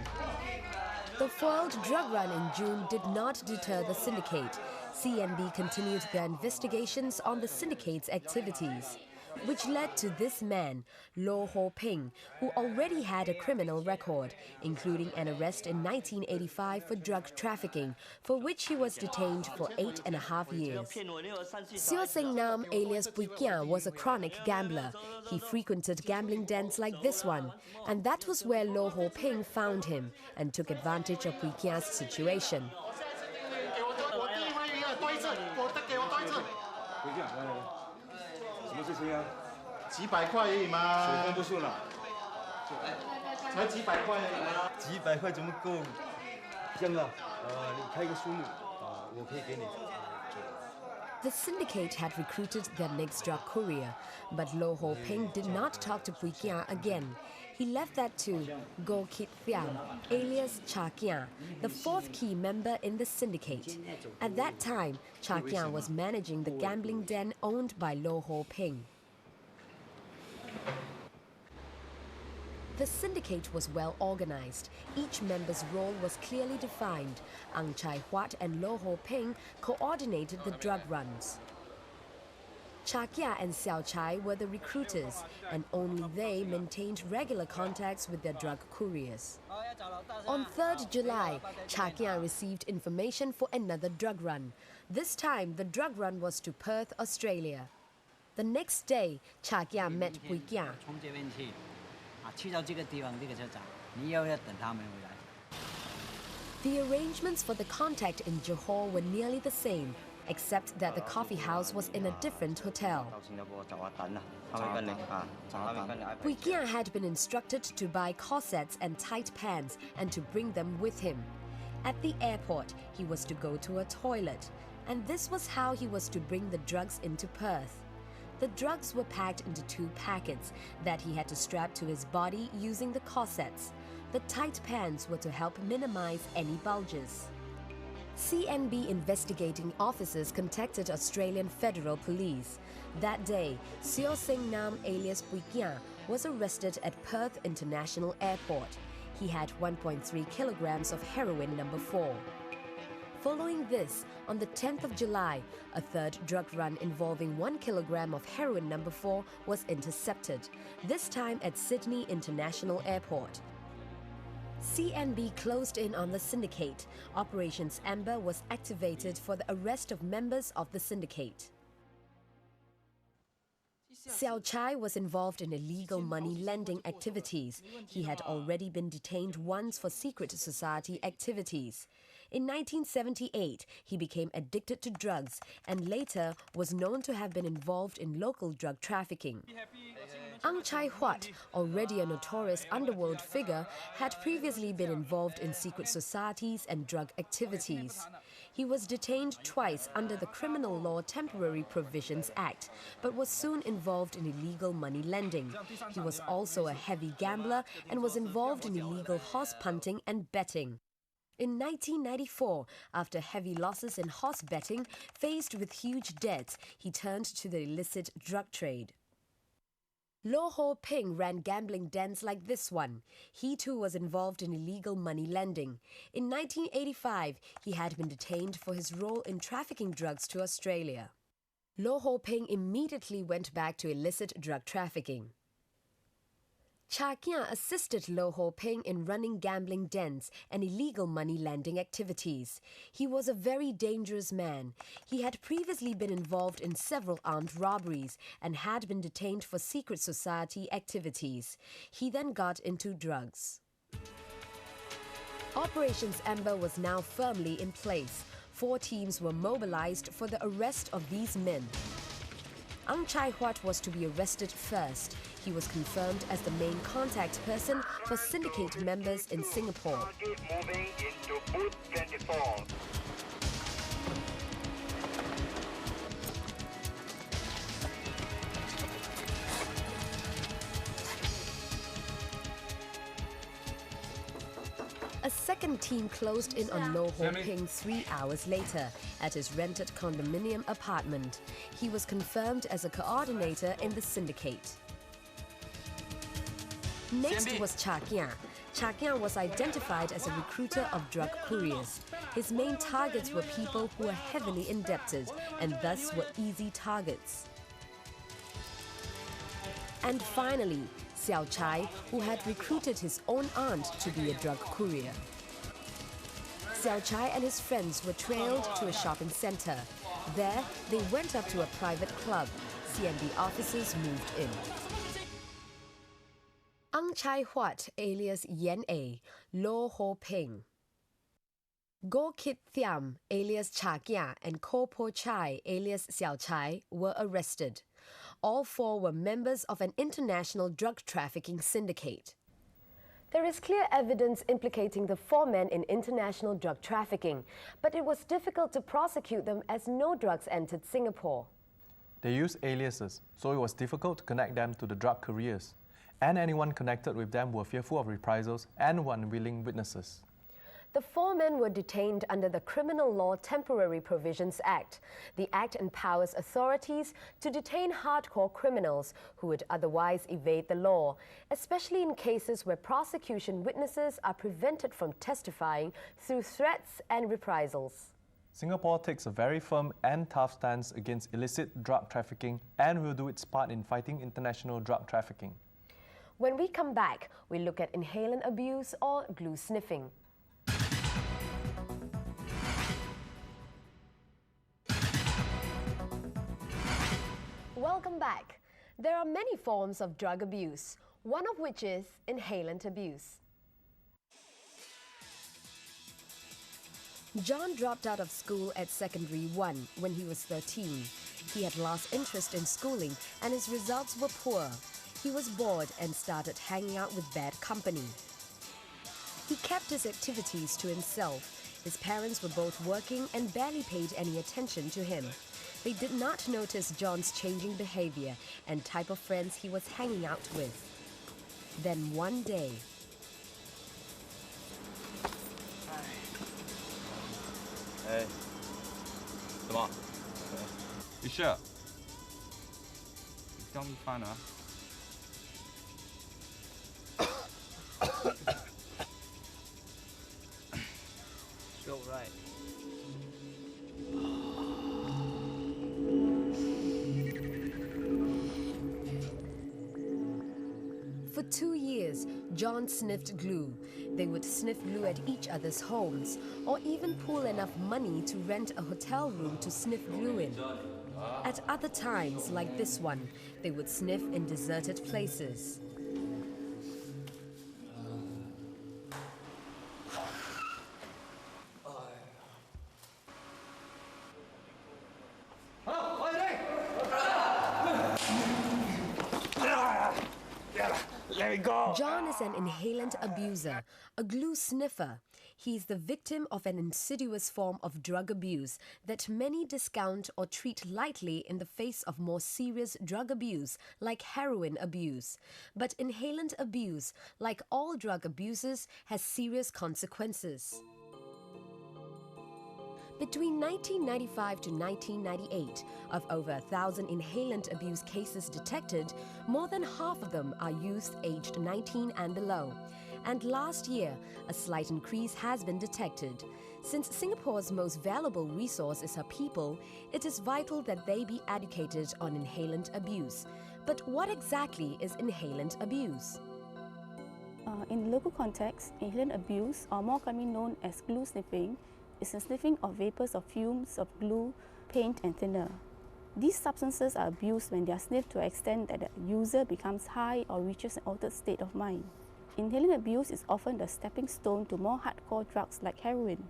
The foiled drug run in June did not deter the syndicate. CNB continued their investigations on the syndicate's activities, which led to this man, Lo Ho Ping, who already had a criminal record, including an arrest in 1985 for drug trafficking, for which he was detained for 8.5 years. Seo Seng Nam, alias Pui Kian, was a chronic gambler. He frequented gambling dens like this one, and that was where Lo Ho Ping found him and took advantage of Pui Kian's situation. 什么事情啊？几百块而已嘛。水分不顺了。才几百块而已嘛。几百块怎么够？这样啊，你开一个数目啊，我可以给你。The syndicate had recruited their next drug courier, but Lo Ho Ping did not talk to Pui Kian again. He left that to Go Kit Thiam, alias Cha Kian, the 4th key member in the syndicate. At that time, Cha Kian was managing the gambling den owned by Lo Ho Ping. The syndicate was well organized. Each member's role was clearly defined. Ang Chai Huat and Lo Ho Ping coordinated the drug runs. Cha Kia and Xiao Chai were the recruiters, and only they maintained regular contacts with their drug couriers. On 3rd July, Cha Kia received information for another drug run. This time, the drug run was to Perth, Australia. The next day, Cha Kia met Pui Kia. The arrangements for the contact in Johor were nearly the same, except that the coffee house was in a different hotel. Pui Kia had been instructed to buy corsets and tight pants and to bring them with him. At the airport, he was to go to a toilet, and this was how he was to bring the drugs into Perth. The drugs were packed into 2 packets that he had to strap to his body using the corsets. The tight pants were to help minimize any bulges. CNB investigating officers contacted Australian Federal Police. That day, Seo Seng Nam alias Pui Kia was arrested at Perth International Airport. He had 1.3 kilograms of heroin number 4. Following this, on the 10th of July, a 3rd drug run involving 1 kilogram of heroin number 4 was intercepted, this time at Sydney International Airport. CNB closed in on the syndicate. Operations Amber was activated for the arrest of members of the syndicate. Xiao Chai was involved in illegal money lending activities. He had already been detained once for secret society activities. In 1978, he became addicted to drugs and later was known to have been involved in local drug trafficking. Ang Chai Huat, already a notorious underworld figure, had previously been involved in secret societies and drug activities. He was detained twice under the Criminal Law Temporary Provisions Act, but was soon involved in illegal money lending. He was also a heavy gambler and was involved in illegal horse punting and betting. In 1994, after heavy losses in horse betting, faced with huge debts, he turned to the illicit drug trade. Lo Ho Ping ran gambling dens like this one. He too was involved in illegal money lending. In 1985, he had been detained for his role in trafficking drugs to Australia. Lo Ho Ping immediately went back to illicit drug trafficking. Cha Kia assisted Lo Ho Ping in running gambling dens and illegal money lending activities. He was a very dangerous man. He had previously been involved in several armed robberies and had been detained for secret society activities. He then got into drugs. Operations Amber was now firmly in place. 4 teams were mobilized for the arrest of these men. Ang Chai Huat was to be arrested first. He was confirmed as the main contact person for syndicate members in Singapore. Moving into booth 24. A second team closed in on Lo Ho Ping 3 hours later at his rented condominium apartment. He was confirmed as a coordinator in the syndicate. Next was Cha Kia. Cha Kia was identified as a recruiter of drug couriers. His main targets were people who were heavily indebted and thus were easy targets. And finally, Xiao Chai, who had recruited his own aunt to be a drug courier. Xiao Chai and his friends were trailed to a shopping center. There, they went up to a private club. CNB officers moved in. Ang Chai Huat, alias Yen A, Lo Ho Ping. Go Kit Thiam, alias Cha Kia, and Ko Po Chai, alias Xiao Chai, were arrested. All 4 were members of an international drug trafficking syndicate. There is clear evidence implicating the 4 men in international drug trafficking, but it was difficult to prosecute them as no drugs entered Singapore. They used aliases, so it was difficult to connect them to the drug couriers, and anyone connected with them were fearful of reprisals and were unwilling witnesses. The 4 men were detained under the Criminal Law Temporary Provisions Act. The act empowers authorities to detain hardcore criminals who would otherwise evade the law, especially in cases where prosecution witnesses are prevented from testifying through threats and reprisals. Singapore takes a very firm and tough stance against illicit drug trafficking and will do its part in fighting international drug trafficking. When we come back, we look at inhalant abuse or glue sniffing. Welcome back. There are many forms of drug abuse, one of which is inhalant abuse. John dropped out of school at Secondary 1 when he was 13. He had lost interest in schooling and his results were poor. He was bored and started hanging out with bad company. He kept his activities to himself. His parents were both working and barely paid any attention to him. They did not notice John's changing behavior and type of friends he was hanging out with. Then one day... Hey. 什么？ You sure? Tell me fine, huh? Feel right. For 2 years, John sniffed glue. They would sniff glue at each other's homes, or even pool enough money to rent a hotel room to sniff glue in. At other times, like this one, they would sniff in deserted places. Let me go! John is an inhalant abuser, a glue sniffer. He's the victim of an insidious form of drug abuse that many discount or treat lightly in the face of more serious drug abuse, like heroin abuse. But inhalant abuse, like all drug abuses, has serious consequences. Between 1995 to 1998, of over 1,000 inhalant abuse cases detected, more than half of them are youths aged 19 and below. And last year, a slight increase has been detected. Since Singapore's most valuable resource is her people, it is vital that they be educated on inhalant abuse. But what exactly is inhalant abuse? In the local context, inhalant abuse, or more commonly known as glue sniffing, is the sniffing of vapors or fumes of glue, paint and thinner. These substances are abused when they are sniffed to an extent that the user becomes high or reaches an altered state of mind. Inhalant abuse is often the stepping stone to more hardcore drugs like heroin.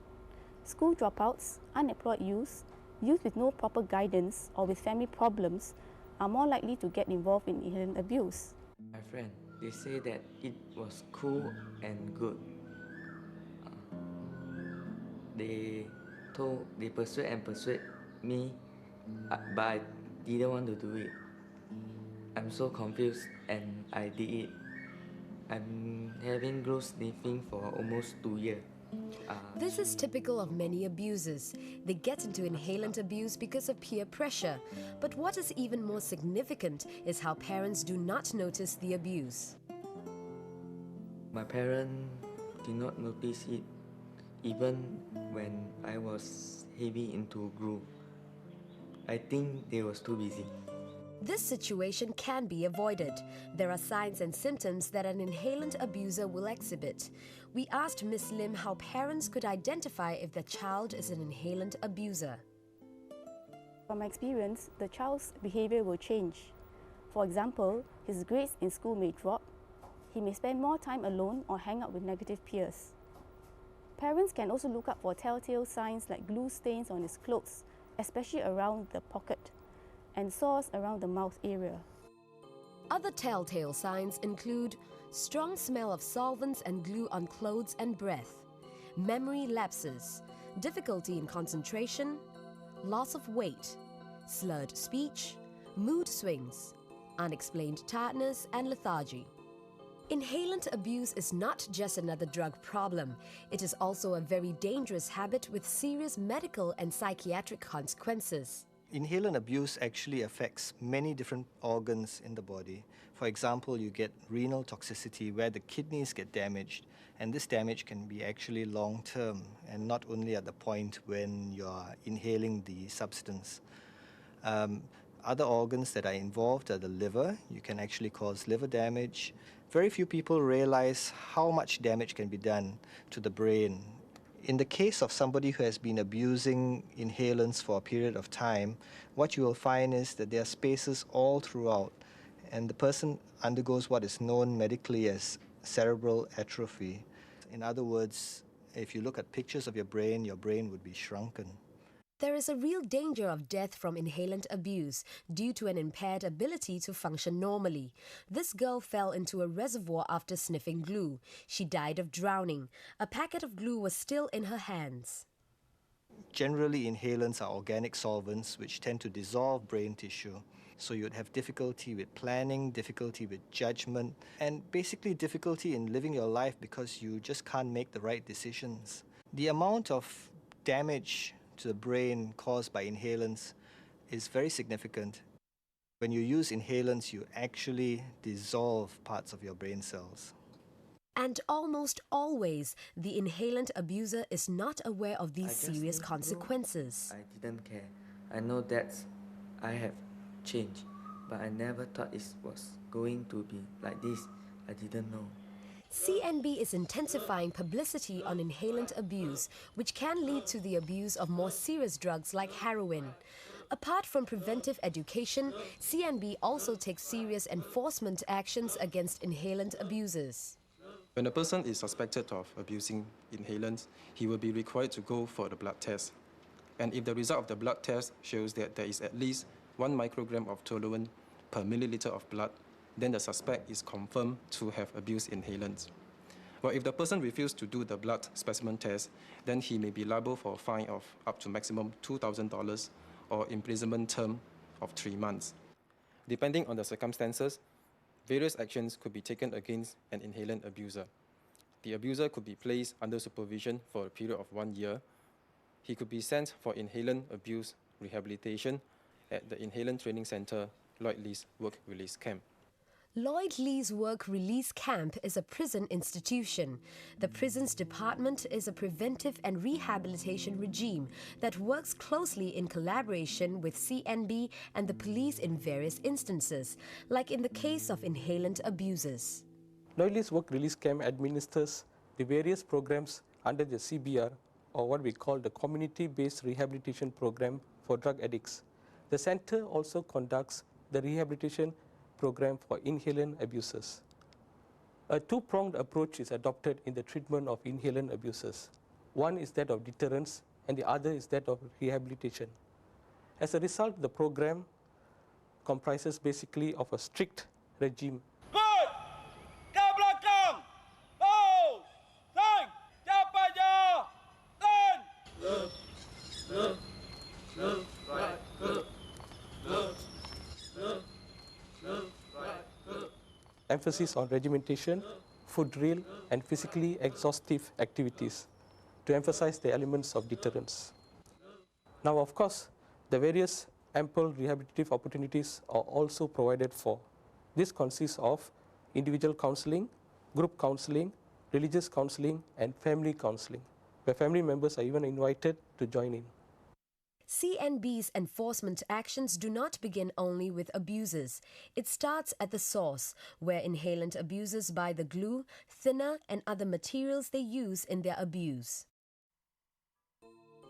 School dropouts, unemployed youth with no proper guidance or with family problems are more likely to get involved in inhalant abuse. My friend, they say that it was cool and good. They persuade me, but I didn't want to do it. I'm so confused and I did it. I'm having glue sniffing for almost 2 years. This is typical of many abusers. They get into inhalant abuse because of peer pressure. But what is even more significant is how parents do not notice the abuse. My parents did not notice it even when I was heavy into glue. I think they was too busy. This situation can be avoided. There are signs and symptoms that an inhalant abuser will exhibit. We asked Ms. Lim how parents could identify if their child is an inhalant abuser. From my experience, the child's behavior will change. For example, his grades in school may drop. He may spend more time alone or hang out with negative peers. Parents can also look up for telltale signs like glue stains on his clothes, especially around the pocket, and sores around the mouth area. Other telltale signs include strong smell of solvents and glue on clothes and breath, memory lapses, difficulty in concentration, loss of weight, slurred speech, mood swings, unexplained tiredness and lethargy. Inhalant abuse is not just another drug problem. It is also a very dangerous habit with serious medical and psychiatric consequences. Inhalant abuse actually affects many different organs in the body. For example, you get renal toxicity where the kidneys get damaged, and this damage can be actually long-term and not only at the point when you are inhaling the substance. Other organs that are involved are the liver. You can actually cause liver damage. Very few people realize how much damage can be done to the brain. In the case of somebody who has been abusing inhalants for a period of time, what you will find is that there are spaces all throughout, and the person undergoes what is known medically as cerebral atrophy. In other words, if you look at pictures of your brain would be shrunken. There is a real danger of death from inhalant abuse due to an impaired ability to function normally. This girl fell into a reservoir after sniffing glue. She died of drowning. A packet of glue was still in her hands. Generally, inhalants are organic solvents which tend to dissolve brain tissue. So you'd have difficulty with planning, difficulty with judgment, and basically difficulty in living your life because you just can't make the right decisions. The amount of damage to the brain caused by inhalants is very significant. When you use inhalants, you actually dissolve parts of your brain cells. And almost always, the inhalant abuser is not aware of these serious consequences. I didn't care. I know that I have changed, but I never thought it was going to be like this. I didn't know. CNB is intensifying publicity on inhalant abuse, which can lead to the abuse of more serious drugs like heroin. Apart from preventive education, CNB also takes serious enforcement actions against inhalant abusers. When a person is suspected of abusing inhalants, he will be required to go for the blood test. And if the result of the blood test shows that there is at least 1 microgram of toluene per milliliter of blood, then the suspect is confirmed to have abused inhalants. Well, if the person refused to do the blood specimen test, then he may be liable for a fine of up to maximum $2,000 or imprisonment term of 3 months. Depending on the circumstances, various actions could be taken against an inhalant abuser. The abuser could be placed under supervision for a period of 1 year. He could be sent for inhalant abuse rehabilitation at the Inhalant Training Center, Lloyd Lee's Work Release Camp. Lloyd Lee's Work Release Camp is a prison institution. The prison's department is a preventive and rehabilitation regime that works closely in collaboration with CNB and the police in various instances, like in the case of inhalant abusers. Lloyd Lee's Work Release Camp administers the various programs under the CBR, or what we call the Community-Based Rehabilitation Program for Drug Addicts. The center also conducts the rehabilitation program for inhalant abusers. A two-pronged approach is adopted in the treatment of inhalant abusers. One is that of deterrence, and the other is that of rehabilitation. As a result, the program comprises basically of a strict regime. Emphasis on regimentation, food drill, and physically exhaustive activities to emphasize the elements of deterrence. Now, of course, the various ample rehabilitative opportunities are also provided for. This consists of individual counseling, group counseling, religious counseling, and family counseling, where family members are even invited to join in. CNB's enforcement actions do not begin only with abusers. It starts at the source, where inhalant abusers buy the glue, thinner, and other materials they use in their abuse.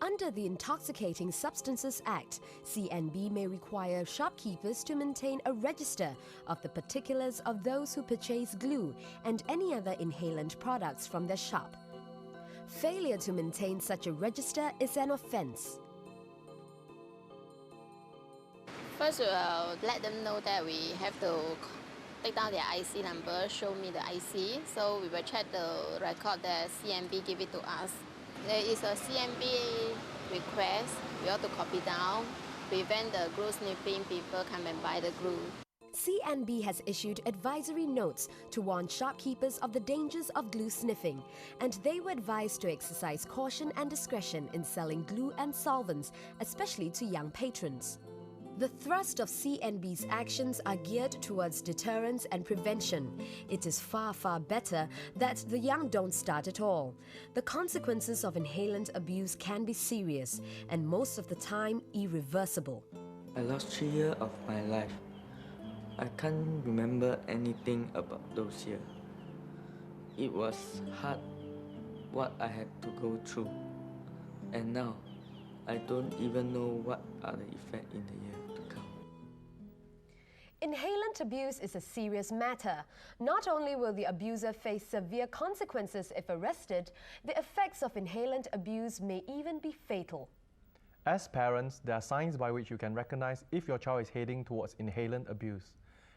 Under the Intoxicating Substances Act, CNB may require shopkeepers to maintain a register of the particulars of those who purchase glue and any other inhalant products from their shop. Failure to maintain such a register is an offence. First, we will let them know that we have to take down their IC number, show me the IC. So we will check the record that CNB give it to us. There is a CNB request. We ought to copy down, prevent the glue sniffing people come and buy the glue. CNB has issued advisory notes to warn shopkeepers of the dangers of glue sniffing, and they were advised to exercise caution and discretion in selling glue and solvents, especially to young patrons. The thrust of CNB's actions are geared towards deterrence and prevention. It is far, far better that the young don't start at all. The consequences of inhalant abuse can be serious and most of the time irreversible. I lost 3 years of my life. I can't remember anything about those years. It was hard what I had to go through. And now, I don't even know what are the effects in the year to come. Inhalant abuse is a serious matter. Not only will the abuser face severe consequences if arrested, the effects of inhalant abuse may even be fatal. As parents, there are signs by which you can recognize if your child is heading towards inhalant abuse.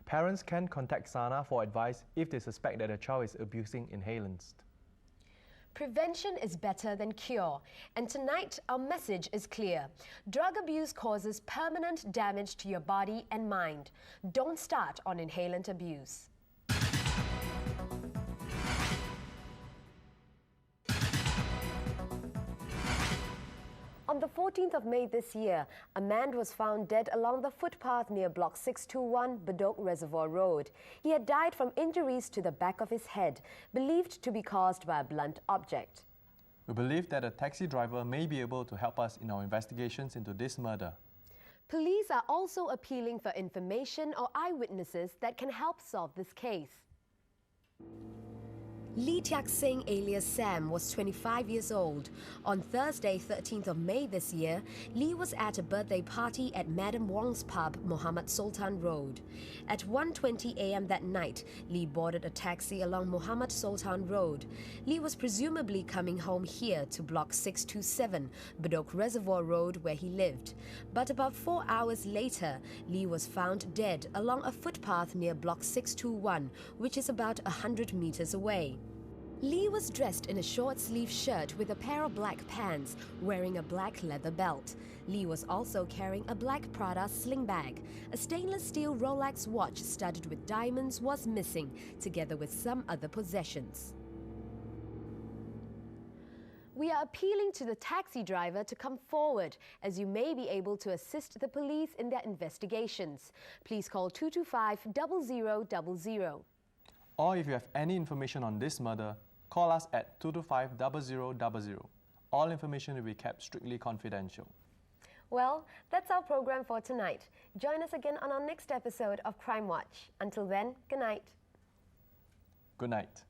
Parents can contact SANA for advice if they suspect that a child is abusing inhalants. Prevention is better than cure, and tonight our message is clear. Drug abuse causes permanent damage to your body and mind. Don't start on inhalant abuse. On the 14th of May this year, a man was found dead along the footpath near Block 621 Bedok Reservoir Road. He had died from injuries to the back of his head, believed to be caused by a blunt object. We believe that a taxi driver may be able to help us in our investigations into this murder. Police are also appealing for information or eyewitnesses that can help solve this case. Lee Tiak Singh alias Sam was 25 years old. On Thursday, 13th of May this year, Lee was at a birthday party at Madam Wong's pub, Mohammed Sultan Road. At 1:20 a.m. that night, Lee boarded a taxi along Mohammed Sultan Road. Lee was presumably coming home here to Block 627, Bedok Reservoir Road, where he lived. But about 4 hours later, Lee was found dead along a footpath near Block 621, which is about 100 meters away. Lee was dressed in a short-sleeved shirt with a pair of black pants, wearing a black leather belt. Lee was also carrying a black Prada sling bag. A stainless steel Rolex watch studded with diamonds was missing, together with some other possessions. We are appealing to the taxi driver to come forward, as you may be able to assist the police in their investigations. Please call 225-0000. Or if you have any information on this murder, call us at 225-0000. All information will be kept strictly confidential. Well, that's our program for tonight. Join us again on our next episode of Crimewatch. Until then, good night. Good night.